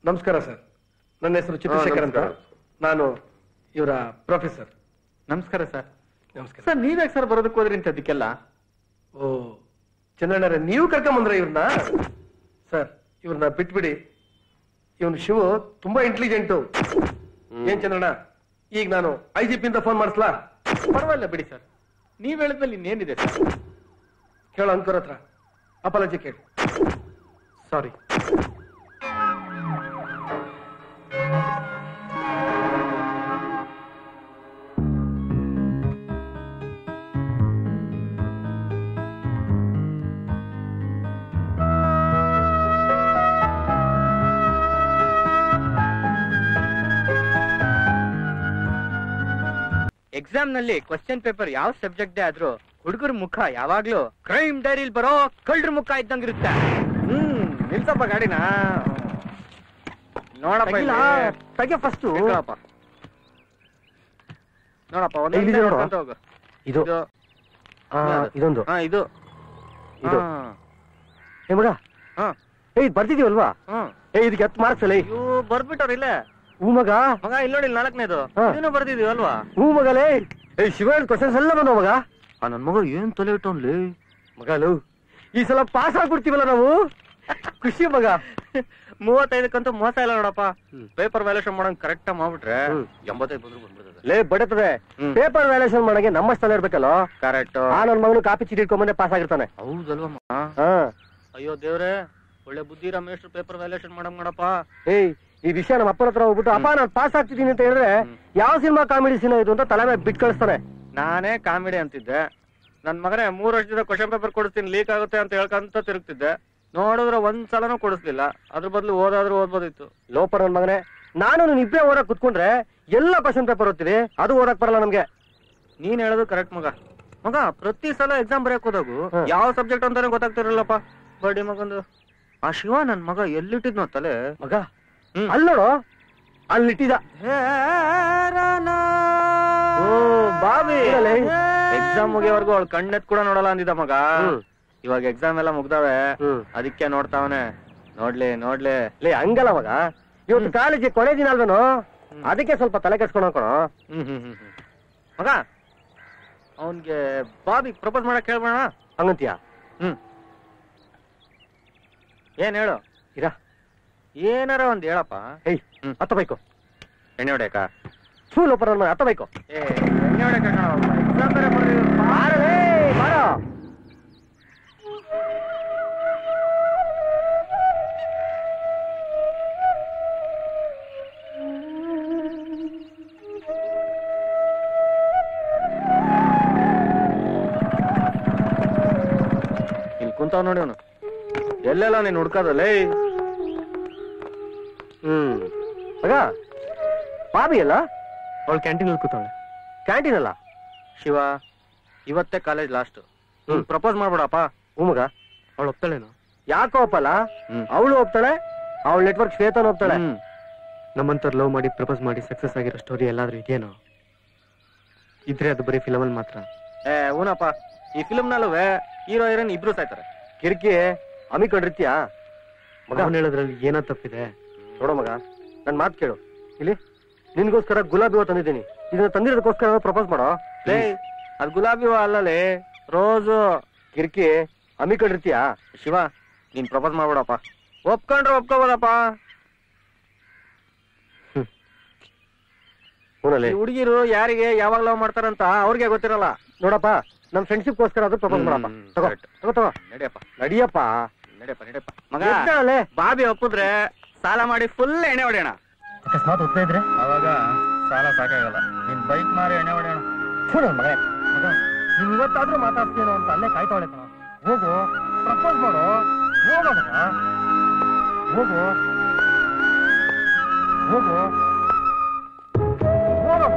ನಮಸ್ಕಾರ ಸರ್, ನನ್ನ ಹೆಸರು ಚಂದ್ರಶೇಖರ್ ಅಂತ. ನಾನು ಇವರ ಪ್ರೊಫೆಸರ್. ನಮಸ್ಕಾರ ಸರ್. ನಮಸ್ಕಾರ ಸರ್. ನೀವ್ಯಾಕೆ ಸರ್ ಬರೋದಕ್ಕೆ ಹೋದ್ರಿ ಇಂಥದಕ್ಕೆಲ್ಲ? ಓ ಚಂದ್ರಣ್ಣರೇ, ನೀವು ಕರ್ಕೊಂಬಂದ್ರೆ ಇವ್ರನ್ನ? ಸರ್, ಇವ್ರನ್ನ ಬಿಟ್ಬಿಡಿ. ಇವನು ಶಿವು ತುಂಬಾ ಇಂಟೆಲಿಜೆಂಟು. ಏನ್ ಚಂದ್ರಣ್ಣ, ಈಗ ನಾನು IGP ಇಂದ ಫೋನ್ ಮಾಡಿಸ್ಲಾ? ಪರವಾಗಿಲ್ಲ ಬಿಡಿ ಸರ್, ನೀವ್ ಹೇಳಿದ್ಮೇಲೆ ಇನ್ನೇನಿದೆ ಸರ್. ಕೇಳೋ ಅಂಕರ್ ಹತ್ರ ಅಪಾಲಜಿ ಕೇಳಿ. ಸಾರಿ. ಎಕ್ಸಾಮ್ ನಲ್ಲಿ ಕ್ವಶನ್ ಪೇಪರ್ ಯಾವ ಸಬ್ಜೆಕ್ಟ್ ಆದ್ರೂ ಹುಡುಗರ ಮುಖ ಯಾವಾಗ್ಲೂ ಕ್ರೈಮ್ ಡೈರಿಲ್ ಬರೋ ಕಳ್ಳರ ಮುಖ ಇದ್ದಂಗಿರುತ್ತೆ. ನಿಲ್ಸಪ್ಪ ಗಾಡಿನ. ನೋಡಪ್ಪ ತೆಗೆ ಫಸ್ಟ್. ನೋಡಪ್ಪ ಹೋಗು. ಇದು ಇದೊಂದು ಇದು ಇದು ಏ ಮಗ, ಇದು ಬರ್ತಿದೀವಲ್ವಾ? ಇದಕ್ಕೆ 10 ಮಾರ್ಕ್ಸ್ ಅಲ್ಲ. ಬರ್ಬಿಟ್ಟವ್ರಿಲ್ಲ. ಹೂ ಮಗ, ಮಗ ಇಲ್ಲಿ ನೋಡಿ 4ನೇದು ಇದನ್ನು ಬರ್ದಿದೀವಲ್ವಾ? ಹೂ ಮಗಲೇ. ಶಿವ ಕ್ವಶನ್ಸ್ ಎಲ್ಲ ಬಂದವ ಮಗ. ನನ್ ಮಗ ಏನ್ ತಲೆ ಇಟ್ಟವ್ಲಿ ಮಗಲು. ಈ ಸಲ ಪಾಸ್ ಆಗ್ಬಿಡ್ತೀವಲ್ಲ ನಾವು. ಖುಷಿ ಮಗ. 35ಕ್ಕಂತೂ ಮೋಸ ಇಲ್ಲ ನೋಡಪ್ಪ. ಪೇಪರ್ ವ್ಯಾಲ್ಯೂಷನ್ ಮಾಡಂಗ್ ಕರೆಕ್ಟ್ ಮಾಡ್ಬಿಟ್ರೆ 85 ಬಂದ್ರು ಬಂದ್ಬಿಡ್ತದೆ. ಲೇ ಬಡತದೆ ಪೇಪರ್ ವ್ಯಾಲ್ಯೂಷನ್ ಮಾಡಂಗೆ ನಮ್ಮ ಸ್ಥಳ ಇರ್ಬೇಕಲ್ಲ. ಕರೆಕ್ಟ್. ನನ್ ಮಗನು ಕಾಪಿ ಚೀಟಿ ಇಟ್ಕೊಂಡ್ಬಂದೆ ಪಾಸ್ ಆಗಿರ್ತಾನೆ. ಹೌದಲ್ವಮ್ಮ? ಅಯ್ಯೋ ದೇವ್ರೆ, ಒಳ್ಳೆ ಬುದ್ಧಿ ರಮೇಶ್ ಪೇಪರ್ ವ್ಯಾಲ್ಯೂಷನ್ ಮಾಡಂಗ್ ಮಾಡಪ್ಪ. ಏಯ್ ಈ ವಿಷಯ ನಮ್ಮ ಅಪ್ಪನ ಹತ್ರ ಹೋಗ್ಬಿಟ್ಟು ಅಪ್ಪ ನಾನು ಪಾಸ್ ಆಗ್ತಿದ್ದೀನಿ ಅಂತ ಹೇಳಿದ್ರೆ ಯಾವ ಸಿನಿಮಾ ಕಾಮಿಡಿ ಸೀನ್ ಇದು ಅಂತ ತಲೆ ಮೇಲೆ ಬಿಟ್ಟು ಕಳಿಸ್ತಾನೆ. ನಾನೇ ಕಾಮಿಡಿ ಅಂತಿದ್ದೆ. ನನ್ ಮಗನೇ 3 ವರ್ಷದಿಂದ ಕ್ವಶನ್ ಪೇಪರ್ ಕೊಡಿಸ್ತೀನಿ ಲೀಕ್ ಆಗುತ್ತೆ ಅಂತ ಹೇಳ್ಕೊಂತ ತಿರುಗ್ತಿದ್ದೆ. ನೋಡಿದ್ರೆ ಒಂದ್ಸಲನೂ ಕೊಡಿಸ್ಲಿಲ್ಲ. ಅದ್ರ ಬದಲು ಓದಾದ್ರೂ ಓದ್ಬೋದಿತ್ತು. ಲೋಪರ್ ನನ್ ಮಗನೇ, ನಾನು ನೀನ್ ಇಬ್ಬರೇ ಓದಕ್ ಕುತ್ಕೊಂಡ್ರೆ ಎಲ್ಲ ಕ್ವಶನ್ ಪೇಪರ್ ಓದ್ತೀವಿ, ಅದು ಓದಕ್ ಬರಲ್ಲ ನಮ್ಗೆ. ನೀನ್ ಹೇಳೋದು ಕರೆಕ್ಟ್ ಮಗ. ಮಗ ಪ್ರತಿ ಸಲ ಎಕ್ಸಾಮ್ ಬರೆಯಕ್ ಹೋದಾಗು ಯಾವ ಸಬ್ಜೆಕ್ಟ್ ಅಂತಾನೆ ಗೊತ್ತಾಗ್ತಿರಲ್ಲಪ್ಪ. ಬಡ್ಡಿ ಮಗಂದು ಆ ಶಿವ ನನ್ ಮಗ ಎಲ್ಲಿಟ್ಟಿದ್ನೋ ತಲೆ ಮಗ. ಅಲ್ಲೋಡು ಅಲ್ಲಿಟ್ಟಿದ. ಬಾಬಿ ಎಕ್ಸಾಮ್ ಮುಗಿಯವರೆಗೂ ಅವಳು ಕಣ್ಣೆತ್ ಕೂಡ ನೋಡಲ್ಲ ಅಂದಿದ್ದ ಮಗ. ಇವಾಗ ಎಕ್ಸಾಮ್ ಎಲ್ಲ ಮುಗ್ದಾವೆ, ಅದಕ್ಕೆ ನೋಡ್ತಾವನೆ. ನೋಡ್ಲಿ ನೋಡ್ಲಿ. ಲೇ ಹಂಗಲ್ಲ ಮಗ, ಇವತ್ತು ಕಾಲೇಜಿಗೆ ಕೊನೆ ದಿನ ಅಲ್ವೇನು, ಅದಕ್ಕೆ ಸ್ವಲ್ಪ ತಲೆ ಕೆಡ್ಸ್ಕೊಂಡು ಹೋಗೋಣ. ಮಗ ಅವನ್ಗೆ ಬಾಬಿ ಪ್ರಪೋಸ್ ಮಾಡಕ್ ಹೇಳ್ಬೋಣ ಹಂಗಂತೀಯ? ಏನ್ ಹೇಳು ಇರಾ, ಏನಾರ ಒಂದ್ ಹೇಳಪ್ಪ. ಏಯ್ ಹತ್ತ ಬೈಕು ಎಣ್ಣೆ ಹೊಡ್ಯಾಕ ಲೋಪರ್ ನನ್ನ ಹತ್ತ ಬೈಕು. ಎಣ್ಣೆ ಹೊಡ್ಯಾಕ ಎಕ್ಸಾಮ್ ಬೇರೆ ಮಾರೋ. ಇಲ್ಲಿ ಕುಂತಾವ್ ನೋಡಿ ಅವನು. ಎಲ್ಲೆಲ್ಲ ನೀನ್ ಹುಡ್ಕೋದಲ್ಲೇ. ಮಗ ಬಾಬಿ ಅಲ್ಲ, ಅವಳು ಕ್ಯಾಂಟೀನ್ ಅಲ್ಲಿ ಕೂತಾಳೆ. ಕ್ಯಾಂಟೀನ್ ಅಲ್ಲ ಶಿವ, ಇವತ್ತೇ ಕಾಲೇಜ್ ಲಾಸ್ಟ್. ಪ್ರಪೋಸ್ ಮಾಡ್ಬಿಡಪ್ಪ. ಮಗ ಅವಳು ಒಪ್ತಾಳೇನು? ಯಾಕೋ ಒಪ್ಪಲ್ಲ? ಅವಳು ಒಪ್ತಾಳೆ, ಅವಳ ನೆಟ್ವರ್ಕ್ ಶ್ವೇತನ ಒಪ್ತಾಳೆ. ನಮ್ಮಂತವ್ರು ಲವ್ ಮಾಡಿ ಪ್ರಪೋಸ್ ಮಾಡಿ ಸಕ್ಸಸ್ ಆಗಿರೋ ಸ್ಟೋರಿ ಎಲ್ಲಾದ್ರೂ ಇದೆಯೇನೋ? ಇದ್ರೆ ಅದು ಬರೀ ಫಿಲಮ್ ಅಲ್ಲಿ ಮಾತ್ರ. ಊನಪ್ಪ, ಈ ಫಿಲ್ಮ್ ನಲ್ಲೂ ಹೀರೋ ಹೀರೋಯಿನ್ ಇಬ್ರು ಸಾಯ್ತಾರೆ. ಕಿರಿಕಿ ಅಮಿಕೊಂಡಿರ್ತೀಯ ಮಗ. ಅವನು ಹೇಳೋದ್ರಲ್ಲಿ ಏನೋ ತಪ್ಪಿದೆ. ನೋಡೋ ಮಗ, ನನ್ ಮಾತು ಕೇಳು. ಇಲ್ಲಿ ನಿನ್ಗೋಸ್ಕರ ಗುಲಾಬಿ ಹೂವ ತಂದಿದ್ದೀನಿ. ಇದನ್ನ ತಂದಿರೋದಕ್ಕೋಸ್ಕರ ಪ್ರಪೋಸ್ ಮಾಡೋ. ಲೇ ಅದ್ ಗುಲಾಬಿ ಹೂವ ಅಲ್ಲಲೇ, ರೋಸು. ಕಿರಿಕಿ ಅಮಿಕೊಂಡಿರ್ತೀಯ. ಶಿವ, ನೀನ್ ಪ್ರಪೋಸ್ ಮಾಡ್ಬಿಡಪ್ಪ. ಒಪ್ಕೊಂಡ್ರೆ ಒಪ್ಕೋಬೋದಪ್ಪ. ಹುಡುಗಿರು ಯಾರಿಗೆ ಯಾವಾಗ ಲವ್ ಮಾಡ್ತಾರಂತ ಅವ್ರಿಗೆ ಗೊತ್ತಿರಲ್ಲ. ನೋಡಪ್ಪ, ನಮ್ ಫ್ರೆಂಡ್ಶಿಪ್ ಗೋಸ್ಕರ ಅದು ಪ್ರಪೋಸ್ ಮಾಡಪ್ಪ. ತಗೋ ನಡಿಯಪ್ಪ ನಡಿಯಪ್ಪ ನಡಿಯಪ್ಪ ನಡಿಯಪ್ಪ. ಮಗ ಬಾಬಿ ಒಪ್ಪಿದ್ರೆ ಸಾಲ ಮಾಡಿ ಫುಲ್ ಎಣ್ಣೆ ಹೊಡೆಯೋಣ. ಅಕಸ್ಮಾತ್ ಒಪ್ಪದೇ ಇದ್ರೆ ಅವಾಗ ಸಾಲ ಸಾಕಾಗಲ್ಲ. ನಿನ್ ಬೈಕ್ ಮಾರಿ ಎಣ್ಣೆ ಹೊಡೆಯೋಣ. ಮಗ ನೀನ್ ಇವತ್ತಾದ್ರೂ ಮಾತಾಡ್ತೀನೋ ಅಂತ ಅಲ್ಲೇ ಕಾಯ್ತಾವಳೆ ಕಣ. ಹೋಗು, ಪ್ರಪೋಸ್ ಮಾಡು. ಹೋಗೋ ಮಗ, ಹೋಗು ಹೋಗು ಹೋಗೋ ಮಗ.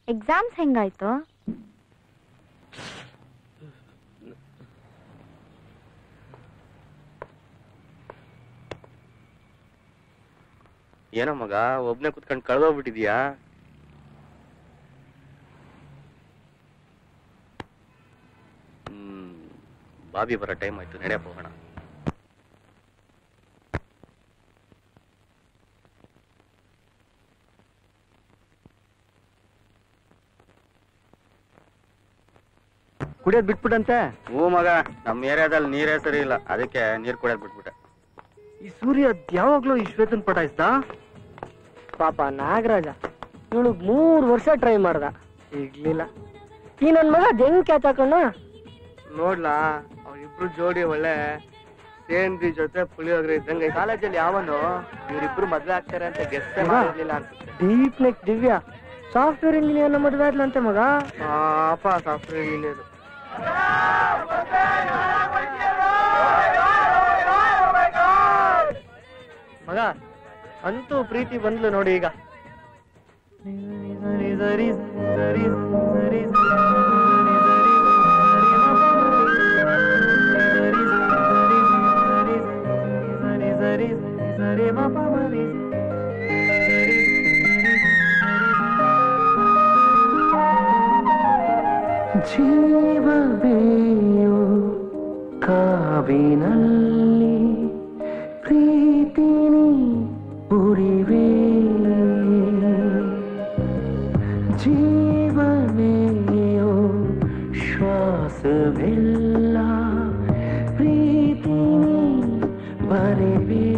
ಎಕ್ಸಾಮ್ಸ್ ಹೆಂಗಾಯ್ತು? ಏನೋ ಮಗ ಒಬ್ನೇ ಕುತ್ಕೊಂಡು ಕಳ್ದೋಗ್ಬಿಟ್ಟಿದ್ಯಾ? ಬಾಬಿ ಬರೋ ಟೈಮ್ ಆಯ್ತು, ನಡೆಯಪ್ಪ ಹೋಗೋಣ. ಕುಡಿಯೋದ್ ಬಿಟ್ಬಿಟ್ಟಂತೆ? ಹ್ಞೂ ಮಗ, ನಮ್ಮ ಏರಿಯಾದಲ್ಲಿ ನೀರೇ ಸರಿ ಇಲ್ಲ, ಅದಕ್ಕೆ ನೀರ್ ಕುಡಿಯೋದ್ ಬಿಟ್ಬಿಟ್ಟೆ. ಈ ಸೂರ್ಯ ಯಾವಾಗ್ಲೂ ಈ ಶ್ವೇತನ್ ಪಟಾಯಿಸ್ದ? ಪಾಪ ನಾಗರಾಜ ಇವಳಿಗೆ 3 ವರ್ಷ ಟ್ರೈ ಮಾಡ್ದ, ಸಿಗ್ಲಿಲ್ಲ. ಈ ನನ್ ಮಗ ಹೆಂಗ್ ಕ್ಯಾಚ್ ಹಾಕೊಂಡ ನೋಡ್ಲಾ? ಅವ್ರಿಬ್ರು ಜೋಡಿ ಒಳ್ಳೆ ಸೇಂದ್ರಿ ಜೊತೆ ಪುಳಿಯೋಗ್ರೆ ಇದ್ದಂಗೆ. ಕಾಲೇಜಲ್ಲಿ ಯಾವನು ಇವರಿಬ್ರು ಮದ್ವೆ ಆಗ್ತಾರೆ ಅಂತ ಗೆಸ್ಟ್ ಮಾಡಿರ್ಲಿಲ್ಲ ಅನ್ಸುತ್ತೆ. Deep neck Divya software engineer ಮದ್ವೆ ಆದ್ಲಂತೆ ಮಗ. ಪಾಪ ಸಾಫ್ಟ್ವೇರ್ ಇಂಜಿನಿಯರ್. ಮಗ ಅಂತೂ ಪ್ರೀತಿ ಬಂದ್ಲು ನೋಡಿ ಈಗ. ಜೀವವೇಯೋ ಕಾವಿನಲ್ಲಿ ಪ್ರೀತಿನಿ ಉರಿವೆ, ಜೀವವೇಯೋ ಶ್ವಾಸವೆಲ್ಲ ಪ್ರೀತಿನಿ ಬರೆವೆ.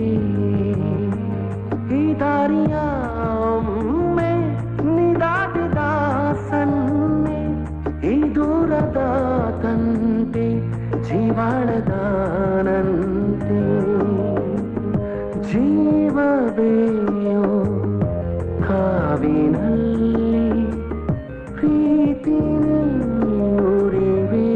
ಈ ದಾರಿಯ ಒಮ್ಮೆ ನಿದಾಟಿದ ಸನ್ನೆ, ಈ ದೂರದ ತಂತೆ ಜೀವಾಳದಾನಂತೆ. ಜೀವವೇಯೋ ಕಾವಿನಲ್ಲಿ ಪ್ರೀತಿ ಉರಿವೆ.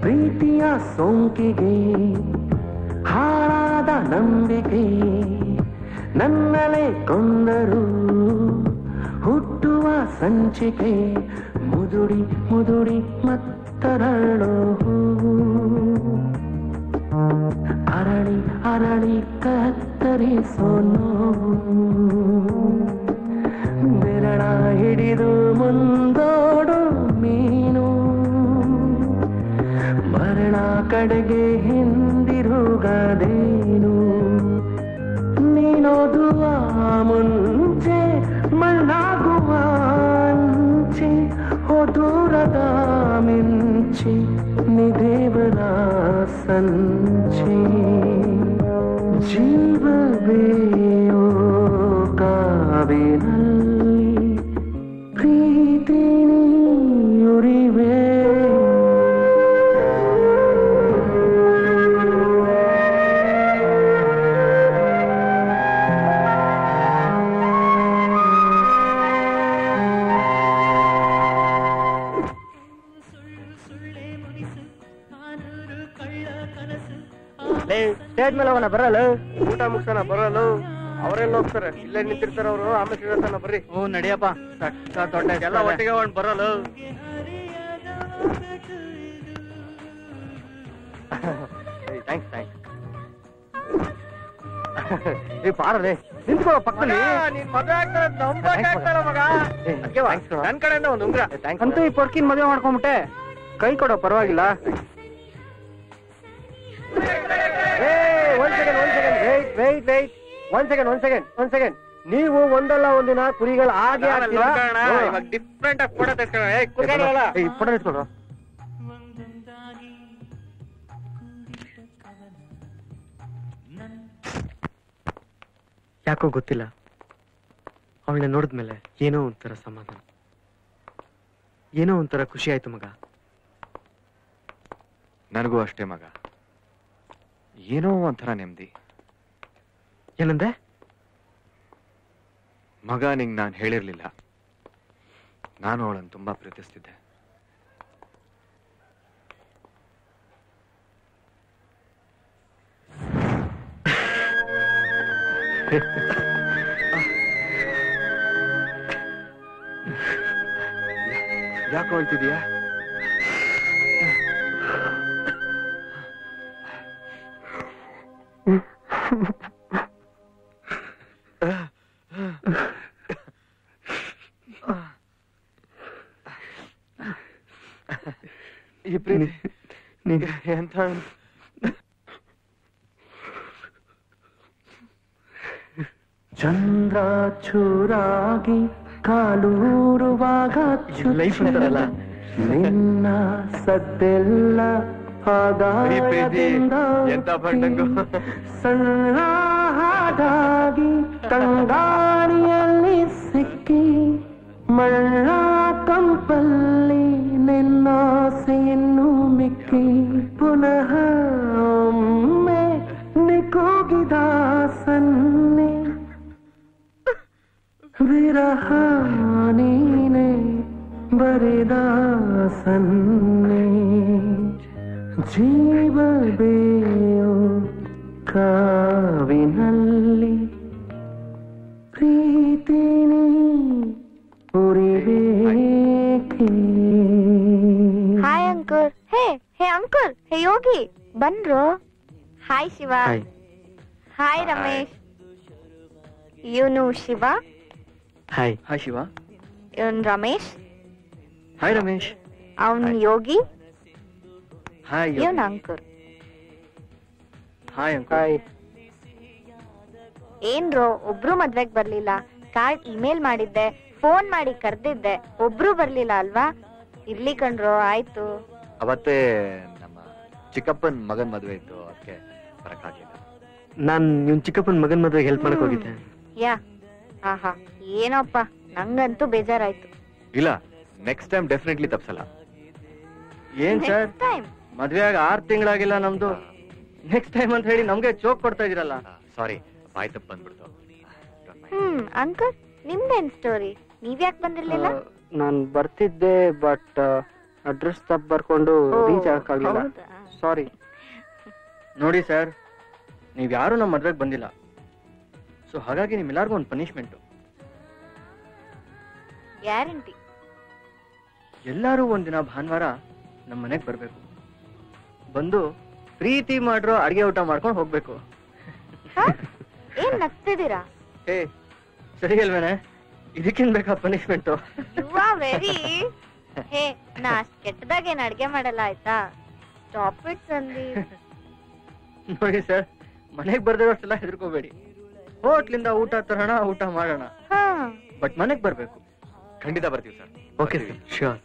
ಪ್ರೀತಿಯ ಸೋಂಕಿಗೆ ಹಾಳಾದ ನಂಬಿಕೆ ನನ್ನಲೆ ಕೊಂದರು, ಹುಟ್ಟುವ ಸಂಚಿಕೆ ಮುದುಡಿ ಮುದುಡಿ ಮತ್ತರಳು. ಅರಳಿ ಅರಳಿ ಕತ್ತರಿಸೋ ನೋವು, ಬೆರಳ ಹಿಡಿದು ಮುಂದೋಡು ಮೀನು, ಮರಣ ಕಡೆಗೆ ಹಿಂದಿರುಗದೇನು. ನೀನೋದುವ ಮುಂಚೆ ಮಣ್ಣಾಗುವ ಅಂಚೆ, ಓ ದೂರದ ಮಿಂಚೆ ನಿದೇವರ ಸಂಚೆ. ಜೀವವೇಯೋ ಕಾವಿನಲ್ಲಿ ಪ್ರೀತಿ ಉರಿವೆ. ಸ್ಟೇಜ್ ಮೇಲೆ ಅವನ ಬರಲ್ಲ, ಊಟ ಮುಗಿಸೋಣ ಬರಲ್ಲ. ಅವರೆಲ್ಲ ಹೋಗ್ತಾರೆ, ಇಲ್ಲೇ ನಿಂತಿರ್ತಾರೆ ಅವರು. ಆಮೇಲೆ ಸಿಗತ್ತಾನ ಬರ್ರಿ. ಹ್ಞೂ ನಡಿಯಪ್ಪ, ದೊಡ್ಡ ಎಲ್ಲ ಒಟ್ಟಿಗೆ ಒಂದು ಬರಲ್ಲ. Thanks thanks. ಬಾರಲೇ ನಿಂತ್ಕೋ ಪಕ್ಕದಲ್ಲಿ. ನೀನ್ ಮದುವೆ ಆಗ್ತಾರ ಮಗ. ನನ್ ಕಡೆಯಿಂದ ಒಂದು ಉಂಗ್ರ. ಅಂತೂ ಈ ಪೊರ್ಕಿನ್ ಮದುವೆ ಮಾಡ್ಕೊಂಬಿಟ್ಟೆ, ಕೈ ಕೊಡೋ ಪರವಾಗಿಲ್ಲ. ಒಂದ್ ಸೆಕೆಂಡ್. ನೀವು ಒಂದಲ್ಲ ಒಂದಿನ ಕುರಿಗಳು ಹಾಗೆ ಡಿಫ್ರೆಂಟ್ ಆಗಿ ಫೋಟೋ ತೆಗೆಸ್ಕೊಳ್ಳೋಣ. ಯಾಕೋ ಗೊತ್ತಿಲ್ಲ, ಅವಳನ್ನ ನೋಡಿದ್ಮೇಲೆ ಏನೋ ಒಂಥರ ಸಮಾಧಾನ, ಏನೋ ಒಂಥರ ಖುಷಿ ಆಯ್ತು ಮಗ. ನನಗೂ ಅಷ್ಟೇ ಮಗ, ಏನೋ ಒಂಥರ ನೆಮ್ಮದಿ. ಏನಂದೆ? ಮಗ ನಿಂಗೆ ನಾನು ಹೇಳಿರ್ಲಿಲ್ಲ, ನಾನು ಅವಳನ್ನು ತುಂಬಾ ಪ್ರೀತಿಸ್ತಿದ್ದೆ. ಯಾಕೆ ಹೇಳ್ತಿದೀಯಾ? ಈ ಪ್ರೀತಿ ಎಂತ ಚಂದ್ರ ಚೂರಾಗಿ ಕಾಲೂರುವಾಗ ನಿನ್ನ ಸದ್ದೆಲ್ಲ ಸಣ್ಣ ಹಾಡಾಗಿ ತಂಗಾಣಿಯಲ್ಲಿ ಸಿಕ್ಕಿ ಮಳ್ಳ ಕಂಪಲ್ಲಿ ನಿನ್ನಾಸೆಯನ್ನು ಮಿಕ್ಕಿ ಪುನಃ ಒಮ್ಮೆ ನಿಕೋಗಿದ ಸನ್ನೆ ವಿರಹ ನೀನೆ ಬರೆದ ಸನ್ನೆ ಜೀವಬೇಯೋ ಕಾವಿನಲ್ಲಿ ಪ್ರೀತಿನಿ ಉರಿಬೇಕೆ. Hi uncle. Hey uncle, hey Yogi ಬನ್ರು. ಹಾಯ್ ಶಿವ. ಹಾಯ್ ರಮೇಶ್. ಇವನು ಶಿವ. ಹಾಯ್ ಶಿವ. ಇವನ್ ರಮೇಶ್. ಹಾಯ್ ರಮೇಶ್. ಅವನ್ ಯೋಗಿ. ಹಾಯ್ ಇವನ್ ಅಂಕಲ್. Hi uncle. ಏನ್ರೋ ಒಬ್ರು ಮದ್ವೆಗ್ ಬರ್ಲಿಲ್ಲ. ಕಾರ್ಡ್ ಇಮೇಲ್ ಮಾಡಿದ್ದೆ, ಫೋನ್ ಮಾಡಿ ಕರ್ದಿದ್ದೆ, ಒಬ್ರು ಬರ್ಲಿಲ್ಲ ಅಲ್ವಾ? ಇರ್ಲಿ ಕಣ್ರೋ, ಆಯ್ತು. ಅವತ್ತೇ ನಮ್ಮ ಚಿಕ್ಕಪ್ಪನ್ ಮಗನ್ ಮದುವೆ ಇತ್ತು, ಅದಕ್ಕೆ ಬರಕ್ಕಾಗ್ಲಿಲ್ಲ. ನಾನ್ ನಿಮ್ ಚಿಕ್ಕಪ್ಪನ ಮಗನ್ ಮದ್ವೆಗೆ ಹೆಲ್ಪ್ ಮಾಡಕ್ ಹೋಗಿದ್ದೆ. ಯಾ ಆಹಾ, ಏನೋಪ್ಪ, ನಂಗಂತೂ ಬೇಜಾರಾಯ್ತು. ಇಲ್ಲ, ನೆಕ್ಸ್ಟ್ ಟೈಮ್ ಡೆಫಿನೆಟ್ಲಿ ತಪ್ಸಲ್ಲ. ಏನ್ ಸರ್, ಟೈಮ್ ಮದ್ವೆ ಆಗ 6 ತಿಂಗಳಾಗಿಲ್ಲ ನಮ್ದು. ನೆಕ್ಸ್ಟ್ ಟೈಮ್ ಅಂತ ಹೇಳಿ ನಮ್ಗೆ ಚೋಕ್ ಕೊಡ್ತಾ ಇದೀರಲ್ಲ. ಸಾರಿ, ಬಾಯ್ ತಪ್ಪು ಬಂದ್ಬಿಡ್ತು. ಅಂಕಲ್, ನಿಮ್ದೇನ್ ಸ್ಟೋರಿ? ನೀವ್ಯಾಕ್ ಬಂದಿರ್ಲಿಲ್ಲ? ನಾನ್ ಬರ್ತಿದ್ದೆ, ಬಟ್ ಅಡ್ರೆಸ್ ತಪ್ಪು ಬರ್ಕೊಂಡು ರೀಚ್ ಆಗಕ್ಕಾಗ್ಲಿಲ್ಲ. ಸಾರಿ. ನೋಡಿ ಸರ್, ನೀವ್ ಯಾರು ನಮ್ಮ ಮದ್ವೆಗೆ ಬಂದಿಲ್ಲ, ಸೊ ಹಾಗಾಗಿ ನಿಮ್ಮೆಲ್ಲರಿಗೂ ಒಂದು ಪನಿಷ್ಮೆಂಟ್. ಗ್ಯಾರಂಟಿ. ಎಲ್ಲಾರು ಒಂದಿನ ಭಾನುವಾರ ನಮ್ಮ ಮನೆಗ್ ಬರ್ಬೇಕು. ಬಂದು ಪ್ರೀತಿ ಮಾಡ್ರೋ ಅಡಿಗೆ ಊಟ ಮಾಡ್ಕೊಂಡು ಹೋಗ್ಬೇಕು. ಏನ್ ನಗ್ತಿದ್ದೀರಾ? ಏ ಸರಿ ಅಲ್ವೇನೆ? ಇದಕ್ಕಿನ್ ಬೇಕಾ punishment? You are very. Hey, ನಾ ಅಷ್ಟ್ ಕೆಟ್ಟದಾಗ ಏನ್ ಅಡ್ಗೆ ಮಾಡಲ್ಲ, ಆಯ್ತಾ? Stop it Sandeep. ನೋಡಿ ಸರ್, ಮನೆಗ್ ಬರ್ದಿರೋಷ್ಟೆಲ್ಲ ಹೆದರ್ಕೋಬೇಡಿ. ಹೋಟ್ಲಿಂದ ಊಟ ತರೋಣ, ಊಟ ಮಾಡೋಣ, ಬಟ್ ಮನೆಗ್ ಬರ್ಬೇಕು. ಖಂಡಿತ ಬರ್ತೀವಿ sir. Okay sir, sure.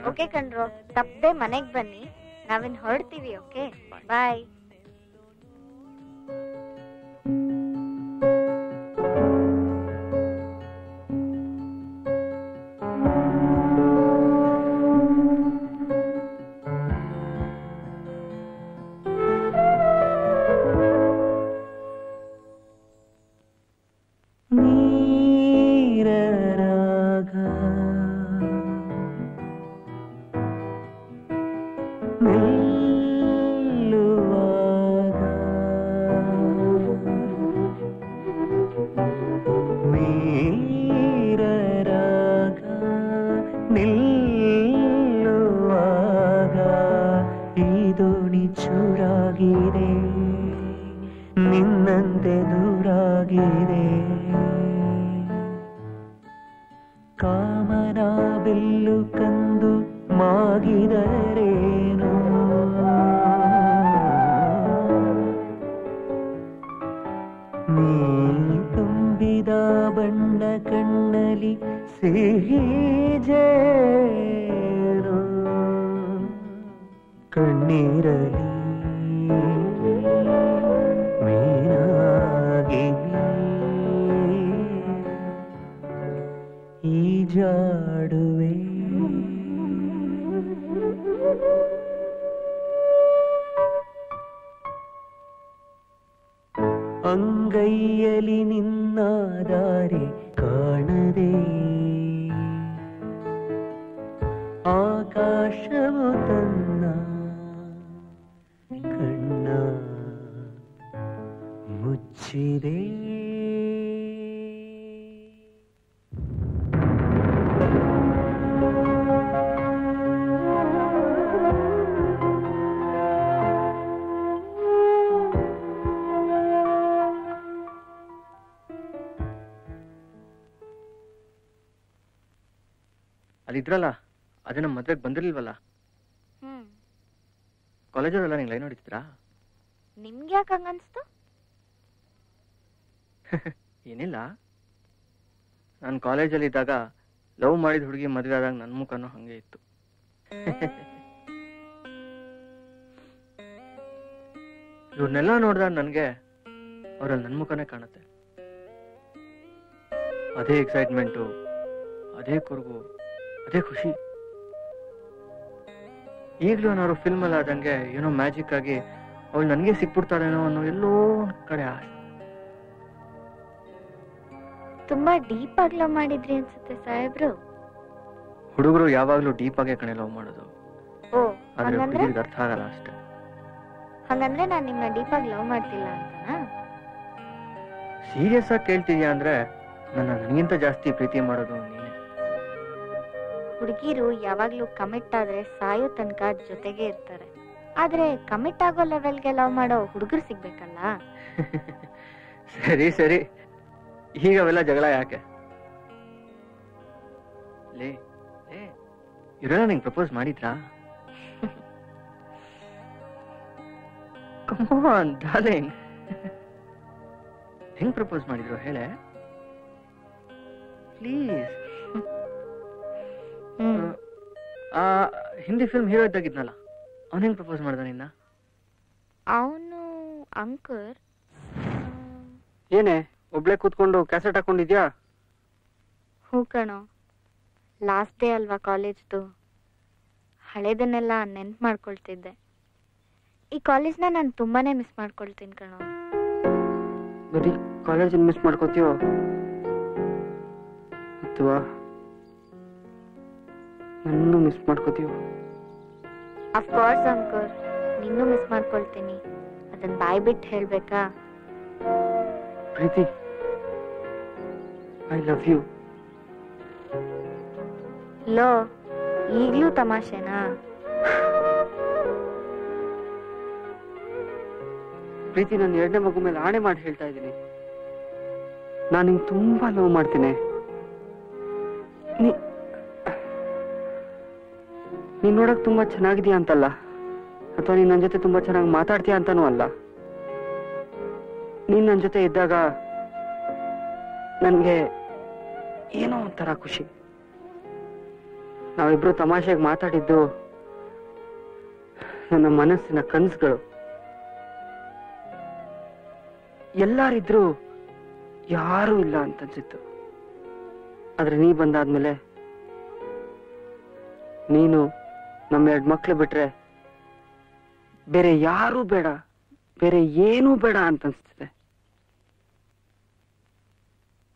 Okay ಕಣ್ರೋ, ತಪ್ಪದೆ ಮನೆಗ್ ಬನ್ನಿ, ನಾವಿನ್ ಹೊರಡ್ತೀವಿ. ಓಕೆ, ಬಾಯ್. ನಿನ್ನಂತೆ ದೂರಾಗಿದೆ ಕಾಮನ ಬಿಲ್ಲು ಕಂದು ಮಾಗಿದರೇನು ನೀ ತುಂಬಿದ ಬಣ್ಣ ಕಣ್ಣಲಿ ಸಿಹಿ ಜೇನು ಕಣ್ಣೀರಲಿ ಜಾಡುವೆ ಅಂಗೈಯಲಿ ನಿನ್ನ ಮುಚ್ಚಿದೆ. ಅಲ್ಲಿದ್ರಲ್ಲ ಅದೇ ನಮ್ಮ ಮದ್ವೆಗೆ ಬಂದಿರ್ಲಿಲ್ವಲ್ಲ, ಕಾಲೇಜಲ್ಲೆಲ್ಲ ನಿಂಗೆ ಲೈನ್ ಹೊಡಿತಿದ್ರಾ? ನಿಮ್ಗೆ ಯಾಕೆ ಹಂಗನ್ಸ್ತು? ಏನಿಲ್ಲ, ನಾನು ಕಾಲೇಜಲ್ಲಿ ಇದ್ದಾಗ ಲವ್ ಮಾಡಿದ ಹುಡುಗಿ ಮದುವೆ ಆದಾಗ ನನ್ನ ಮುಖನೂ ಹಂಗೆ ಇತ್ತು. ಇವ್ರನ್ನೆಲ್ಲ ನೋಡಿದಾಗ ನನಗೆ ಅವರಲ್ಲಿ ನನ್ನ ಮುಖನೇ ಕಾಣುತ್ತೆ. ಅದೇ ಎಕ್ಸೈಟ್ಮೆಂಟು, ಅದೇ ಕೊರಗು, ಅದೇ ಖುಷಿ. ಈಗಲೂ ಏನಾದ್ರು ಫಿಲ್ಮ್ ಅಲ್ಲಿ ಆದಂಗೆ ಏನೋ ಮ್ಯಾಜಿಕ್ ಆಗಿ ಅವಳು ನನಗೆ ಸಿಕ್ಬಿಡ್ತಾಳೇನೋ ಅನ್ನೋ ಎಲ್ಲೋ ಒಂದ್ ಕಡೆ ಆಸೆ. ತುಂಬಾ ಡೀಪ್ ಆಗಿ ಲವ್ ಮಾಡಿದ್ರಿ ಅನ್ಸುತ್ತೆ ಸಾಹೇಬ್ರು. ಹುಡುಗರು ಯಾವಾಗ್ಲೂ ಡೀಪ್ ಆಗಿ ಕಣೆ ಲವ್ ಮಾಡೋದು, ಓ ಆದ್ರೆ ಹಂಗಂದ್ರೆ ಹುಡುಗಿಗೆ ಅರ್ಥ ಆಗಲ್ಲ ಅಷ್ಟೇ. ಹಂಗಂದ್ರೆ ನಾನ್ ನಿಮ್ನ ಡೀಪ್ ಆಗಿ ಲವ್ ಮಾಡ್ತಿಲ್ಲ ಅಂತನಾ? ಸೀರಿಯಸ್ ಆಗಿ ಕೇಳ್ತಿದ್ಯಾ ಅಂದ್ರೆ ನನಗಿಂತ ಜಾಸ್ತಿ ಪ್ರೀತಿ ಮಾಡೋದು ನೀನೆ. ಹುಡುಗಿರು ಯಾವಾಗ್ಲೂ ಕಮಿಟ್ ಆದ್ರೆ ಸಾಯೋ ತನಕ ಜೊತೆಗೆ ಇರ್ತಾರೆ. ಆದ್ರೆ ಕಮಿಟ್ ಆಗೋ ಲೆವೆಲ್ಗೆ ಲವ್ ಮಾಡೋ ಹುಡುಗರು ಸಿಗ್ಬೇಕಲ್ಲ. ಸರಿ ಸರಿ, ಈಗ ಅವೆಲ್ಲ ಜಗಳ ಯಾಕೆ? ಲೇ ಇವರೆಲ್ಲ ನಿಂಗೆ ಪ್ರಪೋಸ್ ಮಾಡಿದ್ರಾ? ಕಮ್ ಆನ್ ಡಾರ್ಲಿಂಗ್, ಹೆಂಗ್ ಪ್ರಪೋಸ್ ಮಾಡಿದ್ರು ಹೇಳೆ ಪ್ಲೀಸ್. ಹಿಂದಿ ಫಿಲ್ಮ್ ಹೀರೋ ಇದ್ದಾಗಿದ್ನಲ್ಲ, ಅವನ್ ಹೆಂಗ್ ಪ್ರಪೋಸ್ ಮಾಡ್ದ ನಿನ್ನ? ಅವನು ಅಂಕರ್. ಏನೇ ಒಬ್ಳೆ ಕೂತ್ಕೊಂಡು ಕ್ಯಾಸೆಟ್ ಹಾಕೊಂಡಿದ್ಯಾ? ಹೂ ಕಣೋ, ಲಾಸ್ಟ್ ಡೇ ಅಲ್ವಾ ಕಾಲೇಜ್ದು. ಹಳೇದನ್ನೆಲ್ಲ ನೆನ್ಪು ಮಾಡ್ಕೊಳ್ತಿದ್ದೆ. ಈ ಕಾಲೇಜ್ನ ನಾನು ತುಂಬಾನೇ ಮಿಸ್ ಮಾಡ್ಕೊಳ್ತೀನಿ ಕಣೋ. ಬರೀ ಕಾಲೇಜನ್ನು ಮಿಸ್ ಮಾಡ್ಕೋತೀಯೋ ಅಥವಾ ನನ್ನೂ ಮಿಸ್ ಮಾಡ್ಕೋತೀಯೋ? ಅಫ್ಕೋರ್ಸ್ ಅಂಕರ್, ನಿನ್ನೂ ಮಿಸ್ ಮಾಡ್ಕೊಳ್ತೀನಿ. ಅದನ್ನ ಬಾಯ್ ಬಿಟ್ಟು ಹೇಳ್ಬೇಕಾ? ಪ್ರೀತಿ, ಐ ಲವ್ ಯು. ಲೋ, ಈಗ್ಲೂ ತಮಾಷೆನಾ? ಪ್ರೀತಿ, ನನ್ನ ಎರಡನೇ ಮಗು ಮೇಲೆ ಆಣೆ ಮಾಡಿ ಹೇಳ್ತಾ ಇದ್ದೀನಿ, ನಾನು ನಿಂಗೆ ತುಂಬಾ ಲವ್ ಮಾಡ್ತೀನಿ. ನೀನ್ ನೋಡಕ್ ತುಂಬಾ ಚೆನ್ನಾಗಿದೀಯ ಅಂತಲ್ಲ, ಅಥವಾ ನೀನ್ ನನ್ನ ಜೊತೆ ತುಂಬಾ ಚೆನ್ನಾಗಿ ಮಾತಾಡ್ತೀಯ ಅಂತಾನೂ ಅಲ್ಲ. ನೀನ್ ನನ್ನ ಜೊತೆ ಇದ್ದಾಗ ನನ್ಗೆ ಏನೋ ಒಂಥರ ಖುಷಿ. ನಾವಿಬ್ರು ತಮಾಷೆಗೆ ಮಾತಾಡಿದ್ದು ನನ್ನ ಮನಸ್ಸಿನ ಕನಸುಗಳು. ಎಲ್ಲಾರಿದ್ರು ಯಾರೂ ಇಲ್ಲ ಅಂತ ಅನ್ಸಿತ್ತು. ಆದ್ರೆ ನೀ ಬಂದಾದ್ಮೇಲೆ ನೀನು ನಮ್ಮ 2 ಮಕ್ಳು ಬಿಟ್ರೆ ಬೇರೆ ಯಾರೂ ಬೇಡ, ಬೇರೆ ಏನೂ ಬೇಡ ಅಂತ ಅನ್ಸ್ತಿದೆ.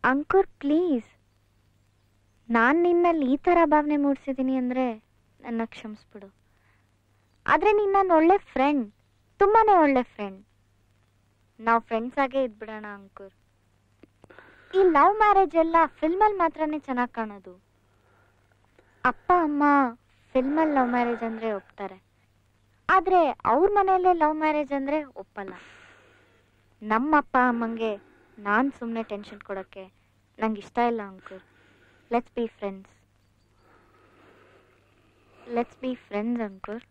ಅಂಕುರ್ ಪ್ಲೀಸ್, ನಾನ್ ನಿನ್ನಲ್ಲಿ ಈ ತರ ಭಾವನೆ ಮೂಡಿಸಿದೀನಿ ಅಂದ್ರೆ ನನ್ನ ಕ್ಷಮಿಸ್ಬಿಡು. ಆದ್ರೆ ನೀನ್ ನನ್ನ ಒಳ್ಳೆ ಫ್ರೆಂಡ್, ತುಂಬಾನೇ ಒಳ್ಳೆ ಫ್ರೆಂಡ್. ನಾವು ಫ್ರೆಂಡ್ಸ್ ಆಗೇ ಇದ್ಬಿಡೋಣ ಅಂಕುರ್. ಈ ಲವ್ ಮ್ಯಾರೇಜ್ ಎಲ್ಲ ಫಿಲ್ಮಲ್ಲಿ ಮಾತ್ರನೇ ಚೆನ್ನಾಗಿ ಕಾಣೋದು. ಅಪ್ಪ ಅಮ್ಮ ಫಿಲ್ಮಲ್ಲಿ ಲವ್ ಮ್ಯಾರೇಜ್ ಅಂದ್ರೆ ಒಪ್ತಾರೆ, ಆದ್ರೆ ಅವ್ರ ಮನೆಯಲ್ಲೇ ಲವ್ ಮ್ಯಾರೇಜ್ ಅಂದ್ರೆ ಒಪ್ಪಲ್ಲ. ನಮ್ಮ ಅಪ್ಪ ಅಮ್ಮಂಗೆ ನಾನ್ ಸುಮ್ಮನೆ ಟೆನ್ಷನ್ ಕೊಡೋಕ್ಕೆ ನಂಗೆ ಇಷ್ಟ ಇಲ್ಲ ಅಂಕುರ್. Let's be friends. Let's be friends ಅಂಕುರ್.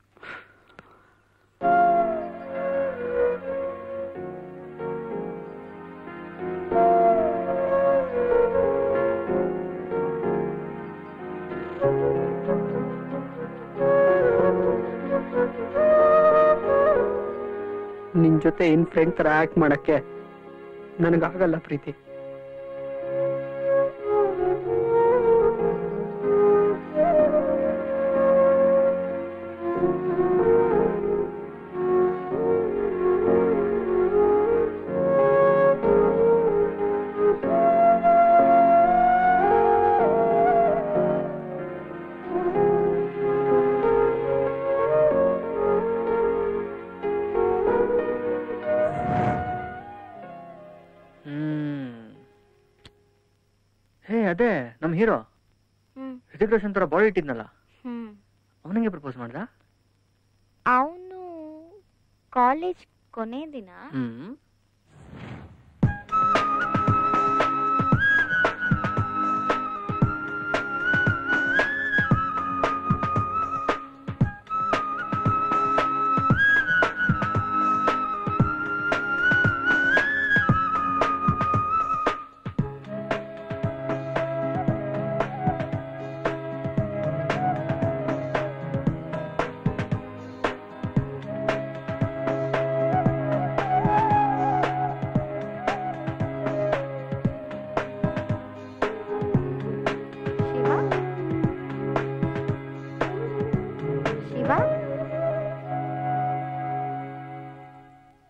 ನಿನ್ ಜೊತೆ ಇನ್ ಫ್ರೆಂಡ್ ತರ ಆಕ್ಟ್ ಮಾಡಕ್ಕೆ ನನಗಾಗಲ್ಲ ಪ್ರೀತಿ. ಅದೇ ನಮ್ ಹೀರೋ ಹೃತಿಕ್ ರೋಷನ್ ತರ ಬಾಡಿ ಇಟ್ಟಿದ್ನಲ್ಲ ಹ್ಮ್ ಅವನಿಗೆ ಪ್ರಪೋಸ್ ಮಾಡ್ದ. ಅವನು ಕಾಲೇಜ್ ಕೊನೆ ದಿನ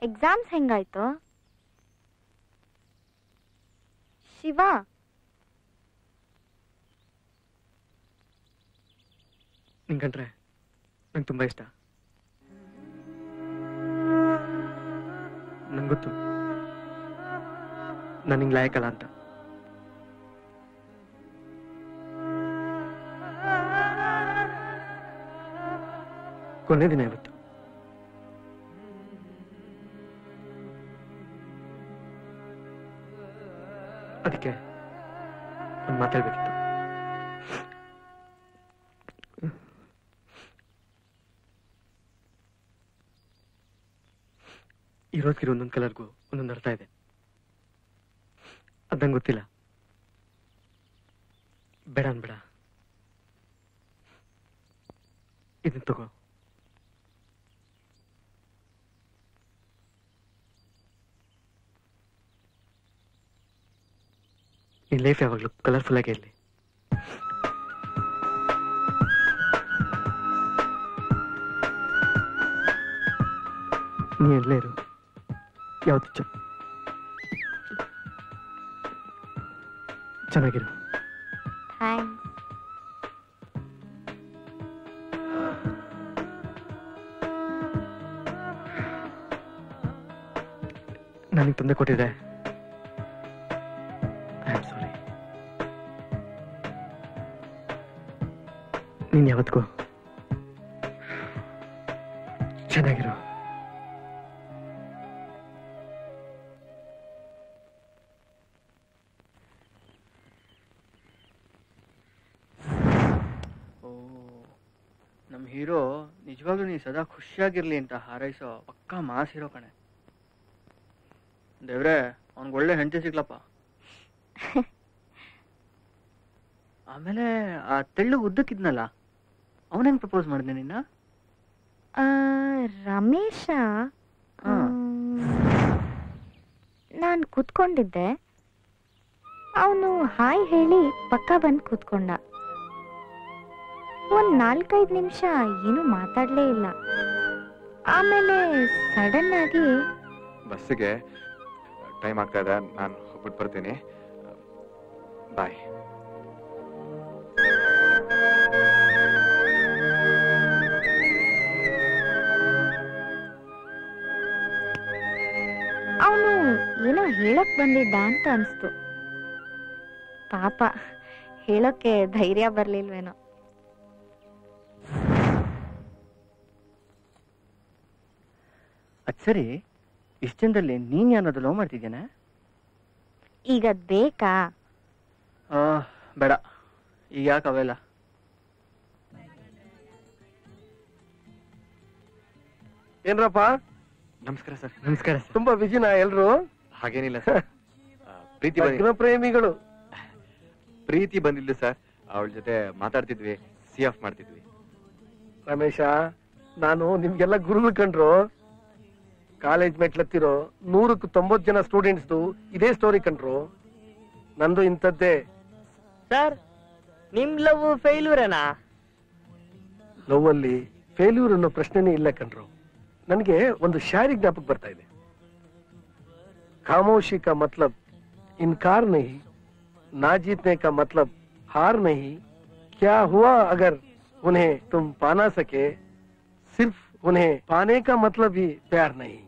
ಎಕ್ಸಾಮ್ಸ್ ಹೆಂಗಾಯ್ತು? ಶಿವ, ನಿಂಗಂಡ್ರೆ ನಂಗೆ ತುಂಬಾ ಇಷ್ಟ. ನಂಗೊತ್ತು ನಾನು ನಿಂಗೆ ಲಾಯಕಲ್ಲ ಅಂತ. ಕೊನೆ ದಿನ ಇವತ್ತು. ಅದಕ್ಕೆ ಒಂದು ಮಾತಾಡ್ಬೇಕಿತ್ತು. ಇರೋದ್ಕಿರೋ ಒಂದೊಂದು ಕಲರ್ಗೂ ಒಂದೊಂದು ಅರ್ಥ ಇದೆ. ಅದಂಗೆ ಗೊತ್ತಿಲ್ಲ. ಬೇಡ ಅನ್ಬೇಡ, ಇದನ್ನ ತಗೋ. ನಿನ್ ಲೈಫ್ ಯಾವಾಗಲೂ ಕಲರ್ಫುಲ್ ಆಗೇ ಇರಲಿ. ನೀ ಎಲ್ಲೇ ಇರು, ಯಾವತ್ತು ಚೆನ್ನಾಗಿರು. ಥ್ಯಾಂಕ್ಸ್. ನನಗೆ ತೊಂದರೆ ಕೊಟ್ಟಿದ್ರೆ ಐ ಆಮ್ ಸಾರಿ. ನೀನ್ ಯಾವತ್ತಿಗೂ ಚೆನ್ನಾಗಿರು. ನಮ್ ಹೀರೋ ನಿಜವಾಗ್ಲೂ ನೀ ಸದಾ ಖುಷಿಯಾಗಿರ್ಲಿ ಅಂತ ಹಾರೈಸೋ ಪಕ್ಕಾ ಮಾಸ್ ಹೀರೋ ಕಣೆ. ದೇವ್ರೆ ಅವ್ನಿಗೆ ಒಳ್ಳೆ ಹೆಂಡತಿ ಸಿಗ್ಲಪ್ಪ. ಆಮೇಲೆ ಆ ತೆಳ್ಳು ಉದ್ದಕ್ಕಿದ್ನಲ್ಲ, ಅವನ ಹೆಂಗ್ ಪ್ರಪೋಸ್ ಮಾಡಿದೆ ನಿನ್ನ? ರಮೇಶ, ನಾನು ಕೂತ್ಕೊಂಡಿದ್ದೆ, ಅವನು ಹಾಯ್ ಹೇಳಿ ಪಕ್ಕ ಬಂದು ಕೂತ್ಕೊಂಡ. ಒಂದ್ 4-5 ನಿಮಿಷ ಏನು ಮಾತಾಡ್ಲೇ ಇಲ್ಲ. ಆಮೇಲೆ ಸಡನ್ ಆಗಿ ಬಸ್ಸಿಗೆ ಟೈಮ್ ಆಗ್ತಾ ಇದೆ, ನಾನು ಹೋಗ್ಬಿಟ್ಟು ಬರ್ತೀನಿ, ಬಾಯ್. ಅವನು ಏನೋ ಹೇಳಕ್ ಬಂದಿದ್ದ ಅಂತ ಅನ್ಸ್ತು. ಪಾಪ ಹೇಳೋಕೆ ಧೈರ್ಯ ಬರ್ಲಿಲ್ವೇನೋ. ಅದ್ ಸರಿ, ಇಷ್ಟ ಜನದಲ್ಲಿ ನೀನ್ ಯಾರನ್ನಾದ್ರೂ ಲವ್ ಮಾಡ್ತಿದ್ದೇನ? ಈಗ ಅದ್ ಬೇಕಾ? ಬೇಡ, ಈಗ ಯಾಕೆ ಅವೆಲ್ಲ. ಏನ್ರಪ್ಪ? ನಮಸ್ಕಾರ ಸರ್. ನಮಸ್ಕಾರ. ತುಂಬಾ ಬಿಜಿನಾ ಎಲ್ರು? ಹಾಗೇನಿಲ್ಲ ಸರ್. ಪ್ರೀತಿ ಪ್ರೇಮಿಗಳು. ಪ್ರೀತಿ ಬಂದಿಲ್ಲ ಸರ್, ಅವಳ ಜೊತೆ ಮಾತಾಡ್ತಿದ್ವಿ, ಸಿ ಆಫ್ ಮಾಡ್ತಿದ್ವಿ. ರಮೇಶ, ನಾನು ನಿಮ್ಗೆಲ್ಲ ಗುರುಗಳು ಕಂಡ್ರು. ಕಾಲೇಜ್ ಮೆಟ್ಲತ್ತಿರೋ 100ಕ್ಕೆ 90 ಜನ ಸ್ಟೂಡೆಂಟ್ಸ್ದು ಇದೇ ಸ್ಟೋರಿ ಕಂಡ್ರು. ನಂದು ಇಂಥದ್ದೇ. ಸರ್, ನಿಮ್ ಲವ್ ಫೇಲ್ಯೂರೇನಾ? ಲವ್ ಅಲ್ಲಿ ಫೇಲ್ಯೂರ್ ಅನ್ನೋ ಪ್ರಶ್ನೆನೇ ಇಲ್ಲ ಕಂಡ್ರು. ನನಗೆ ಒಂದು ಶಾಯರಿ ಜ್ಞಾಪಕ ಬರ್ತಾ ಇದೆ. खामोशी का मतलब इनकार नहीं, ना जीतने का मतलब हार नहीं, क्या हुआ अगर उन्हें तुम पा ना सके, सिर्फ उन्हें पाने का मतलब ही प्यार नहीं.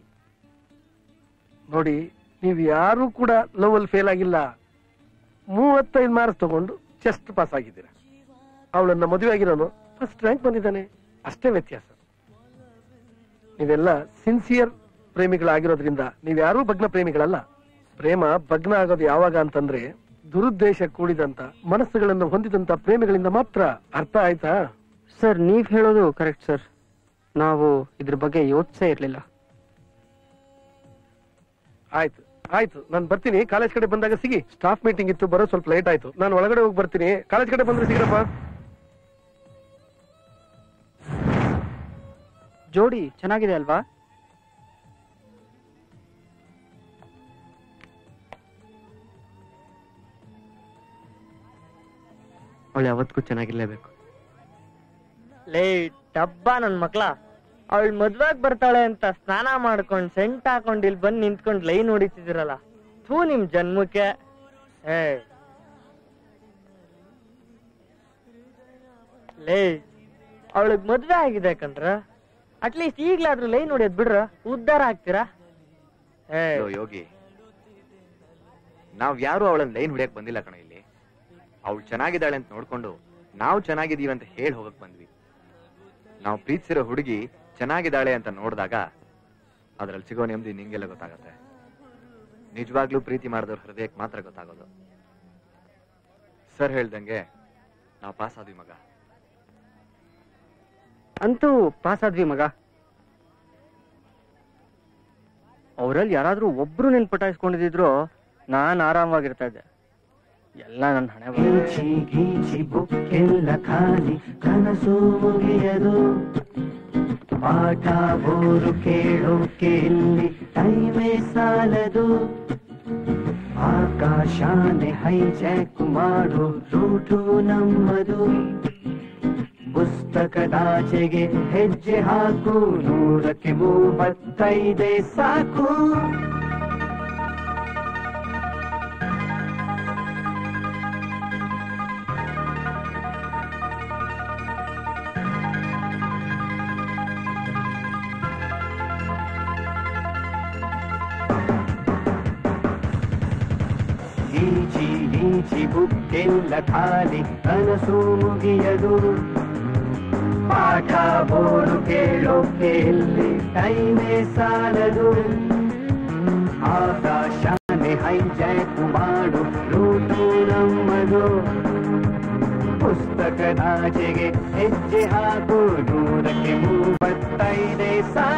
ನೋಡಿ, ನೀವು ಯಾರು ಕೂಡ ಲವ್ ಅಲ್ಲಿ ಫೇಲ್ ಆಗಿಲ್ಲ. 35 ಮಾರ್ಕ್ಸ್ ತಗೊಂಡು ಜಸ್ಟ್ ಪಾಸ್ ಆಗಿದ್ದೀರಾ. ಅವಳನ್ನ ಮದುವೆ ಆಗಿರೋನು ಫಸ್ಟ್ ರ್ಯಾಂಕ್ ಬಂದಿದ್ದಾನೆ, ಅಷ್ಟೇ ವ್ಯತ್ಯಾಸ. ನೀವೆಲ್ಲ ಸಿನ್ಸಿಯರ್ ಪ್ರೇಮಿಗಳಾಗಿರೋದ್ರಿಂದ ನೀವ್ಯಾರೂ ಭಗ್ನ ಪ್ರೇಮಿಗಳಲ್ಲ. ಪ್ರೇಮ ಭಗ್ನ ಆಗೋದು ಯಾವಾಗ ಅಂತಂದ್ರೆ ದುರುದ್ದೇಶ ಕೂಡಿದಂತ ಮನಸ್ಸುಗಳನ್ನು ಹೊಂದಿದಂತ ಪ್ರೇಮಿಗಳಿಂದ ಮಾತ್ರ. ಅರ್ಥ ಆಯ್ತಾ? ಸರ್, ನೀವ್ ಹೇಳೋದು ಕರೆಕ್ಟ್ ಸರ್. ನಾವು ಇದ್ರ ಬಗ್ಗೆ ಯೋಚಿಸೇ ಇರ್ಲಿಲ್ಲ. ಆಯ್ತು ಆಯ್ತು, ನಾನು ಬರ್ತೀನಿ. ಕಾಲೇಜ್ ಕಡೆ ಬಂದಾಗ ಸಿಗಿ. ಸ್ಟಾಫ್ ಮೀಟಿಂಗ್ ಇತ್ತು, ಬರೋ ಸ್ವಲ್ಪ ಲೇಟ್ ಆಯ್ತು. ನಾನು ಒಳಗಡೆ ಹೋಗಿ ಬರ್ತೀನಿ. ಕಾಲೇಜ್ ಕಡೆ ಬಂದ್ರೆ ಸಿಗಪ್ಪ. ಜೋಡಿ ಚೆನ್ನಾಗಿದೆ ಅಲ್ವಾ? ಅವಳು ಯಾವತ್ತಿಗೂ ಚೆನ್ನಾಗಿರ್ಲೇಬೇಕು. ಲೇ ಡಬ್ಬ ನನ್ ಮಕ್ಳ, ಅವಳು ಮದ್ವೆಗ್ ಬರ್ತಾಳೆ ಅಂತ ಸ್ನಾನ ಮಾಡ್ಕೊಂಡ್ ಸೆಂಟ್ ಹಾಕೊಂಡ್ ಇಲ್ಲಿ ಬಂದ್ ನಿಂತ್ಕೊಂಡ್ ಲೈನ್ ಹೊಡಿತಿದಿರಲ್ಲ, ಥೂ ನಿಮ್ ಜನ್ಮಕ್ಕೆ. ಲೇ ಅವಳಿಗೆ ಮದ್ವೆ ಆಗಿದೆ ಕಣ್ರ, ಅಟ್ಲೀಸ್ಟ್ ಈಗ್ಲಾದ್ರೂ ಲೈನ್ ಹೊಡಿಯೋದ್ ಬಿಡ್ರ, ಉದ್ಧಾರ ಆಗ್ತೀರಾ? ಯೋಗಿ, ನಾವ್ ಯಾರು ಅವಳನ್ನ ಲೈನ್ ಹೊಡಿಯಕ್ ಬಂದಿಲ್ಲ ಕಣ. ಇಲ್ಲಿ ಅವಳು ಚೆನ್ನಾಗಿದ್ದಾಳೆ ಅಂತ ನೋಡ್ಕೊಂಡು ನಾವು ಚೆನ್ನಾಗಿದೀವಿ ಅಂತ ಹೇಳಿ ಹೋಗಕ್ ಬಂದ್ವಿ. ನಾವು ಪ್ರೀತಿಸಿರೋ ಹುಡುಗಿ ಚೆನ್ನಾಗಿದ್ದಾಳೆ ಅಂತ ನೋಡಿದಾಗ ಅದ್ರಲ್ಲಿ ಸಿಗೋ ನೆಮ್ಮದಿ ನಿಂಗೆಲ್ಲ ಗೊತ್ತಾಗತ್ತೆ. ನಿಜವಾಗ್ಲೂ ಪ್ರೀತಿ ಮಾಡಿದವ್ರ ಹೃದಯಕ್ಕೆ ಮಾತ್ರ ಗೊತ್ತಾಗೋದು. ಸರ್ ಹೇಳ್ದಂಗೆ ನಾವು ಪಾಸ್ ಆದ್ವಿ ಮಗ. ಅಂತೂ ಪಾಸ್ ಆದ್ವಿ ಮಗ. ಅವರಲ್ಲಿ ಯಾರಾದ್ರೂ ಒಬ್ರು ನಿನ್ ಪಟಾಯಿಸ್ಕೊಂಡಿದ್ರು ನಾನ್ ಆರಾಮವಾಗಿರ್ತಾ ಇದ್ದೆ. ಎಲ್ಲ ನನ್ನ ಹಣೆ ಗೀಚಿ ಬುಕ್ಕೆಲ್ಲ ಖಾಲಿ, ಕನಸು ಮುಗಿಯದು, ಪಾಠ ಬೋರು ಕೇಳೋಕೆ ಇಲ್ಲಿ ಟೈಮೇ ಸಾಲದು. ಆಕಾಶಾನೆ ಹೈಜಾಕ್ ಮಾಡೋ ರೂಟು ನಮ್ಮದು. ಪುಸ್ತಕದಾಚೆಗೆ ಹೆಜ್ಜೆ ಹಾಕು, 100ಕ್ಕೆ 35 ಸಾಕು. ಗೀಚಿ ಬುಕ್ಕೆಲ್ಲ ಖಾಲಿ, ಕನಸು ಮುಗಿಯದು, ಪಾಠ ಬೋರು ಕೇಳೋಕೆ ಇಲ್ಲಿ ಟೈಮೇ ಸಾಲದು. ಆಕಾಶಾನೆ ಹೈಜಾಕ್ ಮಾಡು, ರೂಟು ನಮ್ಮದು. ಪುಸ್ತಕದಾಚೆಗೆ ಹೆಜ್ಜೆ ಹಾಕು, 100ಕ್ಕೆ 35 ಸಾಕು.